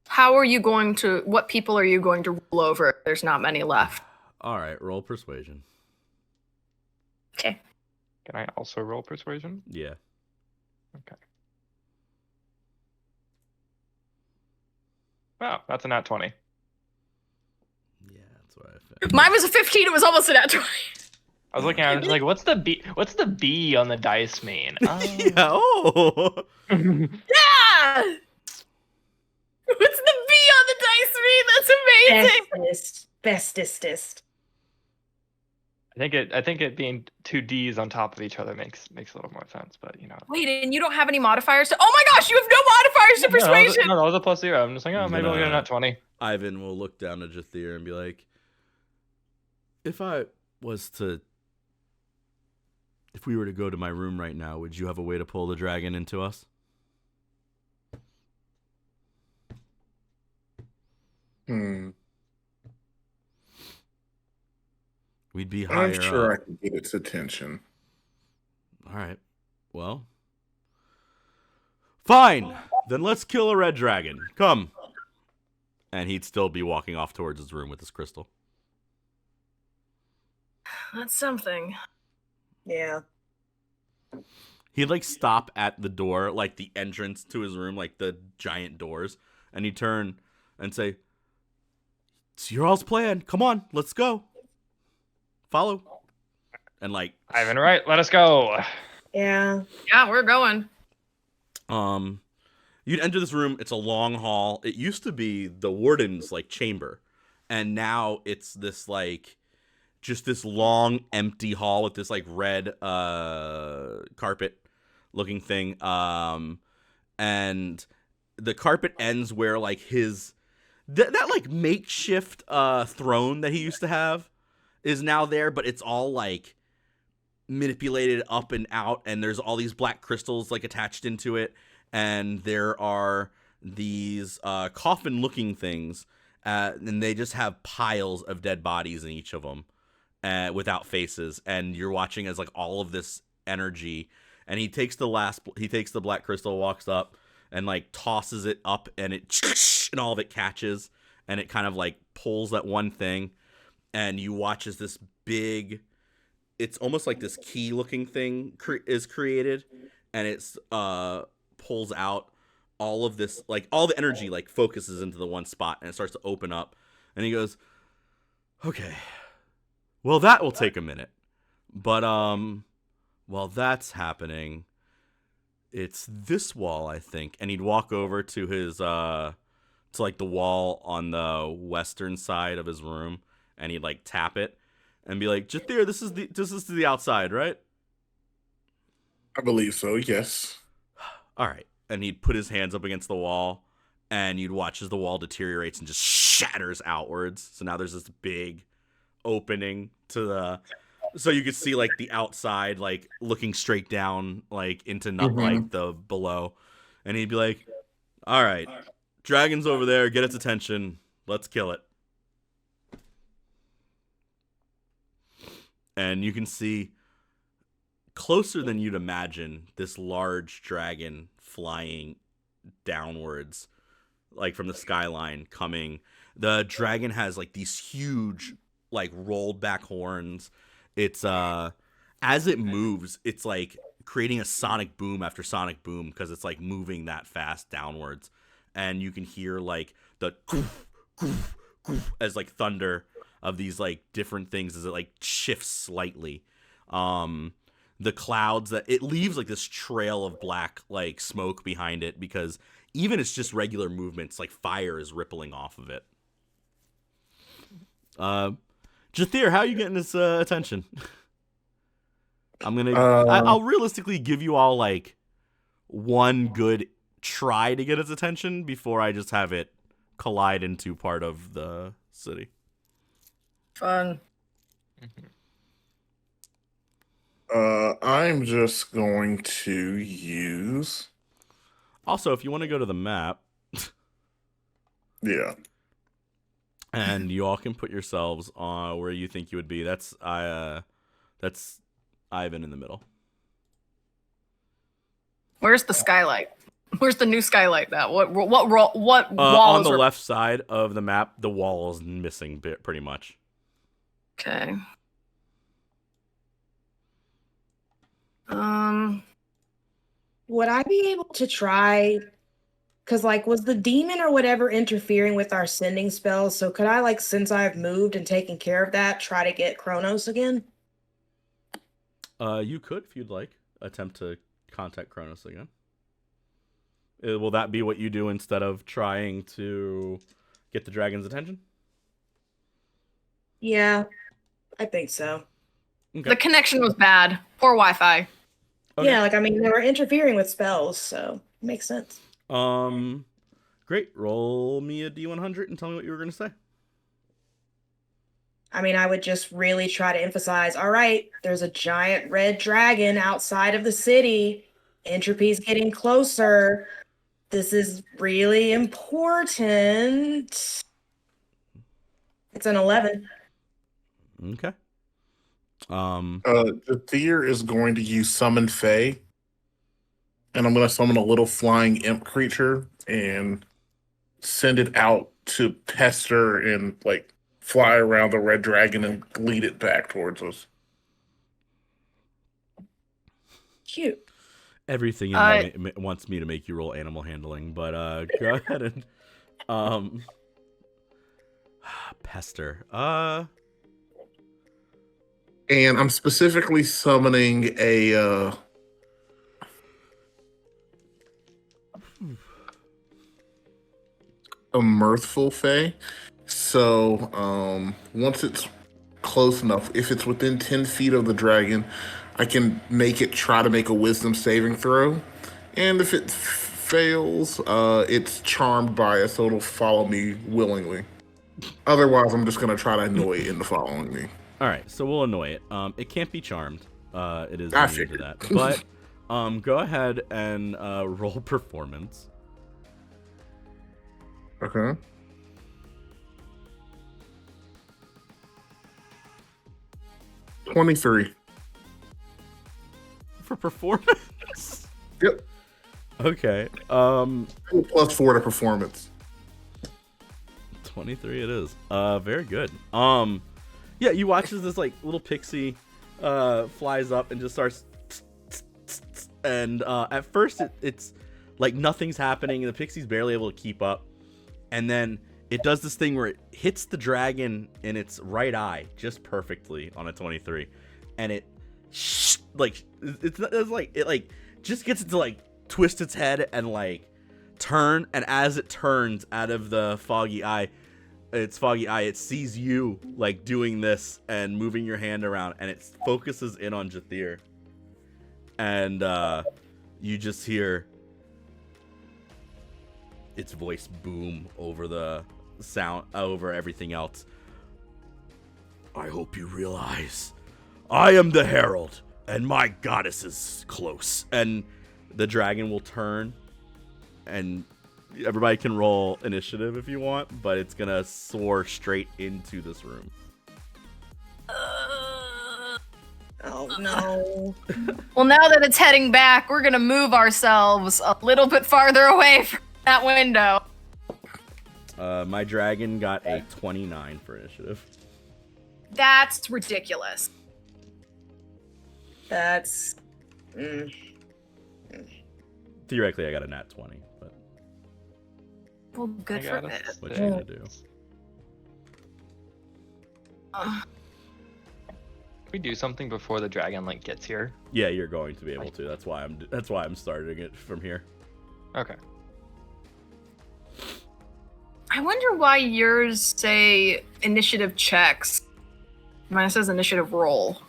S2: How are you going to, what people are you going to rule over? There's not many left.
S1: All right, roll persuasion.
S2: Okay.
S3: Can I also roll persuasion?
S1: Yeah.
S3: Okay. Wow, that's a nat 20.
S1: Yeah, that's what I figured.
S2: Mine was a 15, it was almost a nat 20.
S3: I was looking at it, I was like, what's the B on the dice mean?
S1: Yeah, oh.
S2: Yeah! What's the B on the dice mean? That's amazing.
S4: Bestest.
S3: I think it being two D's on top of each other makes a little more sense, but you know.
S2: Wait, and you don't have any modifiers to? Oh my gosh, you have no modifiers to persuasion.
S3: No, that was a plus 0. I'm just like, maybe I'll get a nat 20.
S1: Ivan will look down at Jathir and be like, if we were to go to my room right now, would you have a way to pull the dragon into us? We'd be higher
S5: I'm sure
S1: up.
S5: I can get its attention.
S1: All right. Well, fine. Then let's kill a red dragon. Come. And he'd still be walking off towards his room with his crystal.
S2: That's something.
S4: Yeah.
S1: He'd like stop at the door, like the entrance to his room, like the giant doors, and he'd turn and say, "It's your all's plan. Come on, let's go. Follow." And like,
S3: Ivan, right? Let us go.
S4: Yeah.
S2: Yeah, we're going.
S1: you'd enter this room. It's a long hall. It used to be the warden's like chamber, and now it's this like just this long empty hall with this like red carpet looking thing. And the carpet ends where like his that like makeshift throne that he used to have is now there, but it's all like manipulated up and out, and there's all these black crystals like attached into it, and there are these coffin looking things, and they just have piles of dead bodies in each of them without faces, and you're watching as like all of this energy, and he takes the black crystal, walks up and like tosses it up, and it and all of it catches, and it kind of like pulls that one thing, and you watch as this big, it's almost like this key looking thing is created, and it's pulls out all of this, like all the energy like focuses into the one spot, and it starts to open up, and he goes, "Okay, well that will take a minute, but while that's happening, it's this wall, I think." And he'd walk over to his to like the wall on the western side of his room, and he'd like tap it and be like, "Jathir, this is the outside, right?"
S5: I believe so, yes.
S1: All right. And he'd put his hands up against the wall, and you'd watch as the wall deteriorates and just shatters outwards. So now there's this big opening to the, so you could see like the outside, like looking straight down, like into not like the below. And he'd be like, "All right, dragon's over there. Get its attention. Let's kill it." And you can see closer than you'd imagine this large dragon flying downwards, like from the skyline coming. The dragon has like these huge, like rolled back horns. It's as it moves, it's like creating a sonic boom after sonic boom because it's like moving that fast downwards, and you can hear like the goof, goof, goof, as like thunder of these like different things as it like shifts slightly. The clouds, that it leaves like this trail of black like smoke behind it, because even it's just regular movements, like fire is rippling off of it. Jathir, how are you getting his attention? I'll realistically give you all like one good try to get its attention before I just have it collide into part of the city.
S2: Fun.
S5: I'm just going to use.
S1: Also, if you want to go to the map,
S5: Yeah.
S1: and you all can put yourselves on where you think you would be. That's Ivan in the middle.
S2: Where's the skylight? Where's the new skylight now? What wall
S1: On
S2: is
S1: the left side of the map, the wall is missing pretty much.
S2: Okay.
S4: Would I be able to try? Because, like, was the demon or whatever interfering with our sending spells? So could I, like, since I've moved and taken care of that, try to get Kronos again?
S1: You could, if you'd like, attempt to contact Kronos again. Will that be what you do instead of trying to get the dragon's attention?
S4: Yeah, I think so.
S1: Okay.
S2: The connection was bad. Poor Wi-Fi.
S1: Okay.
S4: Yeah, like, I mean, they were interfering with spells, so it makes sense.
S1: Great. Roll me a D100 and tell me what you were going to say.
S4: I mean, I would just really try to emphasize, all right, there's a giant red dragon outside of the city. Entropy's getting closer. This is really important. It's an 11.
S1: Okay.
S5: Jathir is going to use Summon Fae. And I'm going to summon a little flying imp creature and send it out to pester and, like, fly around the red dragon and lead it back towards us.
S4: Cute.
S1: Everything in me wants me to make you roll animal handling, but go ahead and pester.
S5: And I'm specifically summoning a mirthful fae. So once it's close enough, if it's within 10 feet of the dragon, I can make it try to make a wisdom saving throw. And if it fails, it's charmed by it, so it'll follow me willingly. Otherwise, I'm just going to try to annoy it into following me.
S1: All right, so we'll annoy it. It can't be charmed. It is
S5: I
S1: immune to
S5: figured.
S1: that. But go ahead and roll performance.
S5: Okay. $23.
S1: For performance?
S5: Yep.
S1: Okay.
S5: +4 to performance.
S1: 23 it is. Very good. Yeah, you watch as this like little pixie flies up and just starts and at first it's like nothing's happening and the pixie's barely able to keep up. And then it does this thing where it hits the dragon in its right eye just perfectly on a 23. And it just gets it to like twist its head and like turn, and as it turns out of the foggy eye, it sees you like doing this and moving your hand around, and it focuses in on Jathir. And you just hear its voice boom over the sound, over everything else. I hope you realize I am the herald and my goddess is close. And the dragon will turn, and everybody can roll initiative if you want, but it's gonna soar straight into this room.
S4: Oh no.
S2: Well, now that it's heading back, we're gonna move ourselves a little bit farther away from that window.
S1: My dragon got a 29 for initiative.
S2: That's ridiculous.
S4: That's.
S1: Theoretically, I got a nat 20, but
S2: Well, good for it.
S1: what you gonna do?
S3: Can we do something before the dragon like gets here?
S1: Yeah, you're going to be able to. That's why I'm starting it from here.
S3: Okay.
S2: I wonder why yours say initiative checks. Mine says initiative roll.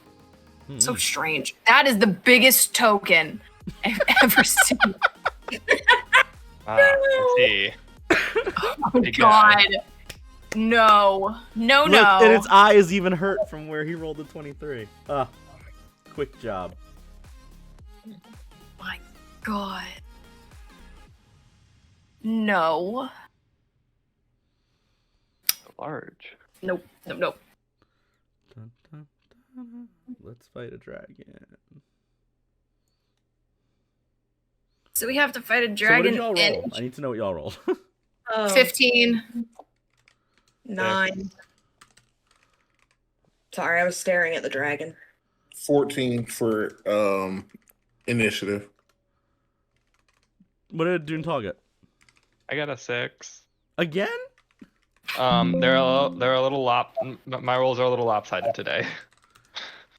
S2: So strange. That is the biggest token I've ever seen.
S3: Let's see.
S2: Oh God. No. No,
S1: Look,
S2: no.
S1: and its eye is even hurt from where he rolled the 23. Quick job.
S2: My God. No.
S3: Large.
S2: Nope. Nope. Nope.
S1: Dun, dun, dun. Let's fight a dragon.
S2: So we have to fight a
S1: So what
S2: dragon
S1: did y'all
S2: in
S1: roll? I need to know what y'all rolled.
S2: 15.
S4: 9. Sorry, I was staring at the dragon.
S5: 14 for initiative.
S1: What did Doontal get?
S3: I got a 6.
S1: Again?
S3: They're a little my rolls are a little lopsided today.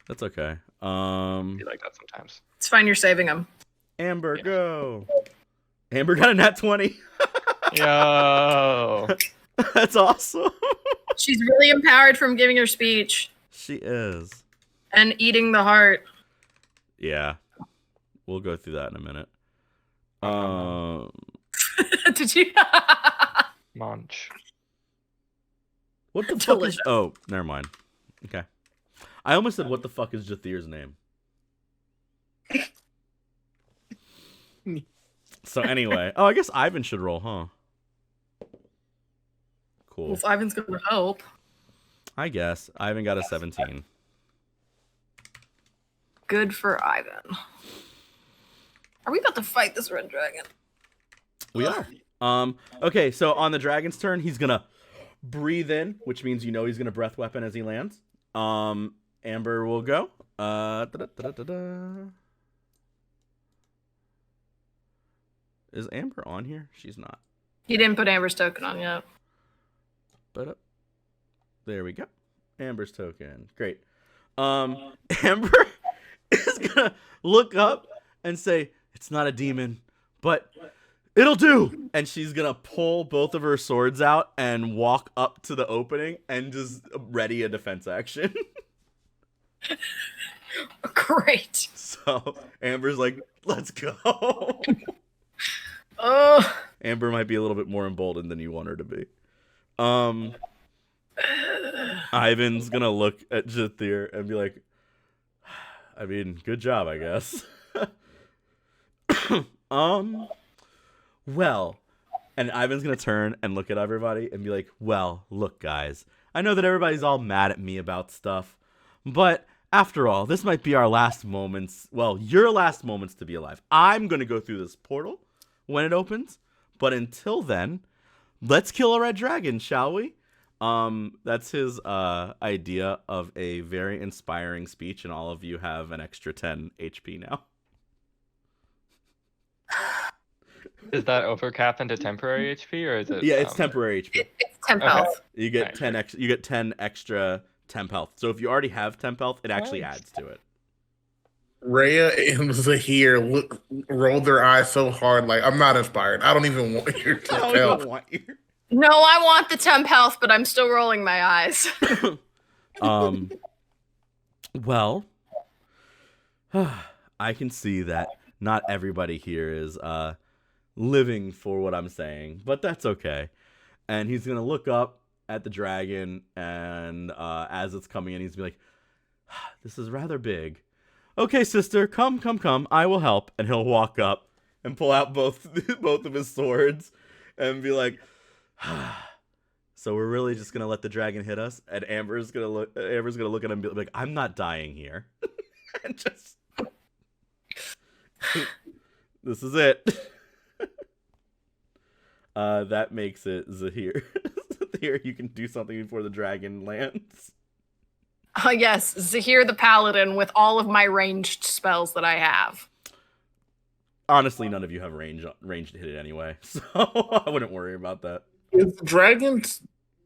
S1: That's okay.
S3: I feel like that sometimes.
S2: It's fine, you're saving him.
S1: Amber, go. Amber got a nat 20.
S3: Yo.
S1: That's awesome.
S2: She's really empowered from giving her speech
S1: She is.
S2: and eating the heart.
S1: Yeah. We'll go through that in a minute.
S2: Did you?
S3: Munch.
S1: What the fuck is...
S2: Delicious.
S1: Oh, never mind. Okay. I almost said, what the fuck is Jathir's name? So anyway. Oh, I guess Ivan should roll, huh? Cool.
S2: Well, if Ivan's gonna help.
S1: I guess. Ivan got a 17.
S2: Good for Ivan. Are we about to fight this red dragon?
S1: We are. Okay, so on the dragon's turn, he's gonna breathe in, which means you know he's gonna breath weapon as he lands. Amber will go. Is Amber on here? She's not.
S2: He didn't put Amber's token on yet.
S1: But there we go. Amber's token. Great. Amber is gonna look up and say, "It's not a demon, but it'll do." And she's gonna pull both of her swords out and walk up to the opening and just ready a defense action.
S2: Great.
S1: So Amber's like, "Let's go."
S2: Oh.
S1: Amber might be a little bit more emboldened than you want her to be. Ivan's gonna look at Jathir and be like, I mean, good job, I guess. Well, and Ivan's gonna turn and look at everybody and be like, well, look, guys, I know that everybody's all mad at me about stuff, but after all, this might be our last moments. Well, your last moments to be alive. I'm gonna go through this portal when it opens, but until then, let's kill a red dragon, shall we? That's his idea of a very inspiring speech, and all of you have an extra 10 HP now.
S3: Is that overcap into temporary HP, or is it?
S1: Yeah, it's temporary HP.
S2: It's temp health.
S1: You get 10 extra. You get 10 extra temp health. So if you already have temp health, it actually adds to it.
S5: Rhea and Zahir rolled their eyes so hard, like, I'm not inspired. I don't even want your temp health.
S2: No, I want the temp health, but I'm still rolling my eyes.
S1: Well, I can see that not everybody here is living for what I'm saying, but that's okay. And he's gonna look up at the dragon, and as it's coming in, he's gonna be like, "This is rather big. Okay, sister, come. I will help." And he'll walk up and pull out both of his swords and be like, "So we're really just gonna let the dragon hit us?" And Amber's gonna look at him and be like, "I'm not dying here." And just this is it. That makes it Zahir. Zahir, you can do something before the dragon lands.
S2: Yes, Zahir the Paladin with all of my ranged spells that I have.
S1: Honestly, none of you have range to hit it anyway, so I wouldn't worry about that.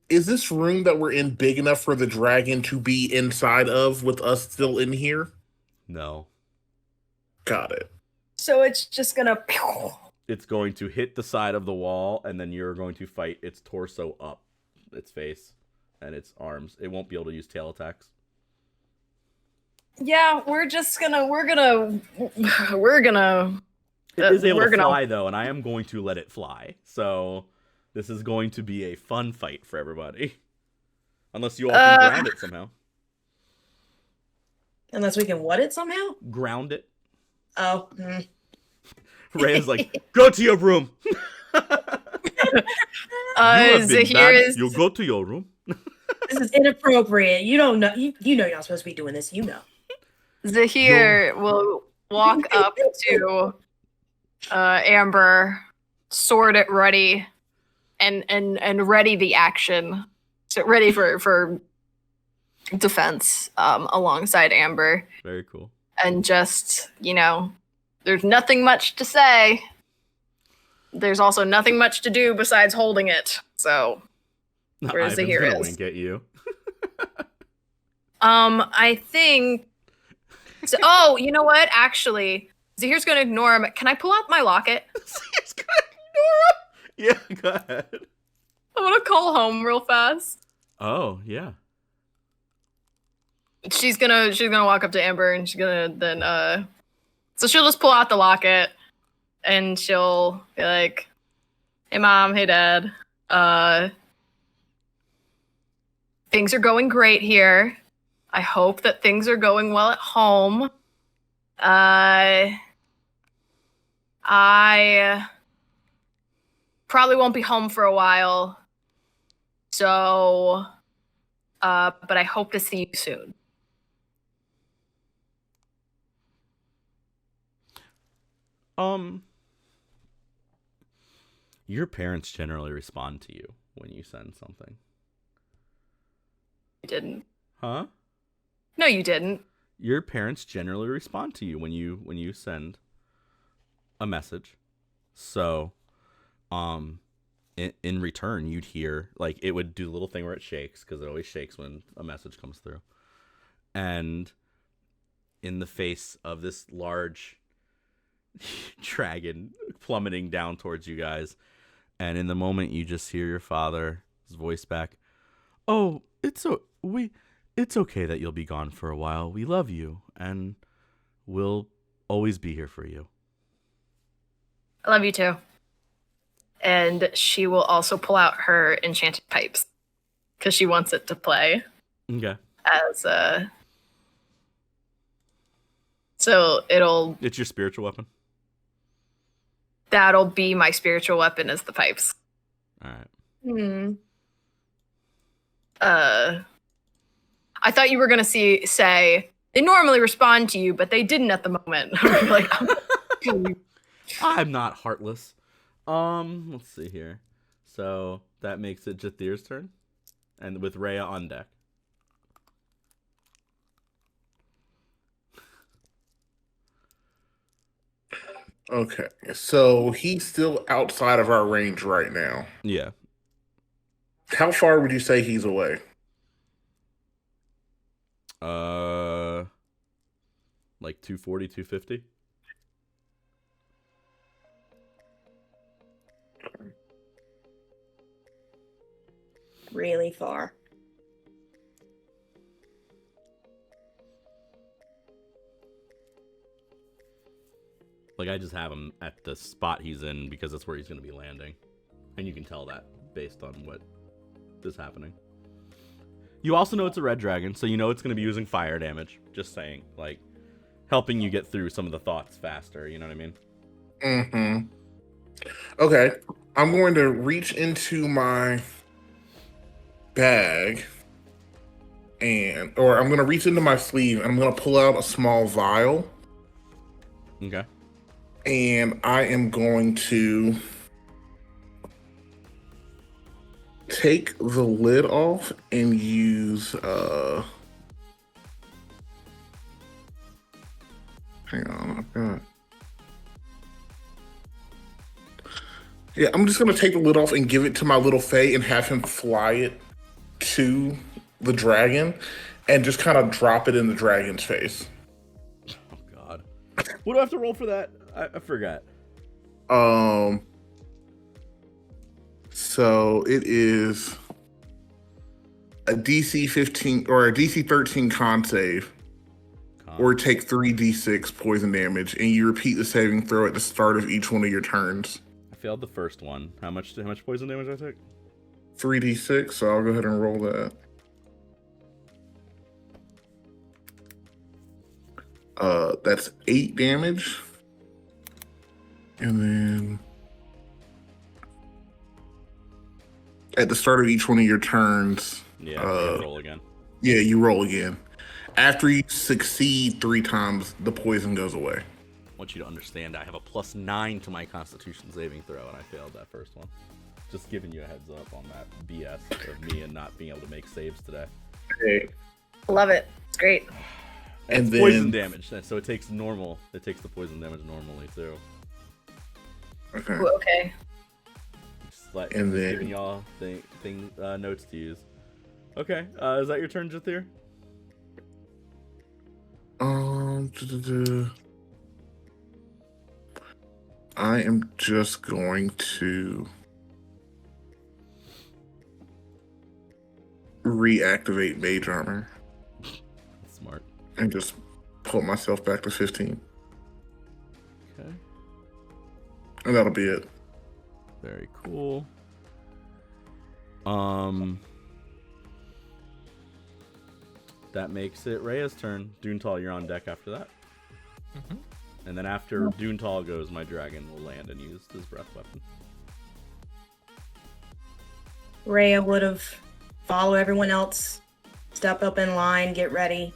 S5: Is this room that we're in big enough for the dragon to be inside of with us still in here?
S1: No.
S5: Got it.
S2: So it's just gonna...
S1: It's going to hit the side of the wall, and then you're going to fight its torso up, its face, and its arms. It won't be able to use tail attacks.
S2: Yeah, we're gonna...
S1: It is able to fly, though, and I am going to let it fly. So this is going to be a fun fight for everybody. Unless you all can ground it somehow.
S4: Unless we can what it somehow?
S1: Ground it.
S4: Oh.
S1: Rhea's like, go to your room.
S2: Zahir is...
S1: You go to your room.
S4: This is inappropriate. You don't know. You know you're not supposed to be doing this. You know.
S2: Zahir will walk up to Amber, sword at ready, and ready the action. So ready for defense alongside Amber.
S1: Very cool.
S2: And just, there's nothing much to say. There's also nothing much to do besides holding it. So, where Zahir is.
S1: Wink at you.
S2: I think. So, oh, you know what? Actually, Zahir's gonna ignore him. Can I pull out my locket?
S1: Zahir's gonna ignore him. Yeah, go ahead.
S2: I want to call home real fast.
S1: Oh yeah.
S2: She's gonna walk up to Amber and she's gonna then so she'll just pull out the locket and she'll be like, "Hey mom, hey dad. Things are going great here. I hope that things are going well at home. I probably won't be home for a while. So but I hope to see you soon."
S1: Your parents generally respond to you when you send something.
S2: You didn't.
S1: Huh?
S2: No, you didn't.
S1: Your parents generally respond to you when you send a message. So, in return, you'd hear, like, it would do the little thing where it shakes, because it always shakes when a message comes through. And in the face of this large dragon plummeting down towards you guys, and in the moment you just hear your father's voice back. Oh, it's okay that you'll be gone for a while. We love you, and we'll always be here for you.
S2: I love you too. And she will also pull out her enchanted pipes because she wants it to play.
S1: Okay.
S2: As a. So it'll.
S1: It's your spiritual weapon?
S2: That'll be my spiritual weapon as the pipes.
S1: All right.
S2: I thought you were going to say, they normally respond to you, but they didn't at the moment. Like,
S1: I'm not heartless. Let's see here. So that makes it Jathir's turn, and with Rhea on deck.
S5: Okay, so he's still outside of our range right now.
S1: Yeah.
S5: How far would you say he's away?
S1: Like 240, 250.
S4: Really far.
S1: Like, I just have him at the spot he's in because that's where he's going to be landing. And you can tell that based on what is happening. You also know it's a red dragon, so you know it's going to be using fire damage. Just saying. Like, helping you get through some of the thoughts faster, you know what I mean?
S5: Mm-hmm. Okay. I'm going to reach into my bag or I'm going to reach into my sleeve and I'm going to pull out a small vial.
S1: Okay.
S5: And I am going to take the lid off and use hang on, I've got. Yeah, I'm just gonna take the lid off and give it to my little Fae and have him fly it to the dragon and just kind of drop it in the dragon's face.
S1: Oh God. What do I have to roll for that? I forgot.
S5: So it is a DC 15 or a DC 13 con save, or take 3d6 poison damage, and you repeat the saving throw at the start of each one of your turns.
S1: I failed the first one. How much poison damage I took?
S5: 3d6, so I'll go ahead and roll that. That's 8 damage. And then at the start of each one of your turns,
S1: Yeah, you roll again.
S5: Yeah, you roll again. After you succeed 3 times, the poison goes away.
S1: I want you to understand I have a +9 to my Constitution saving throw, and I failed that first one. Just giving you a heads up on that BS of me and not being able to make saves today.
S5: Okay.
S2: Love it. It's great.
S5: And
S1: it's
S5: then
S1: poison damage, so it takes normal. It takes the poison damage normally too.
S5: Okay.
S2: Ooh, okay.
S1: Just like
S5: And then
S1: giving y'all notes to use. Okay, is that your turn, Jathir?
S5: I am just going to reactivate Mage Armor.
S1: Smart.
S5: And just pull myself back to 15.
S1: Okay.
S5: And that'll be it.
S1: Very cool. That makes it Rhea's turn. Doontal, you're on deck after that.
S3: Mm-hmm.
S1: And then after Doontal goes, my dragon will land and use his breath weapon.
S4: Rhea would have followed everyone else, step up in line, get ready.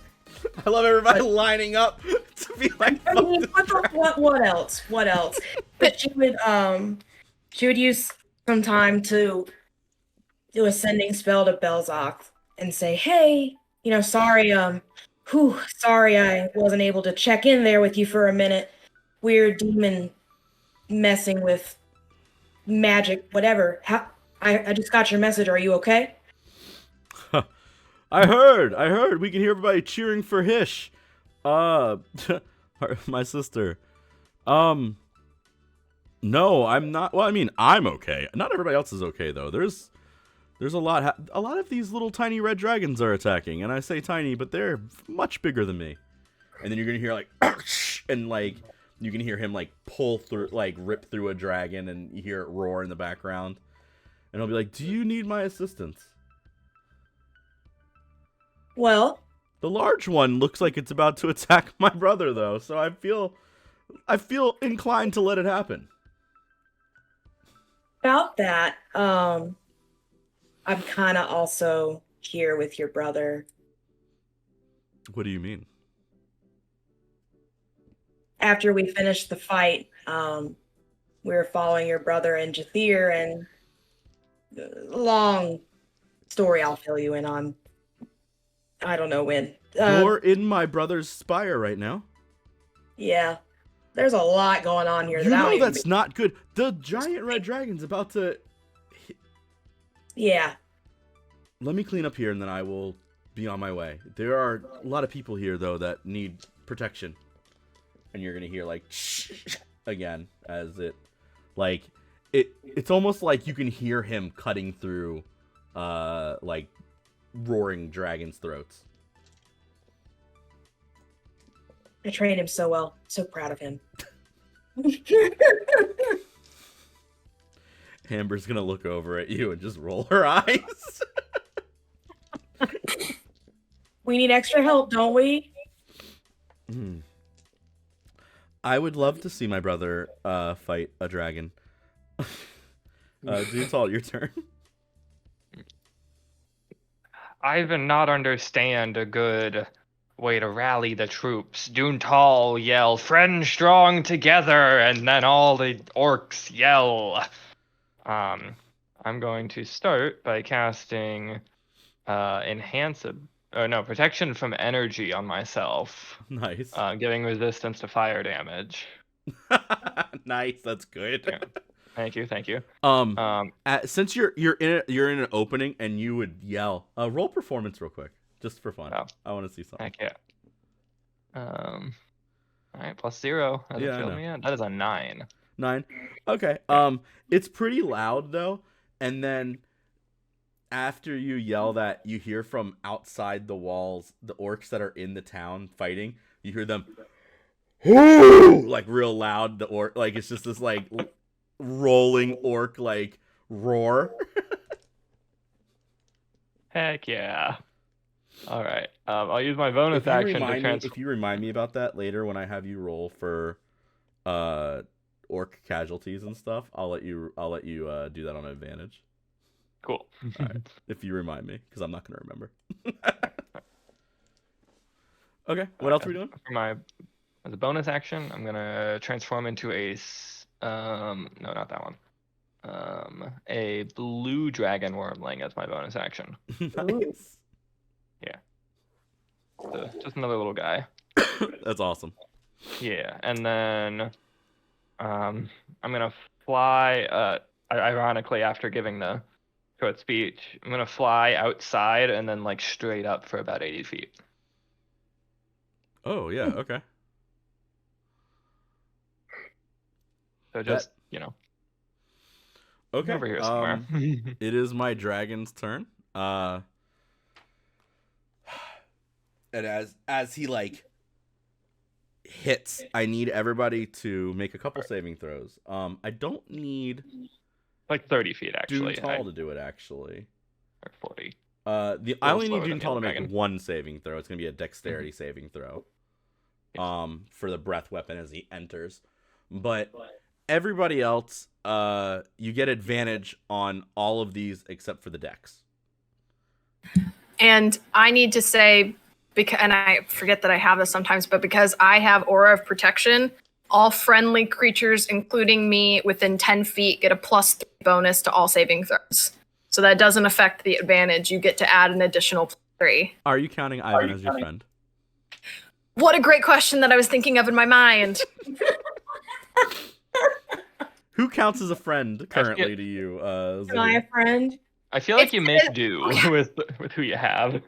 S1: I love everybody lining up to be like,
S4: I mean, what else? What else? But she would use some time to do a sending spell to Belzok and say, "Hey, sorry, sorry I wasn't able to check in there with you for a minute. Weird demon messing with magic, whatever. I just got your message. Are you okay?
S1: I heard. We can hear everybody cheering for Hish. My sister. No, I'm not. Well, I mean, I'm okay. Not everybody else is okay though. There's a lot of these little tiny red dragons are attacking, and I say tiny, but they're much bigger than me. And then you're gonna hear like, and like you can hear him like pull through, like rip through a dragon, and you hear it roar in the background. And he'll be like, "Do you need my assistance?"
S4: Well,
S1: The large one looks like it's about to attack my brother, though, so I feel inclined to let it happen.
S4: about that, I'm kind of also here with your brother.
S1: What do you mean?
S4: After we finished the fight, we were following your brother and Jathir, and long story I'll fill you in on. I don't know when.
S1: You're in my brother's spire right now.
S4: Yeah, there's a lot going on here.
S1: You
S4: that I don't
S1: know
S4: even
S1: that's not good. The giant red dragon's about to...
S4: Yeah.
S1: Let me clean up here, and then I will be on my way. There are a lot of people here, though, that need protection. And you're going to hear, like, again, as it... Like, it's almost like you can hear him cutting through, like, roaring dragons' throats.
S4: I trained him so well. So proud of him.
S1: Amber's gonna look over at you and just roll her eyes.
S4: We need extra help, don't we?
S1: I would love to see my brother fight a dragon. Dutal, your turn.
S3: I even not understand a good way to rally the troops. Duntal yell, "Friend strong together," and then all the orcs yell. I'm going to start by casting protection from energy on myself.
S1: Nice.
S3: Giving resistance to fire damage.
S1: Nice, that's good.
S3: Yeah. Thank you.
S1: Since you're in an opening and you would yell, roll performance real quick, just for fun.
S3: Oh.
S1: I want to see something.
S3: Heck yeah. All right, +0.
S1: Yeah, I know.
S3: Me in. That is a 9.
S1: 9. Okay. It's pretty loud though, and then after you yell that, you hear from outside the walls, the orcs that are in the town fighting. You hear them, like real loud. The orc, like it's just this like rolling orc like roar.
S3: Heck yeah. All right. I'll use my bonus action to transform.
S1: If you remind me about that later when I have you roll for orc casualties and stuff, I'll let you do that on advantage.
S3: Cool.
S1: All right. If you remind me, because I'm not going to remember. Okay. What else are we doing?
S3: As a bonus action, I'm gonna transform into a no, not that one. A blue dragon wormling as my bonus action.
S1: Nice.
S3: Yeah. So just another little guy.
S1: That's awesome.
S3: Yeah, and then I'm gonna fly. Ironically, after giving the short speech, I'm gonna fly outside and then like straight up for about 80 feet.
S1: Oh yeah. Okay.
S3: So just
S1: Okay.
S3: over here somewhere.
S1: It is my dragon's turn. And as he like hits, I need everybody to make a couple saving throws. I don't need
S3: Like 30 feet actually.
S1: Doomtall to do it actually.
S3: Or 40.
S1: I only need
S3: slower than the
S1: Doomtall to
S3: other
S1: make
S3: dragon.
S1: one saving throw. It's gonna be a dexterity saving throw.
S3: Yes.
S1: For the breath weapon as he enters. But everybody else, you get advantage on all of these except for the dex.
S2: And I need to say, and I forget that I have this sometimes, but because I have Aura of Protection, all friendly creatures, including me, within 10 feet get a +3 bonus to all saving throws. So that doesn't affect the advantage. You get to add an additional +3.
S1: Are you counting Ivan as your friend?
S2: What a great question that I was thinking of in my mind.
S1: Who counts as a friend currently to you?
S4: Am I a friend?
S3: I feel like you make
S2: It's-
S3: do with who you have.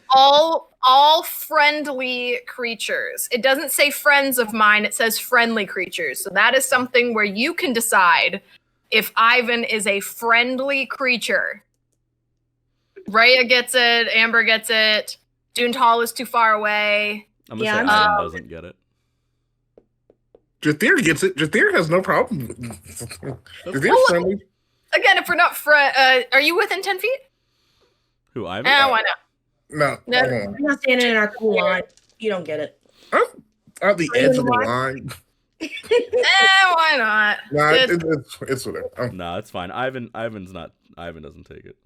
S2: All friendly creatures. It doesn't say friends of mine, it says friendly creatures. So that is something where you can decide if Ivan is a friendly creature. Rhea gets it, Amber gets it, Duntal is too far away.
S1: I'm gonna
S4: Yeah,
S1: say
S4: I'm
S1: Ivan doesn't get it.
S5: Jathir gets it. Jathir has no problem. Jathir's
S2: Well,
S5: friendly.
S2: Again, if we're not are you within 10 feet?
S1: Who, Ivan?
S2: Why not?
S5: No,
S2: No.
S5: hold on.
S4: We're not standing in our cool line. You don't get it.
S5: I'm at the
S4: Are you
S5: edge
S4: in
S5: of the
S4: line?
S5: line.
S2: Why not?
S5: Nah,
S2: It's-
S5: it's whatever.
S1: Nah, it's fine. Ivan doesn't take it.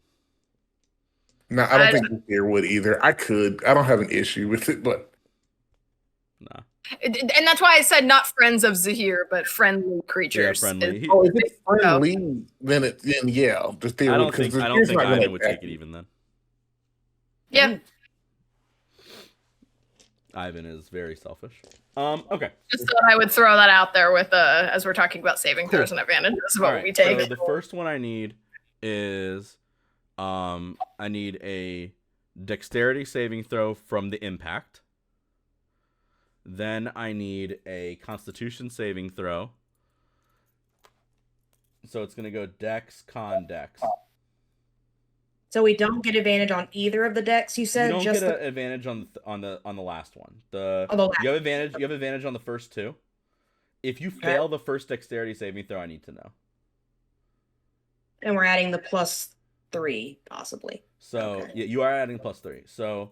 S5: Nah, I don't think Jathir would either. I could. I don't have an issue with it, but
S1: Nah.
S2: And that's why I said not friends of Zahir, but friendly creatures.
S1: Yeah, friendly.
S5: oh, if it's friendly, then yeah, Jathir
S1: I
S5: would,
S1: don't think
S5: Jathir's not gonna
S1: Ivan would
S5: attack
S1: take it
S5: you.
S1: even then.
S2: Yeah,
S1: Ivan is very selfish. Okay.
S2: just thought I would throw that out there with as we're talking about saving throws and advantages. What
S1: All right,
S2: we take.
S1: So the first one I need is I need a dexterity saving throw from the impact. Then I need a constitution saving throw. So it's going to go dex, con, dex.
S4: So we don't get advantage on either of the decks. You
S1: You
S4: said
S1: don't
S4: just
S1: get an advantage on the last one.
S4: the last
S1: You have advantage on the first two. If you fail the first dexterity saving throw, I need to know.
S4: and we're adding the +3 possibly.
S1: So
S4: Okay.
S1: yeah, you are adding +3. So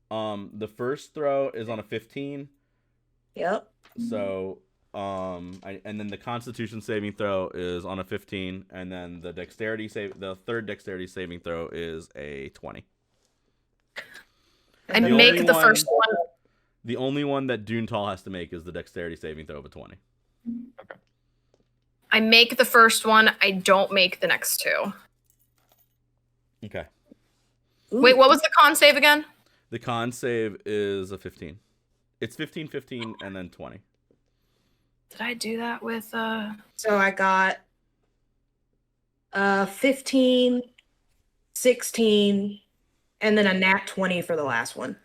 S1: the first throw is on a 15.
S4: Yep.
S1: So and then the Constitution saving throw is on a 15, and then the third dexterity saving throw is a 20.
S2: I
S1: The
S2: make
S1: only
S2: the
S1: one-
S2: first one.
S1: The only one that Duntal has to make is the dexterity saving throw of a 20.
S2: I make the first one. I don't make the next two.
S1: Okay.
S4: Ooh.
S2: Wait, what was the con save again?
S1: The con save is a 15. It's 15, 15, and then 20.
S2: Did I do that with
S4: So I got 15, 16, and then a nat 20 for the last one.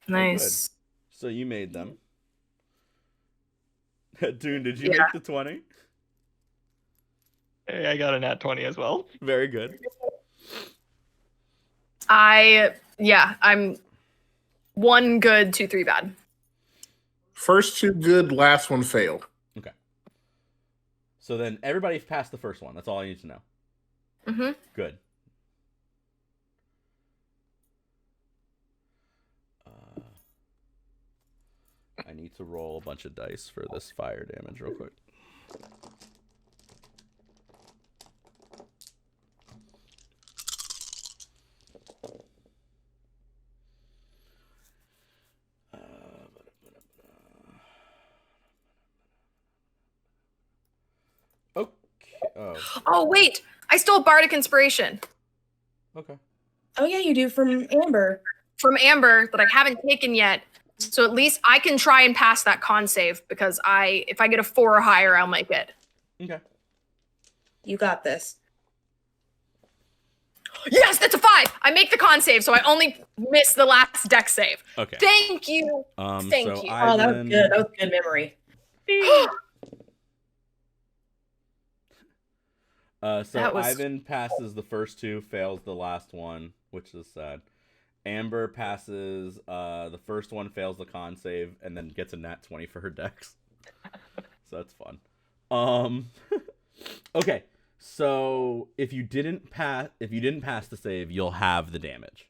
S2: nice?
S1: So you made them. Dune, did you
S2: Yeah.
S1: make the 20?
S3: Hey, I got a nat 20 as well.
S1: Very good.
S2: I'm 1 good, 2, 3 bad.
S5: First two good, last one failed.
S1: Okay. So then everybody passed the first one. That's all I need to know.
S2: Mm-hmm.
S1: Good. I need to roll a bunch of dice for this fire damage real quick. Okay. Oh,
S2: Oh wait, I stole Bardic Inspiration
S1: okay.
S4: Oh yeah, you do from Amber.
S2: from Amber that I haven't taken yet. So at least I can try and pass that con save because if I get a 4 or higher, I'll make it.
S1: Okay.
S4: You got this.
S2: Yes, that's a 5. I make the con save, so I only miss the last deck save.
S1: Okay.
S2: Thank you. Thank
S1: so
S2: you.
S4: Oh, that was
S1: Ivan-
S4: good. That was good memory.
S1: So
S2: That was-
S1: Ivan passes the first two, fails the last one, which is sad. Amber passes the first one, fails the con save, and then gets a nat 20 for her dex. So that's fun. Okay. So if you didn't pass the save, you'll have the damage.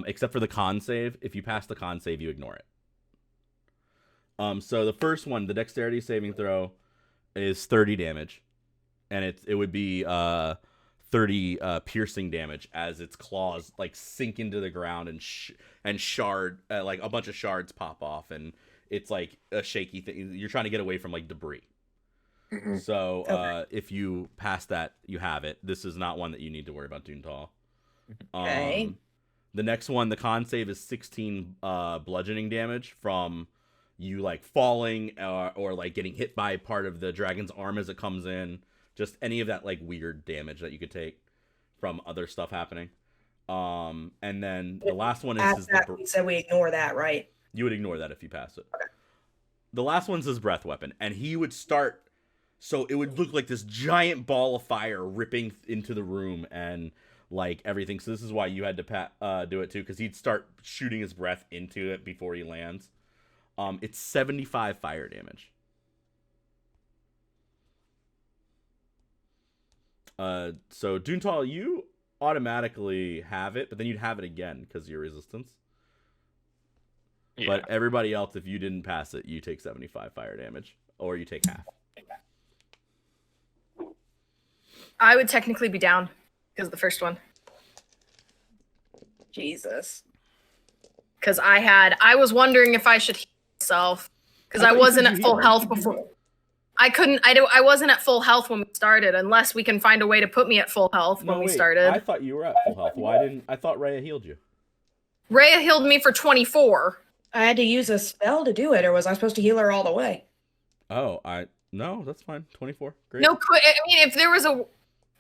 S1: Except for the con save. If you pass the con save, you ignore it. So the first one, the dexterity saving throw, is 30 damage. And it would be 30 piercing damage as its claws like sink into the ground and shard like a bunch of shards pop off, and it's like a shaky thing. You're trying to get away from like debris.
S5: Mhm.
S1: So
S4: Okay.
S1: if you pass that, you have it. This is not one that you need to worry about, Duntal.
S4: Okay.
S1: The next one, the con save is 16 bludgeoning damage from you like falling or like getting hit by part of the dragon's arm as it comes in. just any of that like weird damage that you could take from other stuff happening. And then the last one is
S4: we said we ignore that, right?
S1: You would ignore that if you pass it. Okay. The last one's his breath weapon, and he would start. So it would look like this giant ball of fire ripping into the room and like everything. So this is why you had to do it too, because he'd start shooting his breath into it before he lands. It's 75 fire damage. So Duntal, you automatically have it, but then you'd have it again because of your resistance. Yeah. But everybody else, if you didn't pass it, you take 75 fire damage, or you take half.
S2: I would technically be down because of the first one.
S4: Jesus.
S2: Because I was wondering if I should heal myself because I wasn't at full health before. I wasn't at full health when we started, unless we can find a way to put me at full health when we started.
S1: I thought you were at full health. I thought Rhea healed you.
S2: Rhea healed me for 24.
S4: I had to use a spell to do it, or was I supposed to heal her all the way?
S1: Oh, no, that's fine. 24. Great.
S2: No, I mean, if there was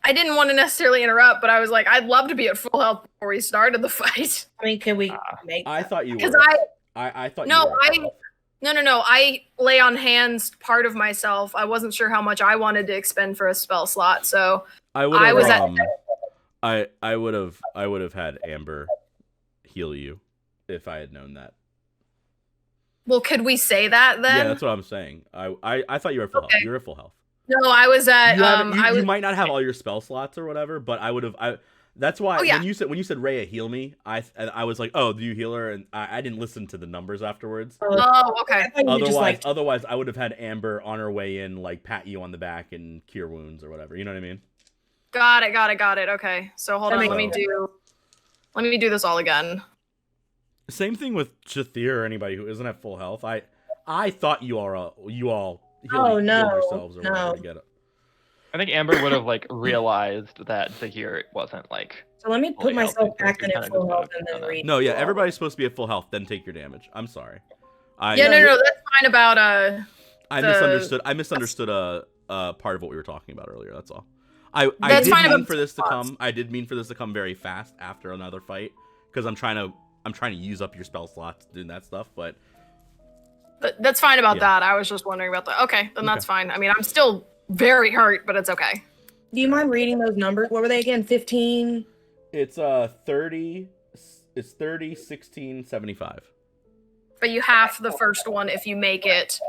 S2: I didn't want to necessarily interrupt, but I was like, I'd love to be at full health before we started the fight.
S4: I mean, can we make
S1: I thought you were.
S2: Because
S1: I thought
S2: no,
S1: you were.
S2: No. I lay on hands part of myself. I wasn't sure how much I wanted to expend for a spell slot, so I would
S1: have had Amber heal you if I had known that.
S2: Well, could we say that then?
S1: Yeah, that's what I'm saying. I thought you were at full health. You were at full health.
S2: No, I was at.
S1: You might not have all your spell slots or whatever, but I would have. That's why when you said Rhea heal me, I was like, oh, do you heal her? And I didn't listen to the numbers afterwards.
S2: Oh, okay.
S1: Otherwise, I would have had Amber on her way in, like pat you on the back and cure wounds or whatever. You know what I mean?
S2: Got it. Okay, so hold on. Let me do this all again.
S1: Same thing with Jathir or anybody who isn't at full health. I thought you all healed yourselves or whatever to get it.
S3: I think Amber would have like realized that Zahir wasn't like.
S4: So let me put myself back in at full health and then read.
S1: No, yeah, everybody's supposed to be at full health, then take your damage. I'm sorry.
S2: No, that's fine about
S1: I misunderstood a part of what we were talking about earlier. That's all. I did mean for this to come very fast after another fight because I'm trying to use up your spell slots doing that stuff, but
S2: that's fine about that. I was just wondering about that. Okay, then that's fine. I mean, I'm still very hurt, but it's okay.
S4: Do you mind reading those numbers? What were they again? 15?
S1: It's 30. It's 30, 16, 75.
S2: But you half the first one if you make it.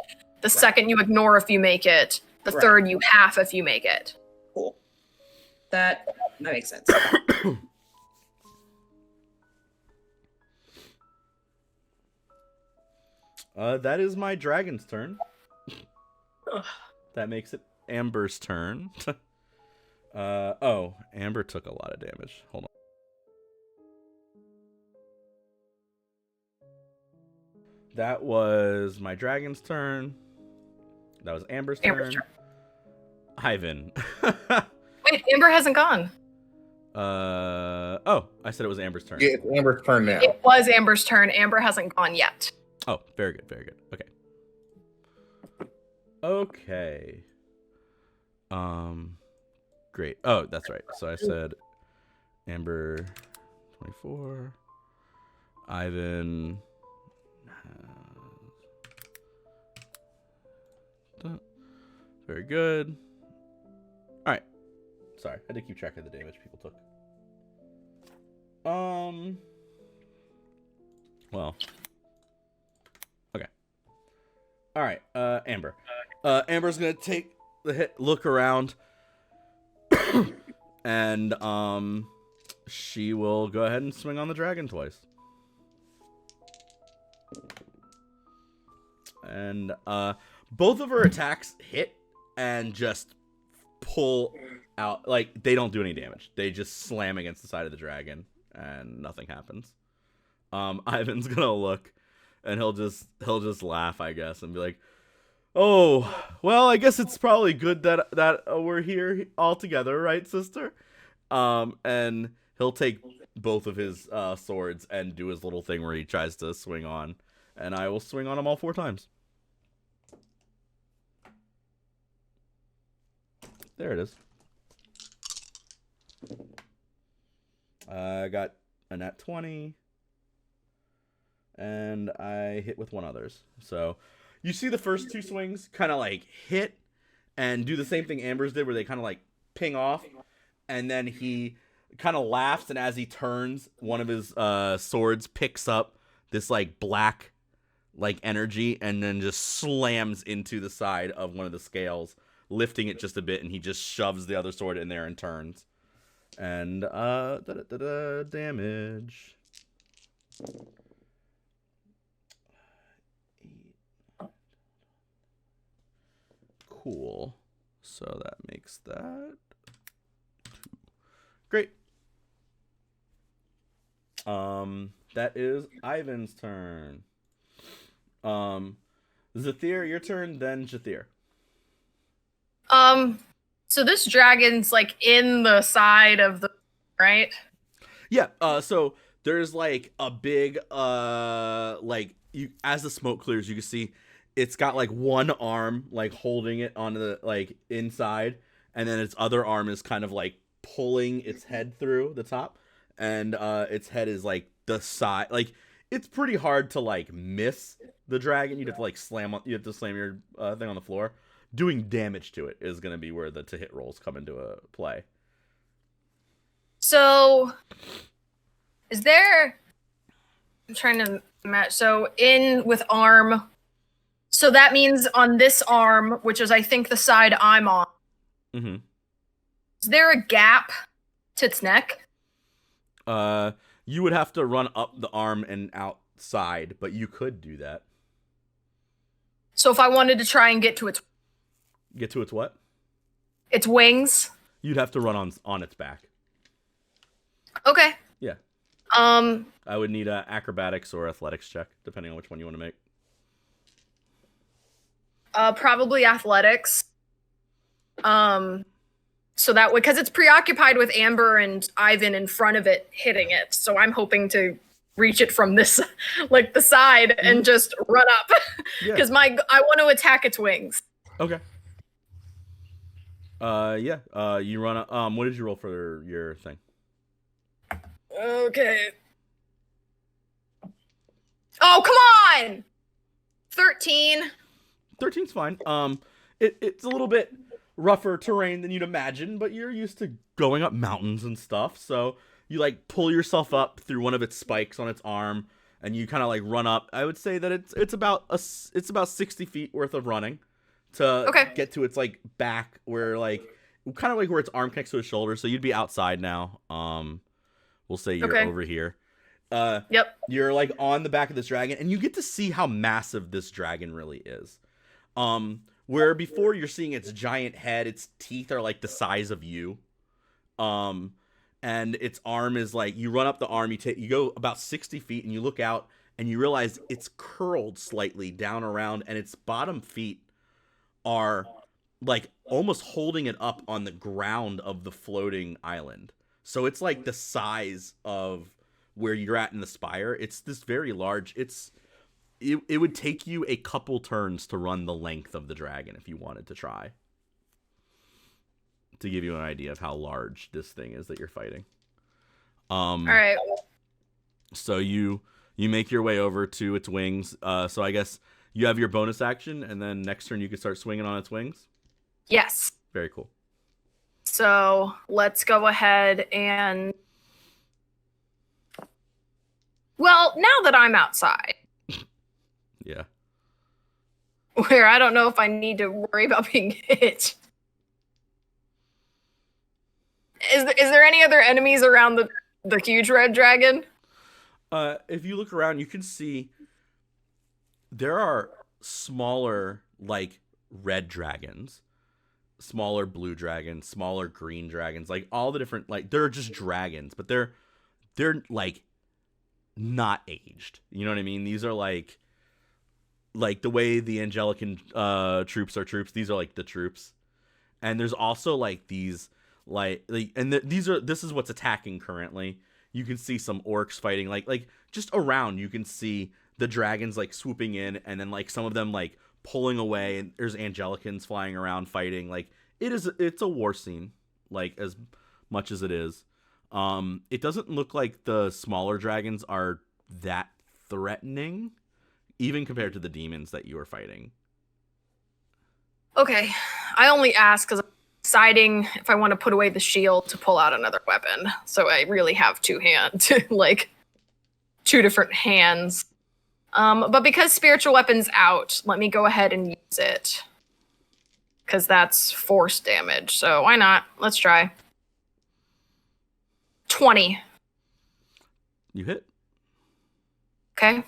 S2: The second you ignore if you make it. The third you half if you make it.
S4: Cool. That makes sense.
S1: That is my dragon's turn. That makes it Amber's turn. Amber took a lot of damage. Hold on. That was my dragon's turn. That was Amber's turn. Ivan.
S2: Wait, Amber hasn't gone.
S1: I said it was Amber's turn.
S5: Yeah, it's Amber's turn now.
S2: It was Amber's turn. Amber hasn't gone yet.
S1: Oh, very good, very good. Okay. Great. Oh, that's right. So I said Amber 24. Ivan very good. All right. Sorry, I had to keep track of the damage people took. Well. Okay. All right, Amber. Amber's gonna take the hit, look around, and she will go ahead and swing on the dragon twice. And both of her attacks hit and just pull out, like they don't do any damage. They just slam against the side of the dragon and nothing happens. Ivan's gonna look and he'll just laugh, I guess, and be like, "Oh, well, I guess it's probably good that we're here all together, right, sister?" And he'll take both of his swords and do his little thing where he tries to swing on, and I will swing on him all 4 times. there it is. I got a nat 20. And I hit with one others. So you see the first two swings kind of like hit and do the same thing Amber's did where they kind of like ping off. And then he kind of laughs, and as he turns, one of his swords picks up this like black like energy and then just slams into the side of one of the scales, lifting it just a bit, and he just shoves the other sword in there and turns. And damage. Cool. So that makes that 2. Great. That is Ivan's turn. Zathir, your turn, then Jathir.
S2: So this dragon's like in the side of the, right?
S1: Yeah, so there's like a big like you as the smoke clears, you can see it's got like one arm like holding it on the like inside, and then its other arm is kind of like pulling its head through the top, and its head is like the side. Like it's pretty hard to like miss the dragon. You'd have to like slam your thing on the floor. Doing damage to it is going to be where the to hit rolls come into play.
S2: So is there, I'm trying to match, so in with arm, so that means on this arm, which is I think the side I'm on,
S1: Mm-hmm.
S2: is there a gap to its neck?
S1: You would have to run up the arm and outside, but you could do that.
S2: So if I wanted to try and get to its
S1: what?
S2: Its wings.
S1: You'd have to run on its back.
S2: Okay.
S1: Yeah.
S2: Um,
S1: I would need a acrobatics or athletics check, depending on which one you want to make.
S2: probably athletics. So that would, because it's preoccupied with Amber and Ivan in front of it hitting it. So I'm hoping to reach it from this, like the side, and just run up, because I want to attack its wings.
S1: Okay. You run up. What did you roll for your thing?
S2: Okay. Oh, come on! 13.
S1: 13's fine. It's a little bit rougher terrain than you'd imagine, but you're used to going up mountains and stuff, so you like pull yourself up through one of its spikes on its arm, and you kind of like run up. I would say that it's about 60 feet worth of running to get to its like back, where like kind of like where its arm connects to its shoulder. So you'd be outside now. We'll say you're over here.
S2: Yep.
S1: You're like on the back of this dragon, and you get to see how massive this dragon really is. Where before you're seeing its giant head, its teeth are like the size of you. And its arm is like, you run up the arm, you go about 60 feet, and you look out, and you realize it's curled slightly down around, and its bottom feet are like almost holding it up on the ground of the floating island. So it's like the size of where you're at in the spire. It's this very large. It would take you a couple turns to run the length of the dragon if you wanted to try. To give you an idea of how large this thing is that you're fighting.
S2: All right.
S1: So you make your way over to its wings. So I guess you have your bonus action, and then next turn you can start swinging on its wings?
S2: Yes.
S1: Very cool.
S2: So let's go ahead and... Well, now that I'm outside...
S1: Yeah.
S2: Where I don't know if I need to worry about being hit. Is there any other enemies around the huge red dragon?
S1: If you look around, you can see there are smaller, like, red dragons, smaller blue dragons, smaller green dragons, like all the different, like, they're just dragons, but they're like not aged. You know what I mean? These are like the way the Angelican troops are troops. These are like the troops, and there's also like these this is what's attacking currently. You can see some orcs fighting, like just around. You can see the dragons like swooping in, and then like some of them like pulling away. And there's Angelicans flying around fighting. Like It's a war scene, like as much as it is. It doesn't look like the smaller dragons are that threatening, even compared to the demons that you are fighting.
S2: Okay, I only ask because I'm deciding if I want to put away the shield to pull out another weapon. So I really have two hands, like two different hands. But because spiritual weapon's out, let me go ahead and use it. Because that's force damage, so why not? Let's try. 20.
S1: You hit.
S2: Okay.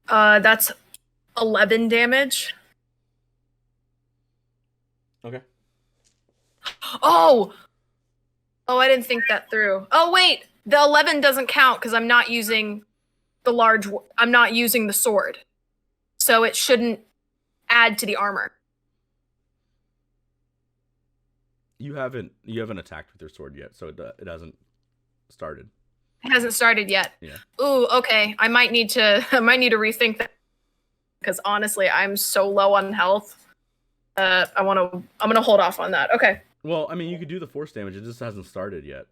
S2: That's 11 damage.
S1: Okay.
S2: Oh, I didn't think that through. Oh, wait. The 11 doesn't count because I'm not using I'm not using the sword. So it shouldn't add to the armor.
S1: You haven't attacked with your sword yet, so it hasn't started.
S2: It hasn't started yet.
S1: Yeah.
S2: Ooh, okay. I might need to rethink that because honestly, I'm so low on health. I'm gonna hold off on that. Okay.
S1: Well, I mean, you could do the force damage. It just hasn't started yet.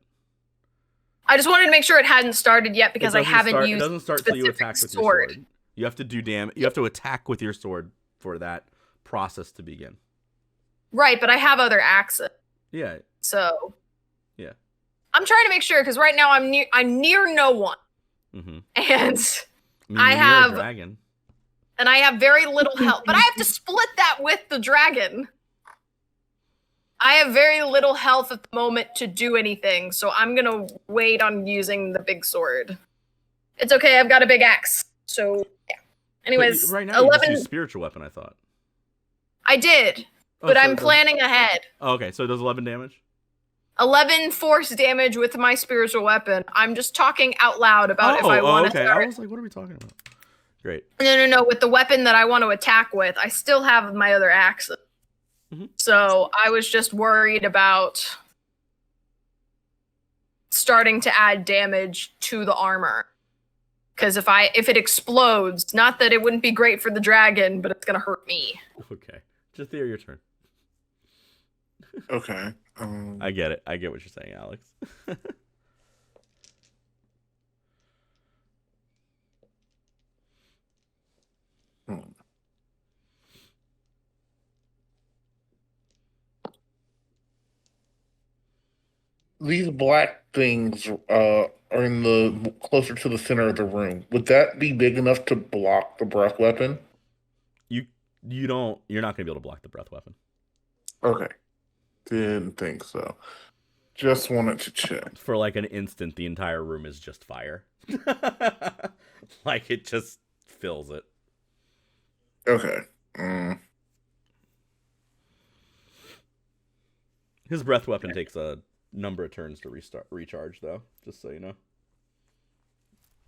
S2: I just wanted to make sure it hadn't started yet because I haven't used.
S1: It doesn't start till you attack with your sword. You have to do You have to attack with your sword for that process to begin.
S2: Right, but I have other axes.
S1: Yeah.
S2: So.
S1: Yeah.
S2: I'm trying to make sure because right now I'm near no one, and I have
S1: a dragon,
S2: and I have very little health. But I have to split that with the dragon. I have very little health at the moment to do anything, so I'm gonna wait on using the big sword. It's okay, I've got a big axe. So yeah. Anyways,
S1: right now
S2: 11.
S1: You just use spiritual weapon. I thought
S2: I did, but I'm planning ahead.
S1: Oh, okay, so it does 11 damage.
S2: 11 force damage with my spiritual weapon. I'm just talking out loud about if I want to.
S1: Okay. I was like, what are we talking about? Great.
S2: No. With the weapon that I want to attack with, I still have my other axes.
S1: Mm-hmm.
S2: So I was just worried about starting to add damage to the armor. Because if it explodes, not that it wouldn't be great for the dragon, but it's gonna hurt me.
S1: Okay. Jathir, your turn.
S5: Okay.
S1: I get it. I get what you're saying, Alex.
S5: These black things are in the closer to the center of the room. Would that be big enough to block the breath weapon?
S1: You're not gonna be able to block the breath weapon.
S5: Okay. Didn't think so. Just wanted to check.
S1: For like an instant, the entire room is just fire. Like it just fills it.
S5: Okay.
S1: His breath weapon takes a number of turns to recharge, though. Just so you know.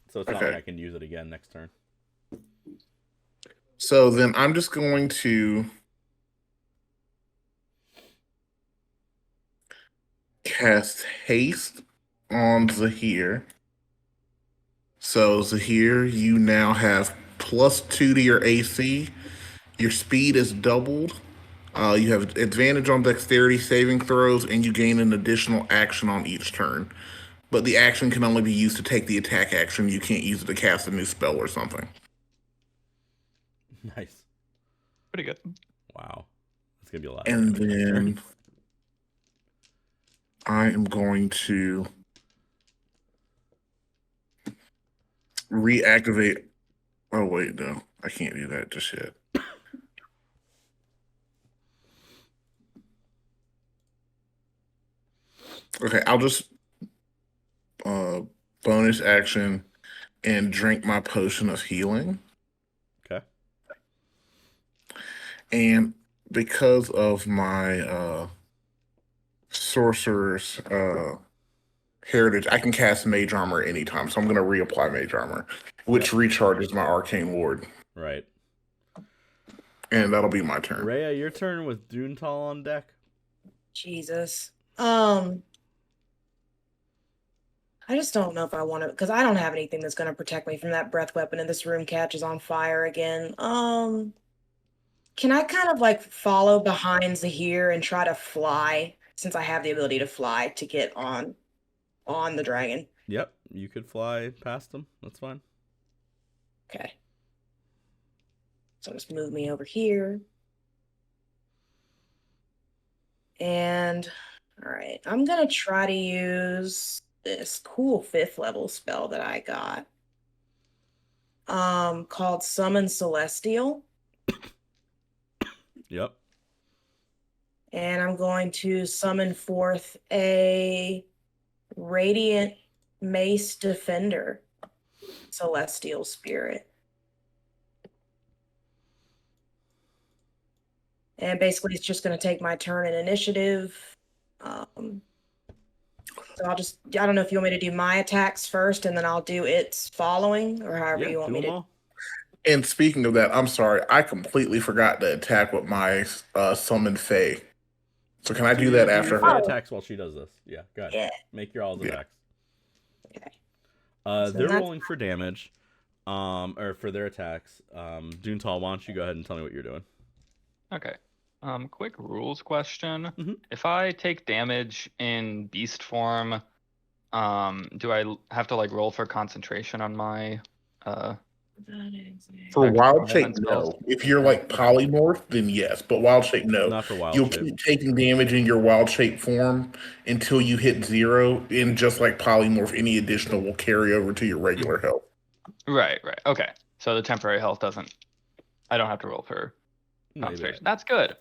S1: So it's not like I can use it again next turn.
S5: So then I'm just going to cast haste on Zahir. So Zahir, you now have +2 to your AC. Your speed is doubled. You have advantage on dexterity saving throws, and you gain an additional action on each turn. But the action can only be used to take the attack action. You can't use it to cast a new spell or something.
S1: Nice.
S3: Pretty good.
S1: Wow. That's going to be a lot.
S5: And then I am going to reactivate. Oh, wait, no. I can't do that just yet. Okay, I'll just bonus action and drink my potion of healing.
S1: Okay.
S5: And because of my sorcerer's heritage, I can cast Mage Armor anytime. So I'm going to reapply Mage Armor, which recharges my Arcane Ward.
S1: Right.
S5: And that'll be my turn.
S1: Rhea, your turn with Duntal on deck.
S4: Jesus. I just don't know if I want to, because I don't have anything that's going to protect me from that breath weapon, and this room catches on fire again. Can I kind of like follow behind Zahir and try to fly, since I have the ability to fly to get on the dragon?
S1: Yep, you could fly past him. That's fine.
S4: Okay. So just move me over here. And all right, I'm gonna try to use this cool 5th level spell that I got. Called Summon Celestial.
S1: Yep.
S4: And I'm going to summon forth a Radiant Mace Defender Celestial Spirit. And basically, it's just going to take my turn in initiative. So I don't know if you want me to do my attacks first and then I'll do its following, or however you want
S1: do
S4: me
S1: them
S4: to.
S1: all.
S5: And speaking of that, I'm sorry, I completely forgot to attack with my summon Fae. So can I do that after
S1: your
S5: her?
S1: attacks while she does this? Yeah, go ahead.
S4: Yeah.
S1: Make your all's
S5: Yeah.
S1: attacks.
S4: Okay. So
S1: They're
S4: that's-
S1: rolling for damage, or for their attacks. Doontal, why don't you go ahead and tell me what you're doing?
S3: Okay. Quick rules question.
S1: Mhm.
S3: If I take damage in beast form, do I have to like roll for concentration on my
S5: For
S3: Back to
S5: wild
S3: normal
S5: shape,
S3: then spells.
S5: no. If you're like polymorph, then yes. But wild shape, no.
S1: Not for wild
S5: You'll
S1: shape.
S5: keep taking damage in your wild shape form until you hit 0. And just like polymorph, any additional will carry over to your regular health.
S3: Right. Okay. So the temporary health doesn't. I don't have to roll for
S1: Maybe.
S3: concentration. That's good.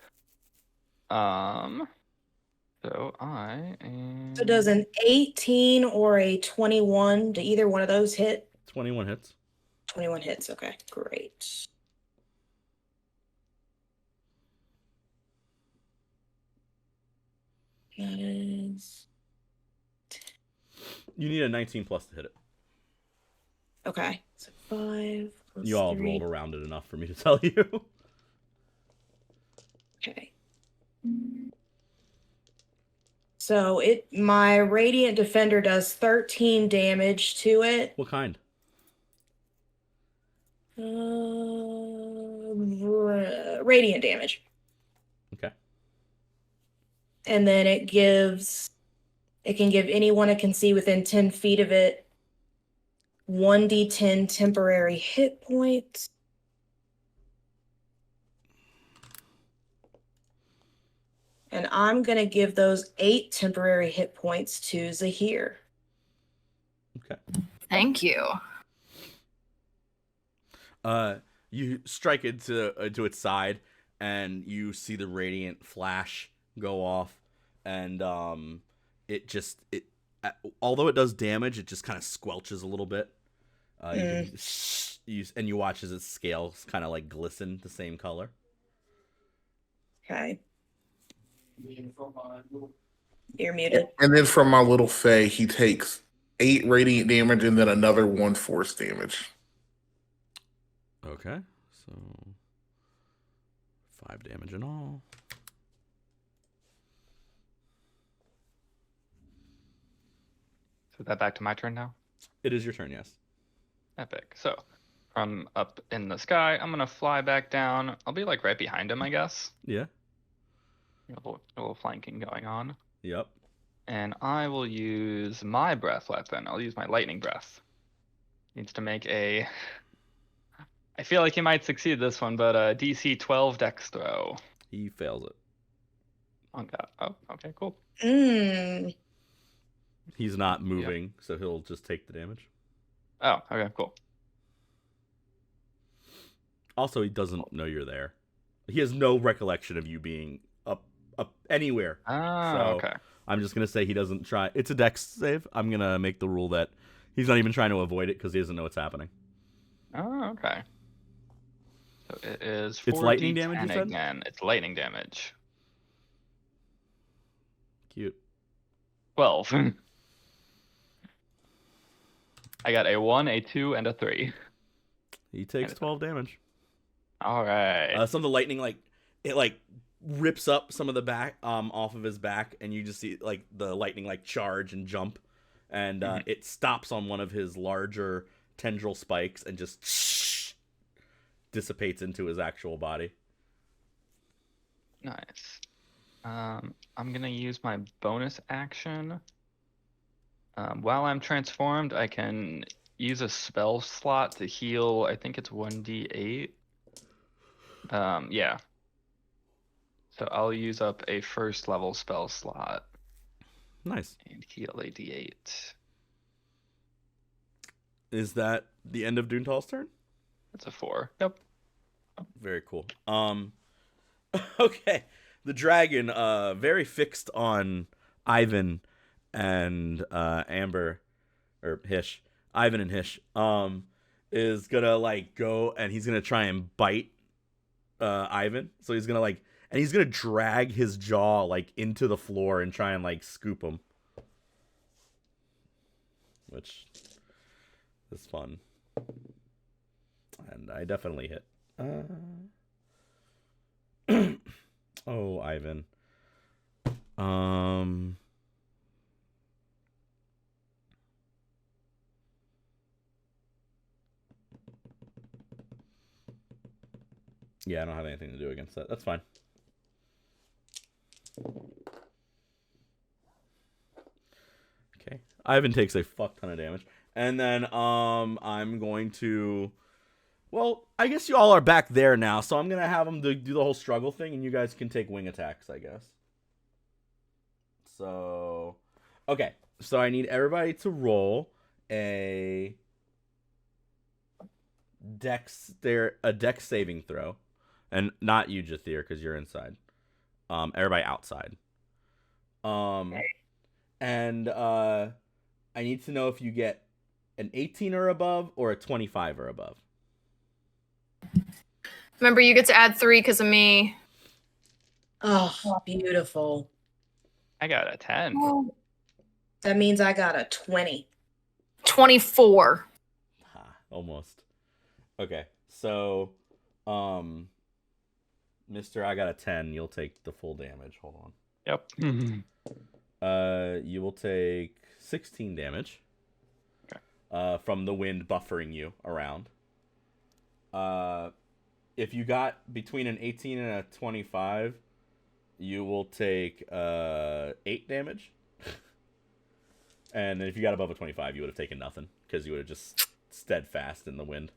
S3: So I am.
S4: So does an 18 or a 21, do either one of those hit?
S1: 21 hits.
S4: 21 hits. Okay, great. That is
S1: You need a 19 plus to hit it.
S4: okay. So 5 plus
S1: You all
S4: 3.
S1: rolled around it enough for me to tell you.
S4: Okay. So my Radiant Defender does 13 damage to it.
S1: What kind?
S4: Radiant damage.
S1: Okay.
S4: And then it can give anyone it can see within 10 feet of it 1d10 temporary hit points. And I'm going to give those 8 temporary hit points to Zahir.
S1: Okay.
S2: Thank you.
S1: You strike it to its side, and you see the radiant flash go off, and although it does damage, it just kind of squelches a little bit. You watch as its scales kind of like glisten the same color.
S4: Okay. You're muted.
S5: And then from my little Fae, he takes 8 radiant damage and then another 1 force damage.
S1: Okay, so 5 damage in all.
S3: So that back to my turn now.
S1: It is your turn, yes.
S3: Epic. So from up in the sky, I'm gonna fly back down. I'll be like right behind him, I guess.
S1: Yeah.
S3: A little flanking going on.
S1: Yep.
S3: And I will use my breath weapon. I'll use my lightning breath. Needs to make a. I feel like he might succeed this one, but a DC 12 dex throw.
S1: He fails it.
S3: On that. Oh, okay, cool.
S1: He's not moving, so he'll just take the damage.
S3: Oh, okay, cool.
S1: Also, he doesn't know you're there. He has no recollection of you being up anywhere.
S3: Oh,
S1: So,
S3: okay.
S1: I'm just going to say he doesn't try. It's a dex save. I'm going to make the rule that he's not even trying to avoid it because he doesn't know what's happening.
S3: Oh, okay. So it is 4d10
S1: It's lightning damage, you said?
S3: again. It's lightning damage.
S1: Cute.
S3: 12. I got a 1, a 2, and a 3.
S1: He takes 12 damage.
S3: All right.
S1: Some of the lightning, it rips up some of the back off of his back, and you just see like the lightning charge and jump, and it stops on one of his larger tendril spikes and just dissipates into his actual body.
S3: Nice. I'm gonna use my bonus action. While I'm transformed, I can use a spell slot to heal. I think it's 1d8. Yeah. So I'll use up a first level spell slot
S1: Nice.
S3: and heal a d8.
S1: Is that the end of Doontal's turn?
S3: That's a 4. Yep.
S1: Very cool. Okay. The dragon, very fixed on Ivan and Amber, or Hish. Ivan and Hish. Is gonna like go and he's gonna try and bite Ivan. So he's gonna like, and he's gonna drag his jaw like into the floor and try and like scoop him, which is fun. And I definitely hit. Oh, Ivan. Yeah, I don't have anything to do against that. That's fine. Okay. Ivan takes a fuck ton of damage. And then I'm going to, well, I guess you all are back there now, so I'm going to have them do the whole struggle thing, and you guys can take wing attacks, I guess. So, okay. So I need everybody to roll a dex saving throw. And not you, Jathir, because you're inside. Everybody outside. And I need to know if you get an 18 or above or a 25 or above.
S2: Remember, you get to add 3 because of me.
S4: Oh, beautiful.
S3: I got a 10.
S2: Oh.
S4: That means I got a 20.
S2: 24.
S1: Almost. Okay, so, Mr. I got a 10. You'll take the full damage. Hold on.
S3: Yep.
S1: You will take 16 damage.
S3: Okay.
S1: From the wind buffering you around. If you got between an 18 and a 25, you will take 8 damage. And then if you got above a 25, you would have taken nothing because you would have just steadfast in the wind.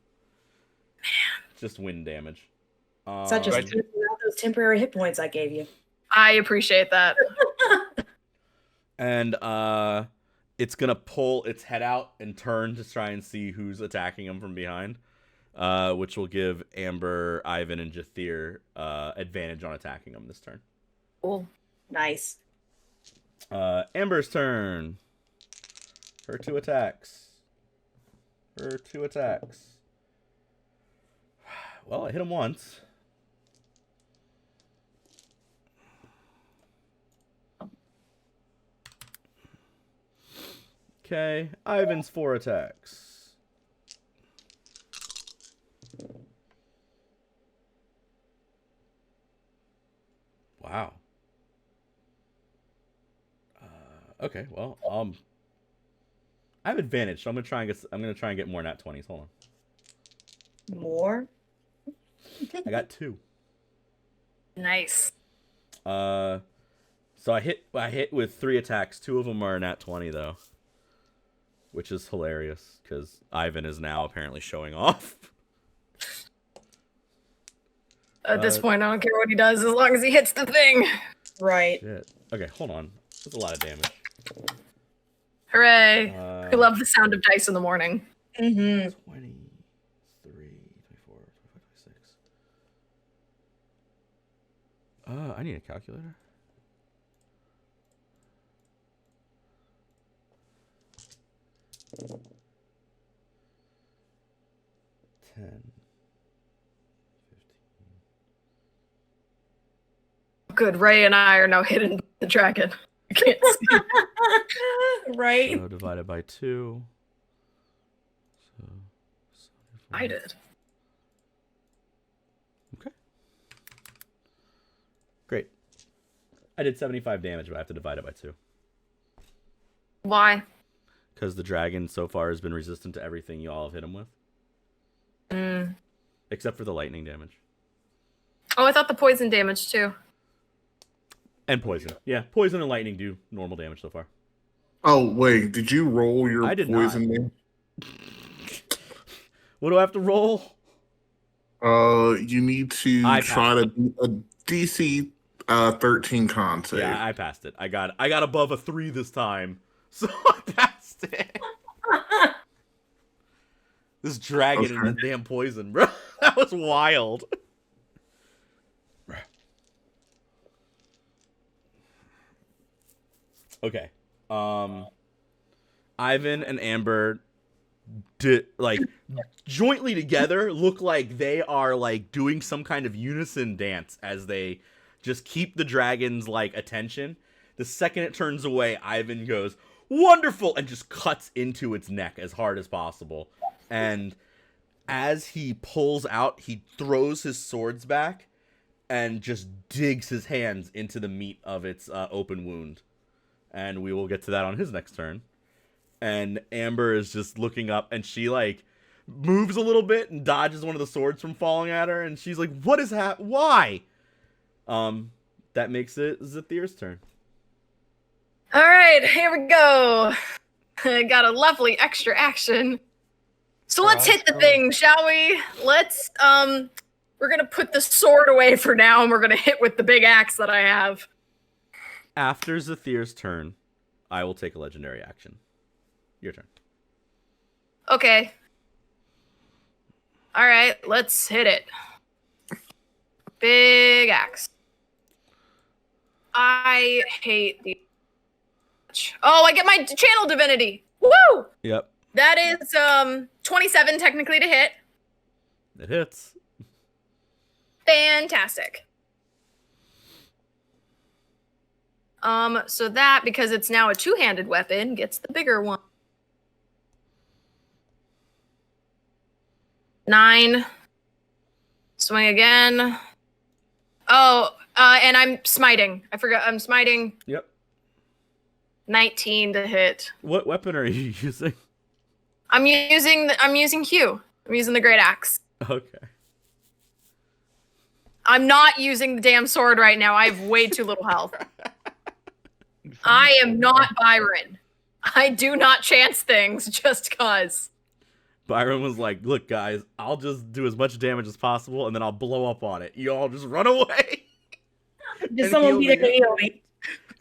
S1: Man, just wind damage.
S4: Such a those temporary hit points I gave you.
S2: I appreciate that.
S1: And it's gonna pull its head out and turn to try and see who's attacking him from behind, which will give Amber, Ivan, and Jathir advantage on attacking him this turn.
S2: Cool.
S4: Nice.
S1: Amber's turn. Her 2 attacks. Well, I hit him once. Okay, Ivan's 4 attacks. Wow. Okay, well, I have advantage, so I'm gonna try and get more nat 20s. Hold on.
S4: More?
S1: I got 2.
S2: Nice.
S1: So I hit with 3 attacks. 2 of them are nat 20 though, which is hilarious because Ivan is now apparently showing off.
S2: At this point, I don't care what he does as long as he hits the thing.
S4: Right.
S1: Shit. Okay, hold on. That's a lot of damage.
S2: Hooray. We love the sound of dice in the morning.
S4: Mm-hmm.
S1: 23, 24, 25, 26. I need a calculator.
S2: Good. Ray and I are now hidden by the dragon. I can't see.
S4: Right.
S1: So divided by 2. So
S2: I did.
S1: Okay. Great. I did 75 damage, but I have to divide it by 2.
S2: Why?
S1: Because the dragon so far has been resistant to everything you all have hit him with. Except for the lightning damage.
S2: Oh, I thought the poison damage too.
S1: And poison. Yeah, poison and lightning do normal damage so far.
S5: Oh wait, did you roll your
S1: I did
S5: poison name?
S1: What do I have to roll?
S5: You need to try to do a DC 13 con save.
S1: Yeah, I passed it. I got above a 3 this time, so I passed it. This dragon and the damn poison, bro. That was wild. Okay. Ivan and Amber jointly together look like they are like doing some kind of unison dance as they just keep the dragon's like attention. The second it turns away, Ivan goes, "Wonderful!" and just cuts into its neck as hard as possible. And as he pulls out, he throws his swords back and just digs his hands into the meat of its open wound. And we will get to that on his next turn. And Amber is just looking up, and she like moves a little bit and dodges one of the swords from falling at her, and she's like, "What is why?" That makes it Zathir's turn.
S2: All right, here we go. I got a lovely extra action. So let's hit the thing, shall we? Let's we're gonna put the sword away for now, and we're gonna hit with the big axe that I have.
S1: After Zathir's turn, I will take a legendary action. Your turn.
S2: Okay. All right, let's hit it. Big axe. I hate the... Oh, I get my channel divinity. Woo!
S1: Yep.
S2: That is 27 technically to hit.
S1: It hits.
S2: Fantastic. So that, because it's now a two-handed weapon, gets the bigger one. 9. Swing again. Oh, and I'm smiting. I forgot. I'm smiting.
S1: Yep.
S2: 19 to hit.
S1: What weapon are you using?
S2: I'm using Q. I'm using the great axe.
S1: Okay.
S2: I'm not using the damn sword right now. I have way too little health. I am not Byron. I do not chance things just cause.
S1: Byron was like, "Look, guys, I'll just do as much damage as possible, and then I'll blow up on it. You all just run away."
S4: Just someone be there to heal me.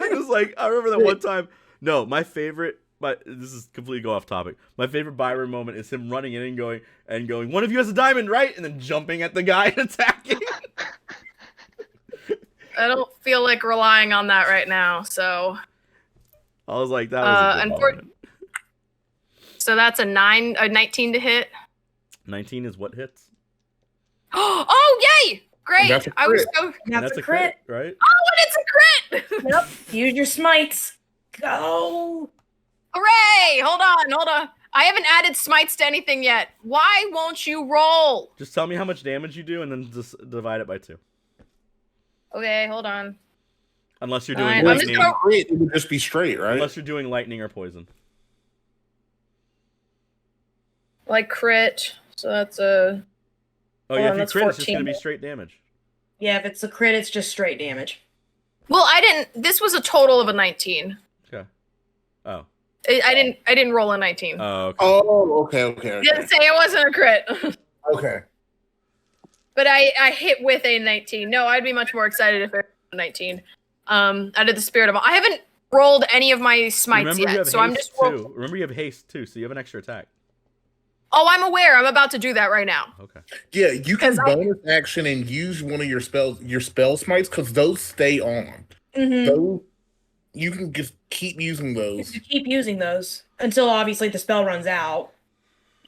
S1: It was like, I remember that one time. No, my favorite, but this is completely go off topic. My favorite Byron moment is him running in and going, "One of you has a diamond, right?" And then jumping at the guy and attacking.
S2: I don't feel like relying on that right now, so.
S1: I was like, that was a good moment.
S2: So that's a 19 to hit.
S1: 19 is what hits.
S2: Oh, yay! Great.
S5: That's a
S2: I was
S5: crit.
S2: so.
S5: That's
S1: a crit, right?
S2: Oh, and it's a crit!
S4: Yep. Use your smites. Go.
S2: Hooray! Hold on. I haven't added smites to anything yet. Why won't you roll?
S1: Just tell me how much damage you do, and then just divide it by 2.
S2: Okay, hold on.
S1: Unless you're
S2: Fine,
S1: doing
S2: I'm just
S1: lightning.
S5: It would just be straight, right?
S1: Unless you're doing lightning or poison.
S2: Like crit. So that's a.
S1: Oh yeah, if you
S2: that's
S1: crit, it's just
S2: 14.
S1: gonna be straight damage.
S4: Yeah, if it's a crit, it's just straight damage.
S2: Well, I didn't. This was a total of a 19.
S1: Okay. Oh.
S2: I didn't roll a 19.
S1: Oh. Okay.
S5: Oh, okay.
S2: Didn't say it wasn't a crit.
S5: Okay.
S2: But I hit with a 19. No, I'd be much more excited if it was a 19. Out of the spirit of, I haven't rolled any of my smites
S1: Remember you
S2: yet,
S1: have
S2: so I'm
S1: haste
S2: just.
S1: too. Remember you have haste too, so you have an extra attack.
S2: Oh, I'm aware. I'm about to do that right now.
S1: Okay.
S5: Yeah, you can
S2: 'Cause
S5: bonus action and use one of your spell smites, because those stay on.
S4: Mm-hmm.
S5: Those, you can just keep using those.
S4: You keep using those until obviously the spell runs out.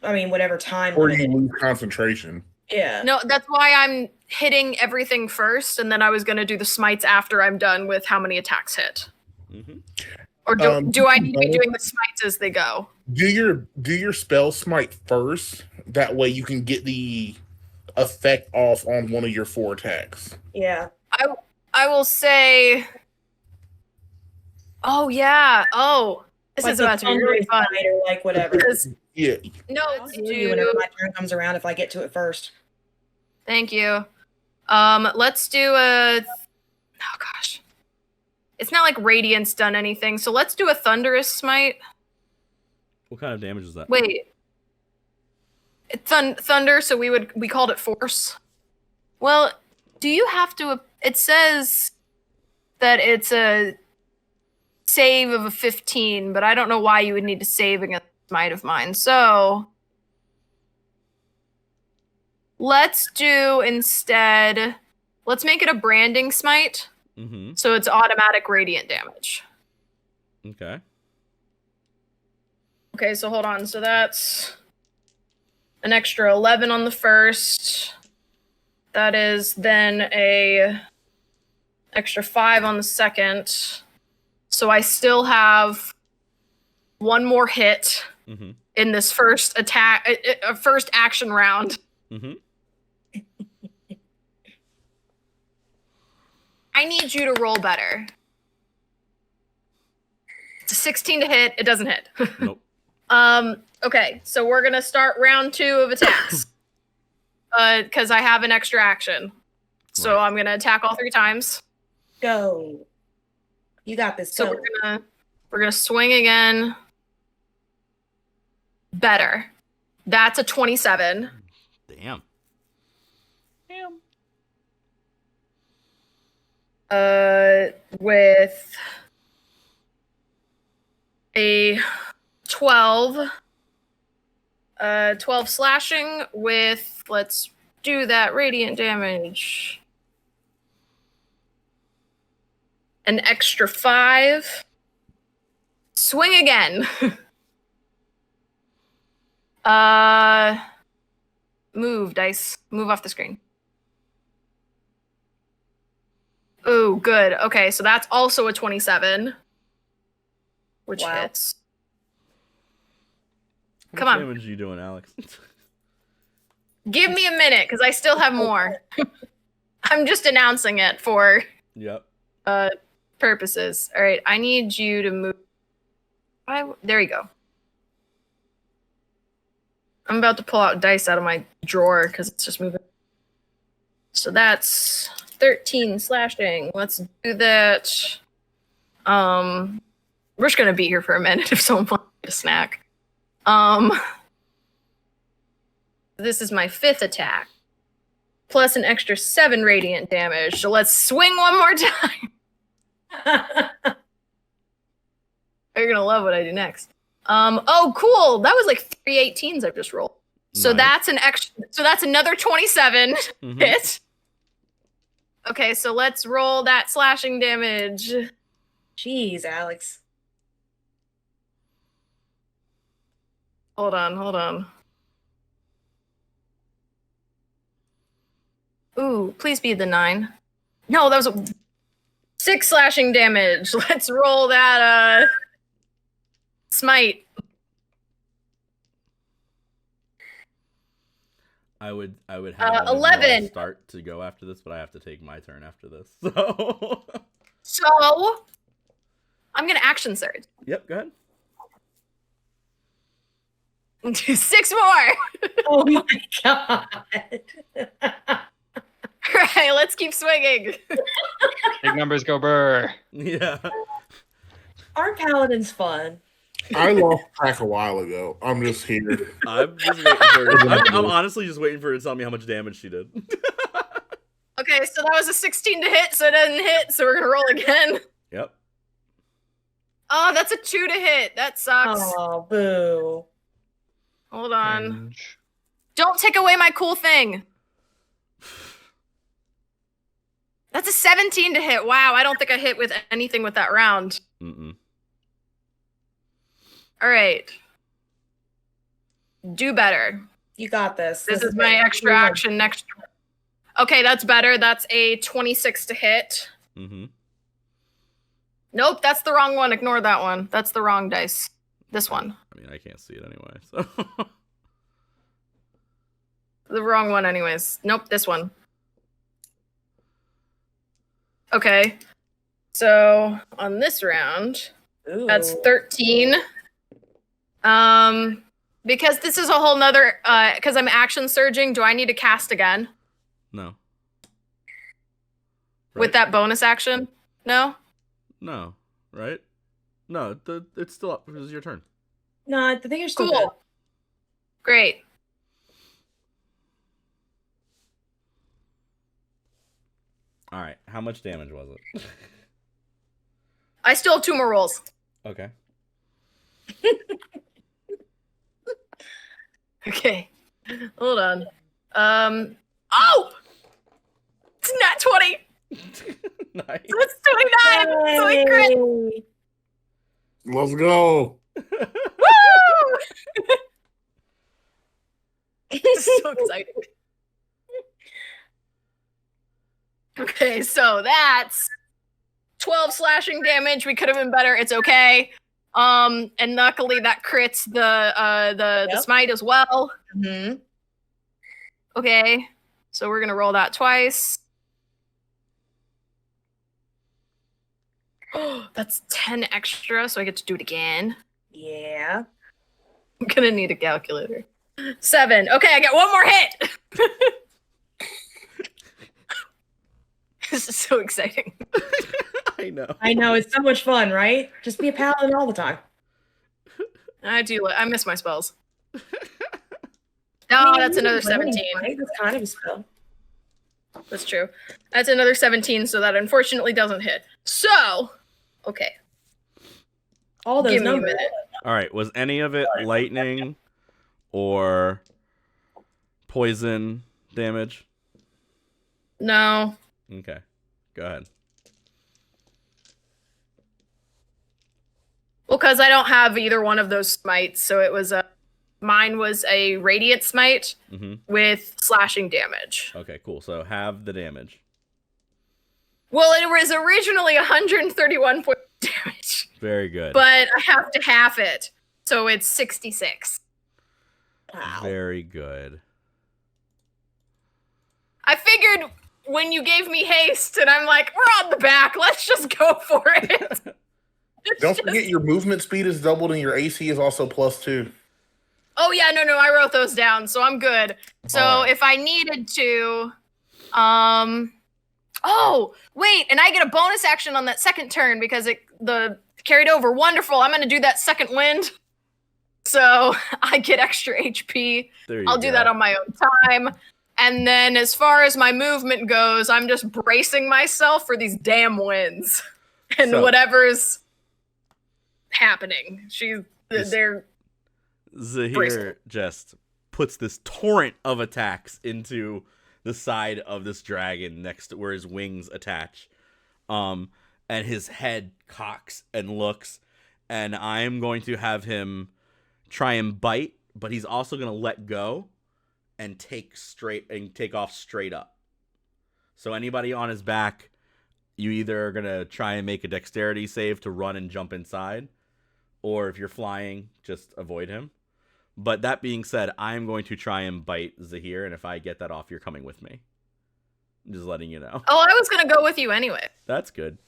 S4: I mean, whatever time.
S5: Or
S4: limit
S5: you
S4: it-
S5: lose concentration.
S4: Yeah.
S2: No, that's why I'm hitting everything first, and then I was going to do the smites after I'm done with how many attacks hit.
S1: Mm-hmm.
S2: Or do I need to be doing the smites as they go?
S5: Do your spell smite first. That way you can get the effect off on one of your 4 attacks.
S4: Yeah.
S2: I will say. Oh yeah. Oh, this
S4: Like
S2: is
S4: the
S2: about to be really fun.
S4: Thunderous Bite or like whatever.
S2: Because
S5: Yeah.
S2: no,
S4: I'll heal you whenever my turn comes around if I get to it first.
S2: Thank you. Let's do a. Oh gosh. it's not like Radiant's done anything. So let's do a Thunderous Smite.
S1: What kind of damage is that?
S2: Wait. Thunder, so we called it Force. Well, do you have to... It says that it's a save of a 15, but I don't know why you would need to save against Smite of mine. So... let's do instead... let's make it a Branding Smite.
S1: Mm-hmm.
S2: So it's automatic radiant damage.
S1: Okay.
S2: Okay, so hold on. So that's an extra 11 on the first. That is then a extra 5 on the second. So I still have one more hit in this first attack, first action round.
S1: Mm-hmm.
S2: I need you to roll better. It's a 16 to hit. It doesn't hit.
S1: Nope.
S2: Okay, so we're gonna start round 2 of attacks. Because I have an extra action. So
S1: Right.
S2: I'm gonna attack all 3 times.
S4: Go. You got this.
S2: So
S4: Go.
S2: we're gonna swing again. Better. That's a 27.
S1: Damn.
S2: With a 12. 12 slashing with, let's do that, radiant damage. An extra 5. Swing again. Move, dice. Move off the screen. Ooh, good. Okay, so that's also a 27. Which
S4: Wow.
S2: hits.
S1: How
S2: Come
S1: much
S2: on.
S1: damage are you doing, Alex?
S2: Give me a minute, because I still have more. I'm just announcing it for
S1: Yep.
S2: purposes. All right, I need you to move. There you go. I'm about to pull out dice out of my drawer because it's just moving. So that's 13 slashing. Let's do that. We're just gonna be here for a minute if someone wants a snack. This is my 5th attack. Plus an extra 7 radiant damage. So let's swing one more time. You're gonna love what I do next. Oh, cool. That was like 3 18s I've just rolled. So
S1: Nice.
S2: that's an extra. So that's another 27
S1: Mhm.
S2: hit. Okay, so let's roll that slashing damage.
S4: Jeez, Alex.
S2: Hold on. Ooh, please be the 9. No, that was a 6 slashing damage. Let's roll that smite.
S1: I would have
S2: 11.
S1: start to go after this, but I have to take my turn after this. So
S2: So I'm gonna action surge.
S1: Yep, go ahead.
S2: 6 more.
S4: Oh my god.
S2: Right, let's keep swinging.
S3: Big numbers go burr.
S1: Yeah.
S4: Our paladin's fun.
S5: I lost track a while ago. I'm just here.
S1: I'm just waiting for her. I'm honestly just waiting for her to tell me how much damage she did.
S2: Okay, so that was a 16 to hit, so it doesn't hit, so we're gonna roll again.
S1: Yep.
S2: Oh, that's a 2 to hit. That sucks.
S4: Oh, boo.
S2: Hold on.
S3: Cringe.
S2: Don't take away my cool thing. That's a 17 to hit. Wow, I don't think I hit with anything with that round.
S1: Mm-mm.
S2: All right. Do better.
S4: You got this.
S2: This is my extra action next. Okay, that's better. That's a 26 to hit.
S1: Mm-hmm.
S2: Nope, that's the wrong one. Ignore that one. That's the wrong dice. This one.
S1: I mean, I can't see it anyway, so.
S2: The wrong one anyways. Nope, this one. Okay. So on this round,
S4: Ooh.
S2: that's 13. Because this is a whole nother because I'm action surging, do I need to cast again?
S1: No.
S2: With
S1: Right?
S2: that bonus action? No?
S1: No, right? No, it's still up. It was your turn.
S4: No, I think you're still good.
S2: Cool. Great.
S1: All right. How much damage was it?
S2: I still have 2 more rolls.
S1: Okay.
S2: Okay. Hold on. Oh! It's not 20.
S1: Nice.
S2: It's 29. So we crit.
S5: Let's go.
S2: Woo! So exciting. Okay, so that's 12 slashing damage. We could have been better. It's okay. And luckily that crits the
S4: Yep.
S2: smite as well.
S4: Mm-hmm.
S2: Okay, so we're gonna roll that twice. Oh, that's 10 extra, so I get to do it again.
S4: Yeah.
S2: I'm gonna need a calculator. 7. Okay, I get 1 more hit. This is so exciting.
S1: I know.
S4: I know, it's so much fun, right? Just be a paladin all the time.
S2: I miss my spells.
S4: I
S2: Oh,
S4: mean,
S2: that's
S4: you
S2: another
S4: can learn,
S2: 17.
S4: right? That's kind of a spell.
S2: That's true. That's another 17, so that unfortunately doesn't hit. So, okay.
S4: All those
S2: Give me a
S4: numbers.
S2: minute.
S1: All right. Was any of it lightning or poison damage?
S2: No.
S1: Okay. Go ahead.
S2: Well, because I don't have either one of those smites, so it was mine was a radiant smite with slashing damage.
S1: Okay, cool. So have the damage.
S2: Well, it was originally 131 points of damage,
S1: Very good.
S2: but I have to half it, so it's 66.
S4: Wow.
S1: Very good.
S2: I figured when you gave me haste, and I'm like, we're on the back, let's just go for it.
S5: Don't forget your movement speed is doubled and your AC is also +2.
S2: Oh yeah, no, I wrote those down, so I'm good. So
S1: Alright.
S2: if I needed to, oh wait, and I get a bonus action on that second turn because the carried over. Wonderful. I'm gonna do that second wind, so I get extra HP.
S1: There you
S2: I'll
S1: go.
S2: do that on my own time. And then as far as my movement goes, I'm just bracing myself for these damn winds and
S1: So-
S2: whatever's happening. They're
S1: Zahir just puts this torrent of attacks into the side of this dragon next to where his wings attach. And his head cocks and looks, and I'm going to have him try and bite, but he's also going to let go and take off straight up. So anybody on his back, you either are going to try and make a dexterity save to run and jump inside, or if you're flying, just avoid him. But that being said, I'm going to try and bite Zahir, and if I get that off, you're coming with me. I'm just letting you know.
S2: Oh, I was gonna go with you anyway.
S1: That's good.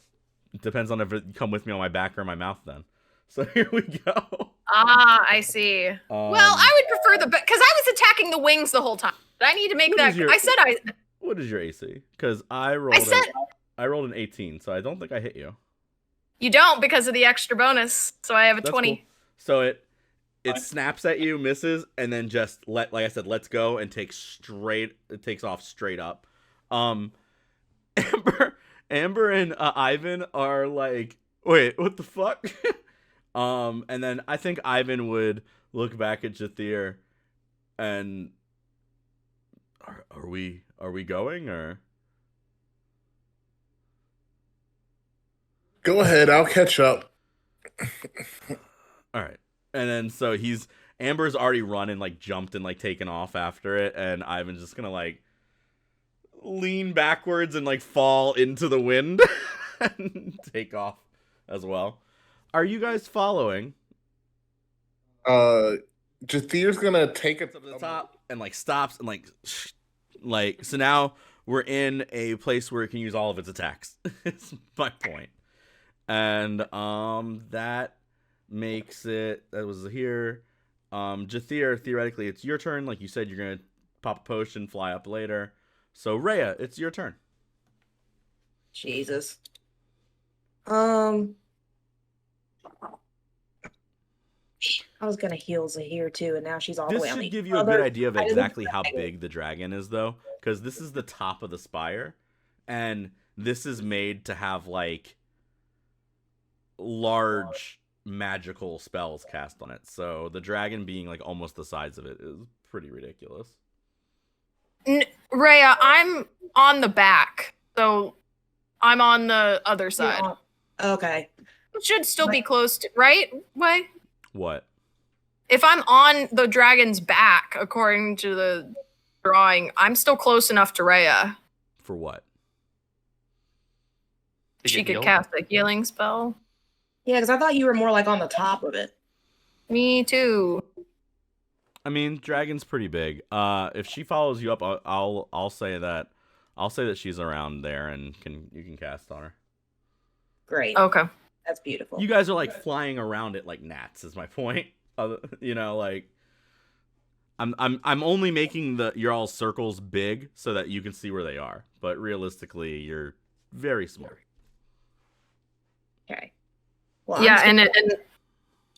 S1: It depends on if you come with me on my back or my mouth then. So here we go.
S2: Ah, I see. Well, I would prefer because I was attacking the wings the whole time. But I need to make
S1: What
S2: that.
S1: is your-
S2: I said
S1: What is your AC? Because I rolled an 18, so I don't think I hit you.
S2: you don't because of the extra bonus. So I have a
S1: That's
S2: 20.
S1: cool. So it snaps at you, misses, and then just like I said, let's go and takes off straight up. Amber and Ivan are like, wait, what the fuck? And then I think Ivan would look back at Jathir and are we going or?
S5: Go ahead, I'll catch up.
S1: All right. And then so Amber's already run and like jumped and like taken off after it, and Ivan's just gonna like lean backwards and like fall into the wind and take off as well. Are you guys following?
S5: Jathir's gonna take it
S1: Up to the top and like stops and like so now we're in a place where it can use all of its attacks. It's my point. And that makes it that was here. Jathir, theoretically it's your turn. Like you said, you're gonna pop a potion, fly up later. So Rhea, it's your turn.
S4: Jesus. Um, I was gonna heal Zahir too, and now she's all the
S1: This
S4: way on
S1: should
S4: the
S1: give you a good
S4: other
S1: idea of
S4: side of the
S1: exactly how
S4: dragon.
S1: big the dragon is, though, because this is the top of the spire, and this is made to have like large magical spells cast on it. So the dragon being like almost the size of it is pretty ridiculous.
S2: Rhea, I'm on the back, so I'm on the other
S4: You're
S2: side.
S4: Okay.
S2: It should still be close to, right? Way?
S1: What?
S2: If I'm on the dragon's back, according to the drawing, I'm still close enough to Rhea.
S1: For what?
S3: To
S2: She
S3: get
S2: could
S3: healed?
S2: cast a healing spell.
S4: Yeah, because I thought you were more like on the top of it.
S2: Me too.
S1: I mean, dragon's pretty big. If she follows you up, I'll say that she's around there and you can cast on her.
S4: Great.
S2: Okay.
S4: That's beautiful.
S1: You guys are like flying around it like gnats. Is my point. You know, like I'm only making your all circles big so that you can see where they are. But realistically, you're very small.
S4: Okay. Well,
S2: Yeah,
S4: I'm
S2: and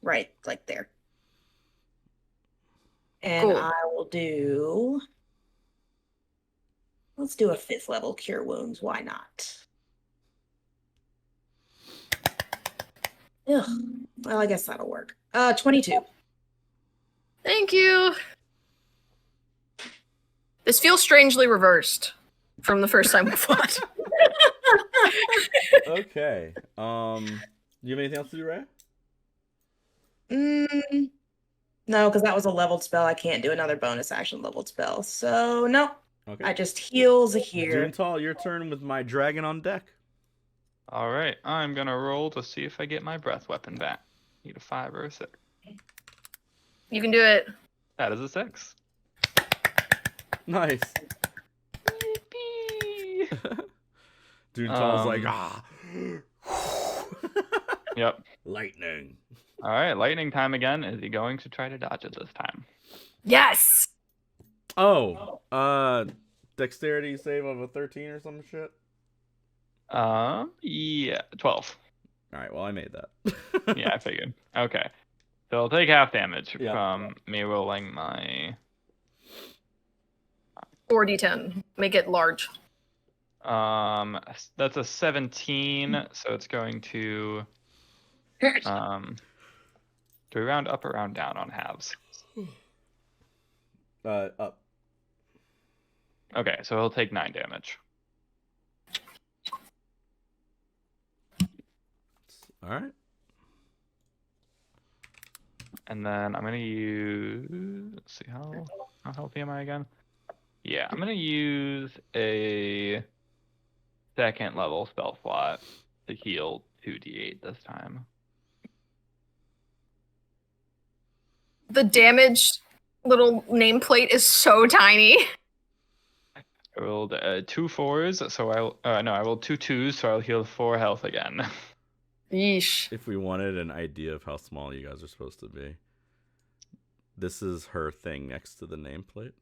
S4: right, like there. And
S2: Cool.
S4: I will do. Let's do a 5th level cure wounds. Why not? Ugh. Well, I guess that'll work. 22.
S2: thank you. This feels strangely reversed from the first time we fought.
S1: Okay. You have anything else to do, Ray?
S4: No, because that was a leveled spell. I can't do another bonus action leveled spell. So no,
S1: Okay.
S4: I just heal Zahir.
S1: Doontal, your turn with my dragon on deck.
S3: All right, I'm gonna roll to see if I get my breath weapon back. Need a 5 or a 6.
S2: You can do it.
S3: That is a 6.
S1: Nice.
S3: Yippee!
S1: Doontal's like,
S3: Yep.
S1: lightning.
S3: All right, lightning time again. Is he going to try to dodge it this time?
S2: Yes.
S1: Oh, dexterity save of a 13 or some shit.
S3: Yeah, 12.
S1: All right, well I made that.
S3: Yeah, I figured. Okay, so I'll take half damage
S1: Yeah.
S3: from me rolling my
S2: 4d10. Make it large.
S3: That's a 17, so it's going to do we round up or round down on halves?
S1: Up.
S3: Okay, so he'll take 9 damage.
S1: All right.
S3: And then I'm gonna use. Let's see, how healthy am I again? Yeah, I'm gonna use a 2nd level spell slot to heal 2d8 this time.
S2: The damage little nameplate is so tiny.
S3: I rolled 2 4s, so I rolled 2 2s, so I'll heal 4 health again.
S2: Yeesh.
S1: If we wanted an idea of how small you guys are supposed to be, this is her thing next to the nameplate.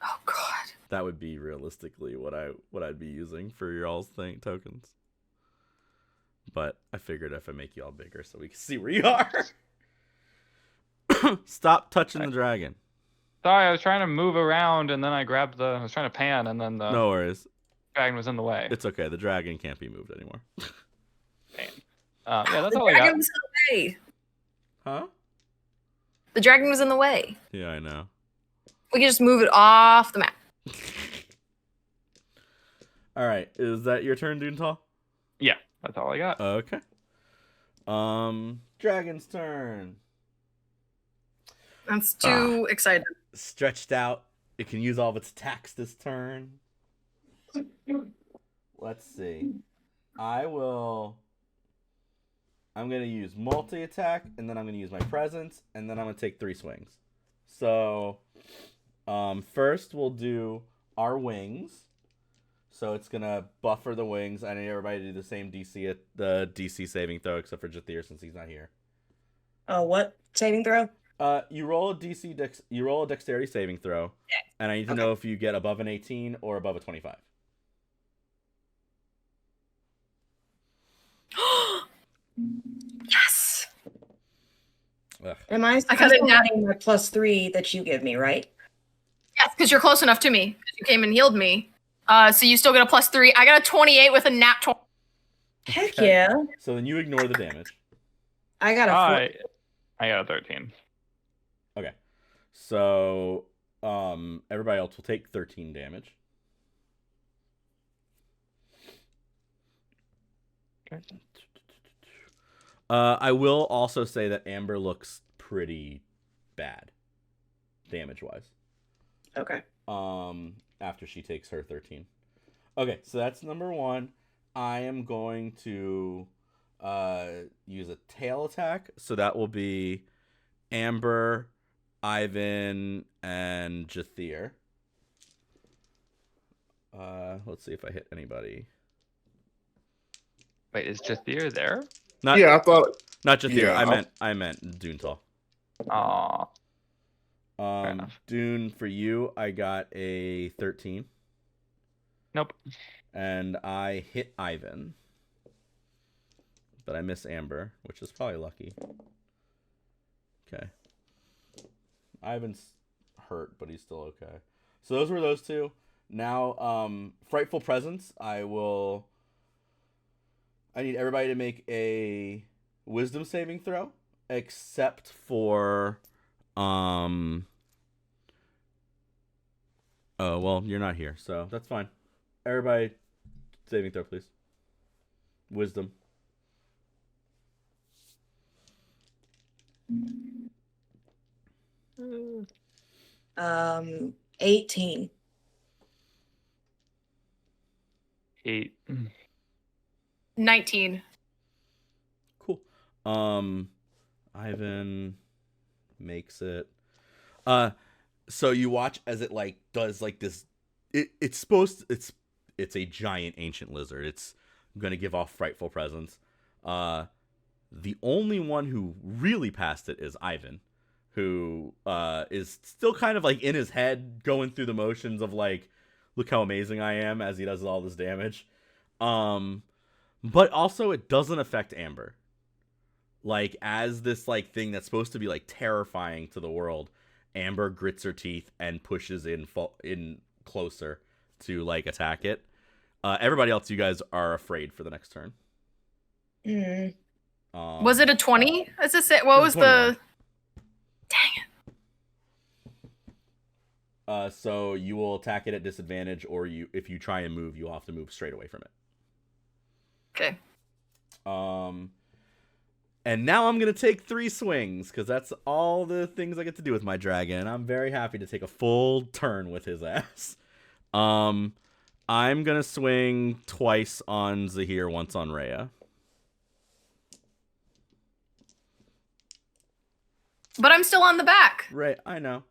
S2: Oh god.
S1: That would be realistically what I'd be using for your all's thing tokens. But I figured if I make you all bigger so we can see where you are. Stop touching the dragon.
S3: Sorry, I was trying to move around and then I was trying to pan and then the
S1: No worries.
S3: dragon was in the way.
S1: It's okay. The dragon can't be moved anymore.
S3: Pan. Yeah, that's
S2: The
S3: all I got.
S2: dragon was in the way.
S1: Huh?
S2: The dragon was in the way.
S1: Yeah, I know.
S2: We can just move it off the map.
S1: All right. Is that your turn, Doontal?
S3: Yeah, that's all I got.
S1: Okay. Dragon's turn.
S2: I'm too excited.
S1: Stretched out. It can use all of its attacks this turn. Let's see. I'm going to use multi-attack, and then I'm going to use my presence, and then I'm going to take 3 swings. So, first we'll do our wings. So it's going to buffer the wings. I need everybody to do the same DC saving throw, except for Jathir since he's not here.
S4: What saving throw?
S1: You roll a dexterity saving throw, and I need to know if you get above an 18 or above a 25. Ugh.
S4: Am I
S2: I got
S4: still
S2: a nat-
S4: getting my +3 that you give me, right?
S2: Yes, because you're close enough to me. 'Cause you came and healed me. So you still get a +3. I got a 28 with a nat 20.
S4: Heck
S1: Okay.
S4: yeah.
S1: So then you ignore the damage.
S4: I got a 4.
S3: I got a 13.
S1: Okay. So everybody else will take 13 damage.
S3: Okay.
S1: I will also say that Amber looks pretty bad, damage-wise.
S4: Okay.
S1: After she takes her 13. Okay, so that's number 1. I am going to use a tail attack, so that will be Amber, Ivan, and Jathir. Let's see if I hit anybody.
S3: Wait, is Jathir there?
S1: Not,
S5: Yeah, I thought.
S1: not Jathir.
S5: Yeah,
S1: I meant Doontal.
S3: Aw. enough.
S1: Dune, for you, I got a 13.
S3: Nope.
S1: And I hit Ivan. But I miss Amber, which is probably lucky. Okay. Ivan's hurt, but he's still okay. So those were those two. Now, Frightful Presence, I need everybody to make a wisdom saving throw, except for, oh, well, you're not here, so that's fine. Everybody, saving throw, please. Wisdom.
S4: 18.
S3: 8.
S2: 19.
S1: Cool. Ivan makes it. So you watch as it like does like this. It's a giant ancient lizard. It's gonna give off frightful presence. The only one who really passed it is Ivan, who is still kind of like in his head going through the motions of like, look how amazing I am as he does all this damage. But also it doesn't affect Amber. Like, as this like thing that's supposed to be like terrifying to the world, Amber grits her teeth and pushes in closer to like attack it. Everybody else, you guys are afraid for the next turn.
S4: Mm.
S2: Was it a 20? Is this it? What was
S1: 21.
S2: the... Dang it.
S1: So you will attack it at disadvantage, or if you try and move, you'll have to move straight away from it.
S2: Okay.
S1: And now I'm going to take 3 swings, because that's all the things I get to do with my dragon, and I'm very happy to take a full turn with his ass. I'm going to swing twice on Zahir, once on Rhea.
S2: But I'm still on the back.
S1: Right, I know.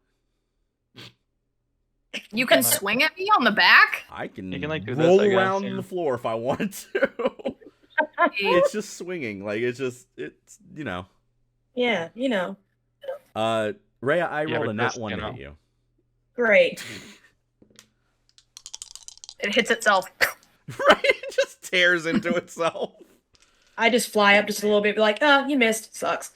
S2: You can swing at me on the back?
S1: I can,
S3: You can, like, do this,
S1: roll
S3: I guess,
S1: around
S3: yeah.
S1: the floor if I want to. It's just swinging. Like, it's, you know.
S4: Yeah, you know.
S1: Rhea, I
S3: Yeah,
S1: rolled
S3: but
S1: a nat
S3: just,
S1: 1
S3: you
S1: to
S3: know.
S1: hit you.
S4: Great.
S2: It hits itself.
S1: Right? It just tears into itself.
S4: I just fly up just a little bit, be like, oh, you missed. Sucks.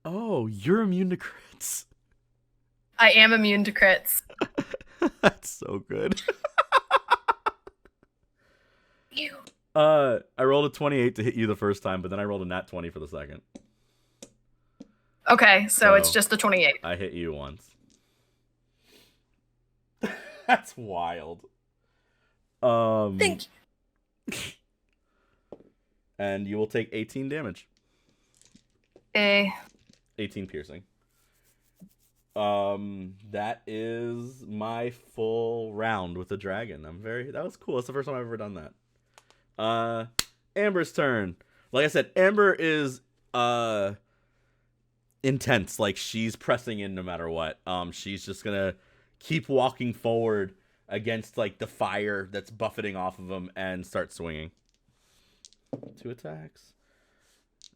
S1: Oh, you're immune to crits.
S2: I am immune to crits.
S1: That's so good.
S2: Ew.
S1: I rolled a 28 to hit you the first time, but then I rolled a nat 20 for the second.
S2: Okay, so it's
S1: So-
S2: just the 28.
S1: I hit you once. That's wild.
S2: Thank you.
S1: And you will take 18 damage.
S2: Okay.
S1: 18 piercing. That is my full round with the dragon. That was cool. That's the first time I've ever done that. Amber's turn. Like I said, Amber is intense. Like, she's pressing in no matter what. She's just gonna keep walking forward against like the fire that's buffeting off of him and start swinging. 2 attacks.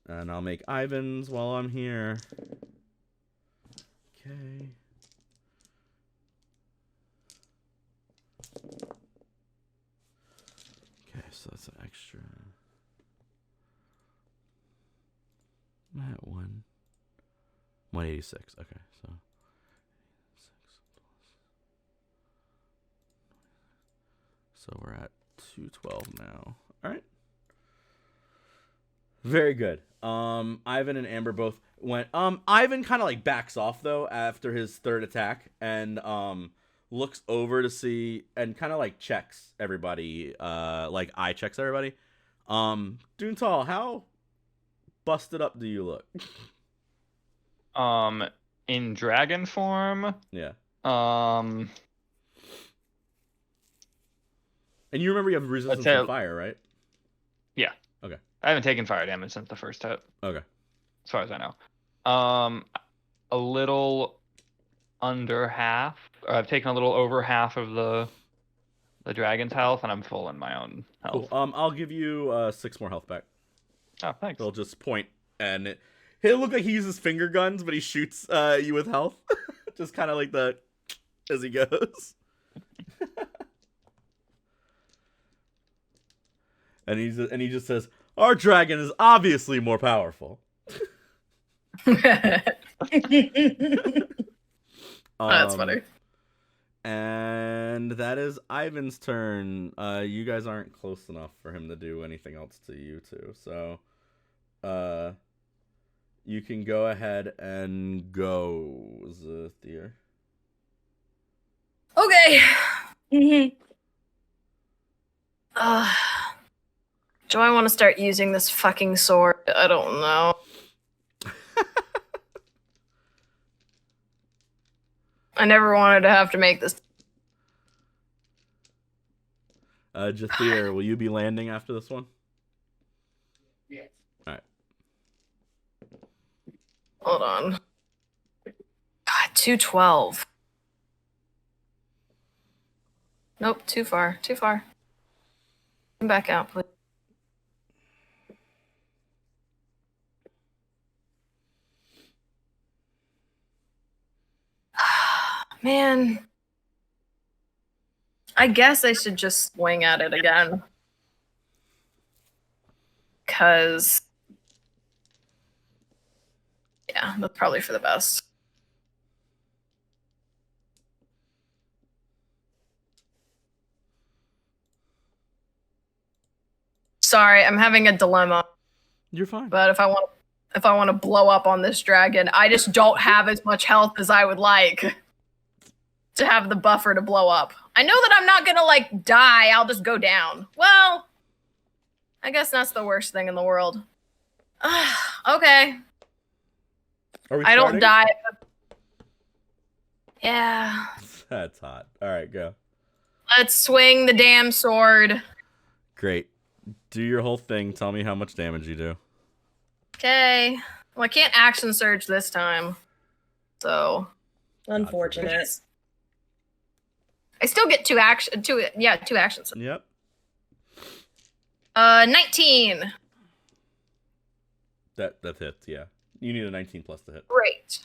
S1: And I'll make Ivan's while I'm here. Okay. Okay, so that's an extra. I'm at 186. Okay, so 6 plus. So we're at 212 now. All right. Very good. Ivan and Amber both went. Ivan kind of like backs off though after his third attack and looks over to see and kind of like checks everybody. Like eye checks everybody. Doontal, how busted up do you look?
S3: In dragon form.
S1: Yeah.
S3: Um.
S1: And you remember you have resistance
S3: say-
S1: to fire, right?
S3: Yeah.
S1: Okay.
S3: I haven't taken fire damage since the first hit,
S1: Okay.
S3: as far as I know. A little under half. I've taken a little over half of the dragon's health, and I'm full in my own health.
S1: Cool. I'll give you 6 more health back.
S3: Oh, thanks.
S1: They'll just point, and he'll look like he uses finger guns, but he shoots you with health, just kind of like the as he goes. and he just says, "Our dragon is obviously more powerful."
S2: That's funny.
S1: And that is Ivan's turn. You guys aren't close enough for him to do anything else to you two, so you can go ahead and go, Zithier.
S2: Okay.
S4: Mhm.
S2: Do I want to start using this fucking sword? I don't know. I never wanted to have to make this.
S1: Jathier, will you be landing after this one?
S4: Yes.
S1: All right.
S2: Hold on. God, 212. Nope, too far. Too far. Come back out, please. Man. I guess I should just swing at it again. Because... yeah, that's probably for the best. Sorry, I'm having a dilemma.
S1: You're fine.
S2: But if I want to blow up on this dragon, I just don't have as much health as I would like to have the buffer to blow up. I know that I'm not gonna like die. I'll just go down. Well, I guess that's the worst thing in the world. Okay.
S1: Are we
S2: I don't
S1: starting?
S2: die. Yeah.
S1: That's hot. All right, go.
S2: Let's swing the damn sword.
S1: Great. Do your whole thing. Tell me how much damage you do.
S2: Okay. Well, I can't action surge this time. So.
S4: Unfortunate.
S2: I still get two actions.
S1: Yep.
S2: 19.
S1: That hits, yeah. You need a 19 plus to hit.
S2: Great.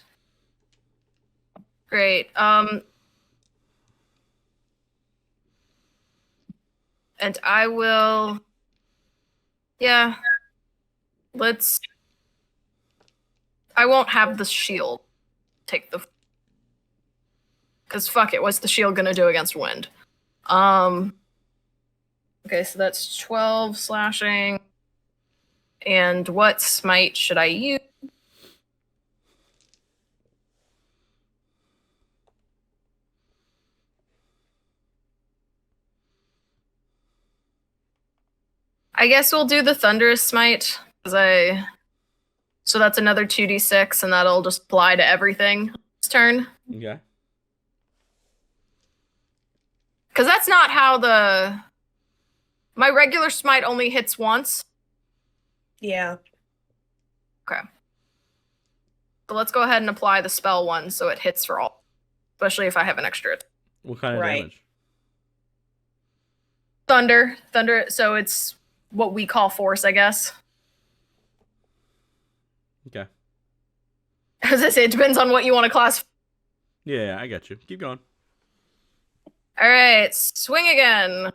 S2: And I will... yeah. I won't have the shield take the... because fuck it, what's the shield gonna do against wind? Okay, so that's 12 slashing. And what smite should I use? I guess we'll do the Thunderous Smite, so that's another 2d6, and that'll just apply to everything this turn.
S1: Okay.
S2: Because that's not how my regular smite only hits once.
S4: Yeah.
S2: Okay. So let's go ahead and apply the spell one so it hits for all. Especially if I have an extra.
S1: What kind of
S4: Right.
S1: damage?
S2: Thunder, so it's what we call force, I guess.
S1: Okay.
S2: As I say, it depends on what you want to classify.
S1: Yeah, I got you. Keep going.
S2: Alright, swing again.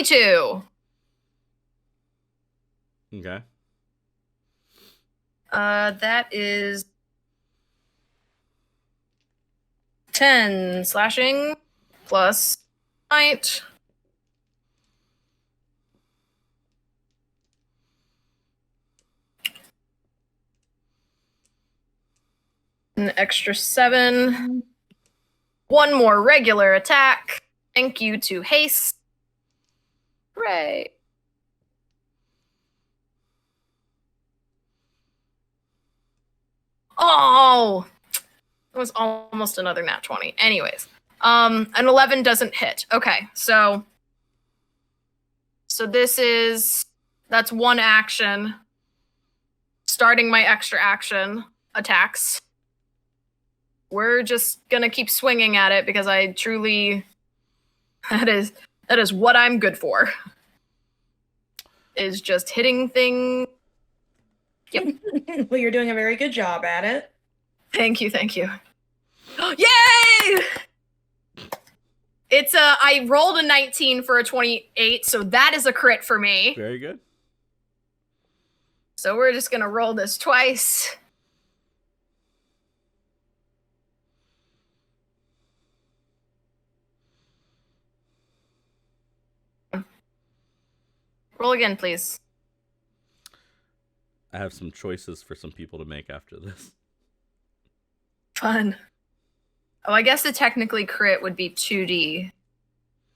S2: 22.
S1: Okay.
S2: That is 10 slashing plus might. An extra 7. One more regular attack. Thank you to haste. Hooray. Oh, it was almost another nat 20. Anyways, an 11 doesn't hit. Okay, so that's one action. Starting my extra action attacks. We're just gonna keep swinging at it because I truly, that is what I'm good for. Is just hitting things. Yep.
S4: Well, you're doing a very good job at it.
S2: Thank you. Yay! It's I rolled a 19 for a 28, so that is a crit for me.
S1: Very good.
S2: So we're just gonna roll this twice. Roll again, please.
S1: I have some choices for some people to make after this.
S2: Fun. Oh, I guess the technically crit would be 2d.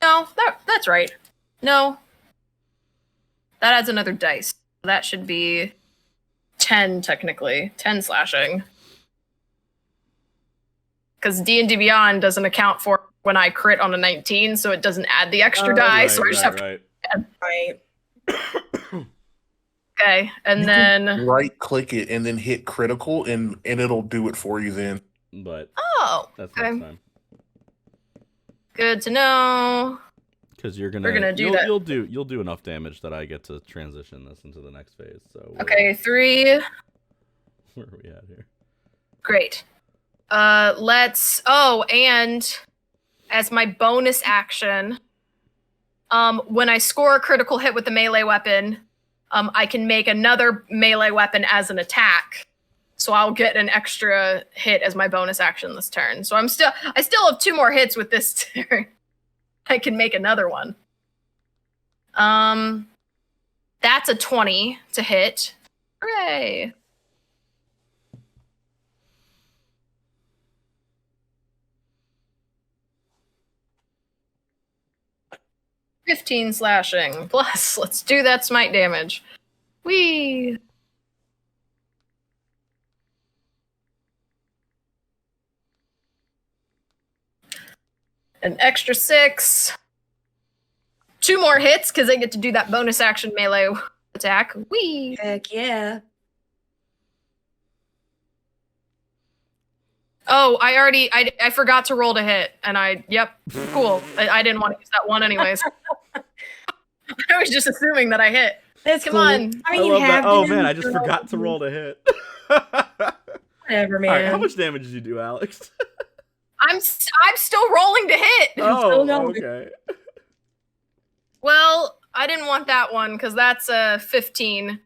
S2: No, that's right. No. That adds another dice. That should be 10 technically. 10 slashing. Because D&D Beyond doesn't account for when I crit on a 19, so it doesn't add the extra die, so I just have to...
S4: Right.
S2: Okay, and then...
S5: right click it and then hit critical, and it'll do it for you then.
S1: But
S2: Oh,
S1: that's
S2: okay.
S1: next time.
S2: Good to know.
S1: Because you're
S2: We're gonna do that.
S1: You'll do enough damage that I get to transition this into the next phase. So
S2: Okay, 3.
S1: Where are we at here?
S2: Great. Let's... Oh, and as my bonus action, when I score a critical hit with the melee weapon, I can make another melee weapon as an attack. So I'll get an extra hit as my bonus action this turn. So I still have 2 more hits with this turn. I can make another one. That's a 20 to hit. Hooray. $15 slashing. Plus, let's do that smite damage. Whee! An extra 6. 2 more hits because I get to do that bonus action melee attack. Whee!
S4: Heck yeah.
S2: Oh, I forgot to roll to hit, and yep, cool. I didn't want to use that one anyways. I was just assuming that I hit.
S4: That's
S2: Come
S4: cool.
S2: on.
S4: I mean,
S1: I
S4: you
S1: love
S4: have
S1: that. Oh
S4: been,
S1: man, I just
S4: so-
S1: forgot to roll to hit.
S4: Whatever,
S1: All
S4: man.
S1: right, how much damage did you do, Alex?
S2: I'm still rolling to hit.
S1: Oh,
S4: no.
S1: okay.
S2: Well, I didn't want that one because that's a 15.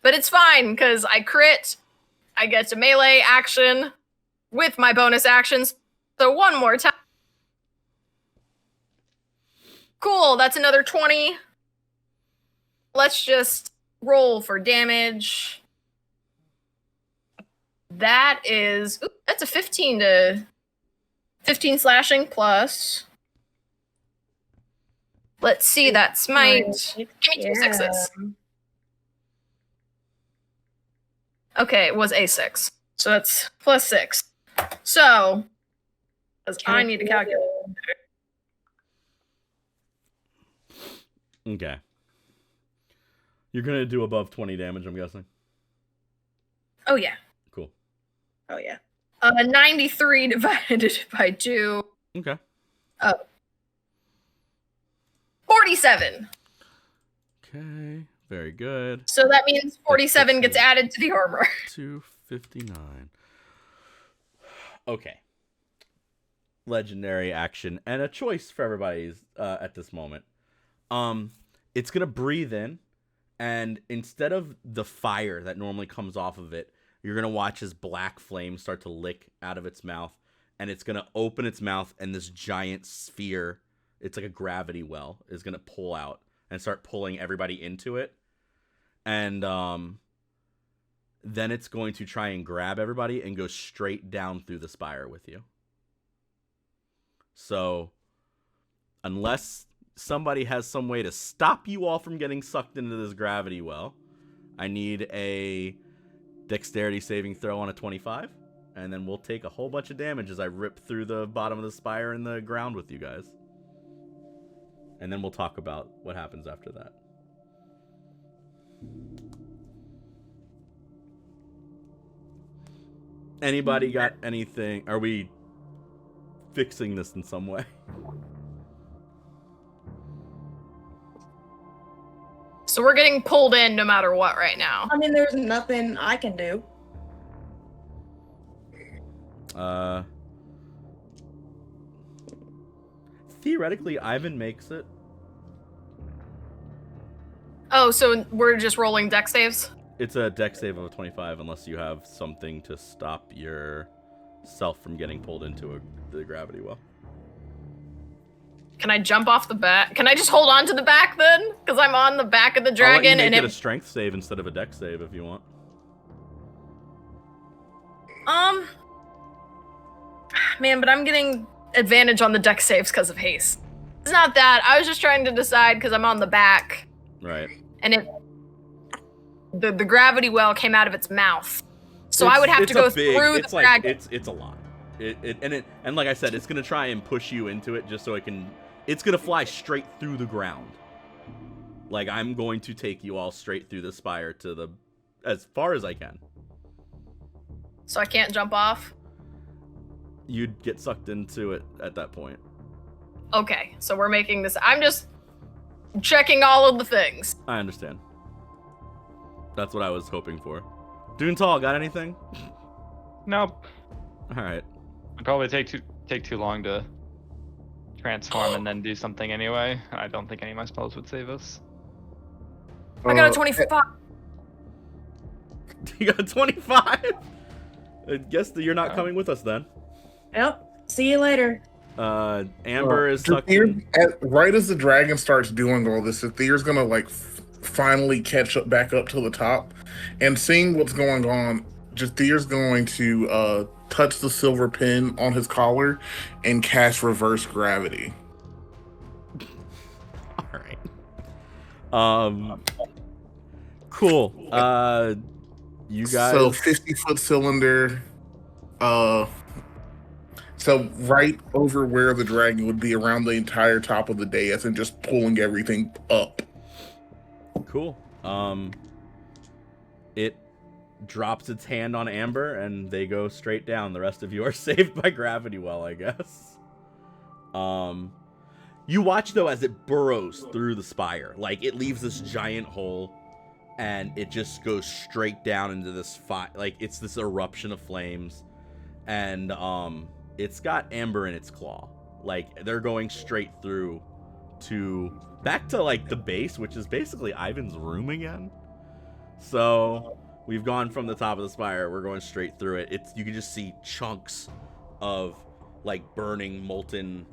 S2: But it's fine because I crit. I get to melee action with my bonus actions. So one more time. Cool, that's another 20. Let's just roll for damage. That's a 15 slashing plus. Let's see that smite. Give me 2 sixes. Okay, it was a 6. So that's plus 6. So, because I need to calculate.
S1: Okay. You're gonna do above 20 damage, I'm guessing.
S2: Oh yeah.
S1: Cool.
S4: Oh yeah.
S2: 93 divided by 2.
S1: Okay.
S2: 47.
S1: Okay. Very good.
S2: So that means 47 gets added to the armor.
S1: 259. Okay. Legendary action and a choice for everybody at this moment. It's gonna breathe in, and instead of the fire that normally comes off of it, you're gonna watch as black flames start to lick out of its mouth, and it's gonna open its mouth, and this giant sphere, it's like a gravity well, is gonna pull out and start pulling everybody into it, and then it's going to try and grab everybody and go straight down through the spire with you. So, unless somebody has some way to stop you all from getting sucked into this gravity well, I need a dexterity saving throw on a 25, and then we'll take a whole bunch of damage as I rip through the bottom of the spire and the ground with you guys. And then we'll talk about what happens after that. Anybody got anything? Are we fixing this in some way?
S2: So we're getting pulled in no matter what right now.
S4: I mean, there's nothing I can do.
S1: Theoretically, Ivan makes it.
S2: Oh, so we're just rolling dex saves?
S1: It's a dex save of a 25 unless you have something to stop yourself from getting pulled into the gravity well.
S2: Can I jump off the back? Can I just hold on to the back then? Because I'm on the back of the dragon.
S1: I'll let you
S2: and
S1: make it a strength save instead of a dex save if you want.
S2: Man, but I'm getting advantage on the dex saves because of haste. It's not that. I was just trying to decide because I'm on the back.
S1: Right.
S2: And the gravity well came out of its mouth. So I would have to go through the dragon.
S1: It's a lot. And like I said, it's gonna try and push you into it just so it can. It's gonna fly straight through the ground. Like I'm going to take you all straight through the spire to as far as I can.
S2: So I can't jump off?
S1: You'd get sucked into it at that point.
S2: Okay, so we're making this. I'm just checking all of the things.
S1: I understand. That's what I was hoping for. Doontal, got anything?
S3: Nope.
S1: All right.
S3: It'd probably take too long to transform and then do something anyway. I don't think any of my spells would save us.
S2: I got a 25.
S1: You got a 25? I guess that you're not coming with us then.
S4: Yep. See you later.
S1: Amber is sucked in.
S5: Right as the dragon starts doing all this, Aether's gonna finally catch back up to the top, and seeing what's going on, Aether's going to touch the silver pin on his collar and cast reverse gravity.
S1: All right. Cool. You guys.
S5: So 50-foot cylinder. So right over where the dragon would be, around the entire top of the dais, and just pulling everything up.
S1: Cool. It drops its hand on Amber, and they go straight down. The rest of you are saved by gravity well, I guess. You watch, though, as it burrows through the spire. Like, it leaves this giant hole, and it just goes straight down into this fire. Like, it's this eruption of flames. And, it's got Amber in its claw. Like, they're going straight through back to, like, the base, which is basically Ivan's room again. So, we've gone from the top of the spire. We're going straight through it. You can just see chunks of, like, burning, molten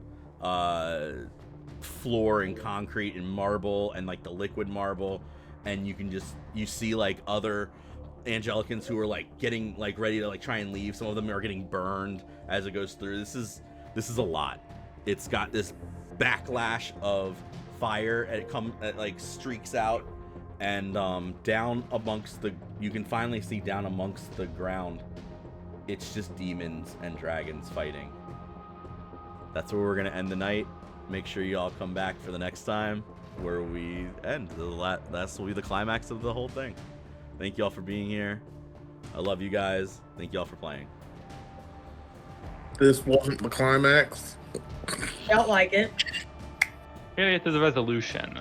S1: floor and concrete and marble and, like, the liquid marble. And you see, like, other Angelicans who are, like, getting, like, ready to, like, try and leave. Some of them are getting burned as it goes through. This is a lot. It's got this backlash of fire, and it like streaks out, and down amongst you can finally see down amongst the ground, it's just demons and dragons fighting. That's where we're gonna end the night. Make sure you all come back for the next time where we end. That will be the climax of the whole thing. Thank you all for being here. I love you guys. Thank you all for playing.
S5: This wasn't the climax.
S4: Felt like it.
S3: We're gonna get to the resolution.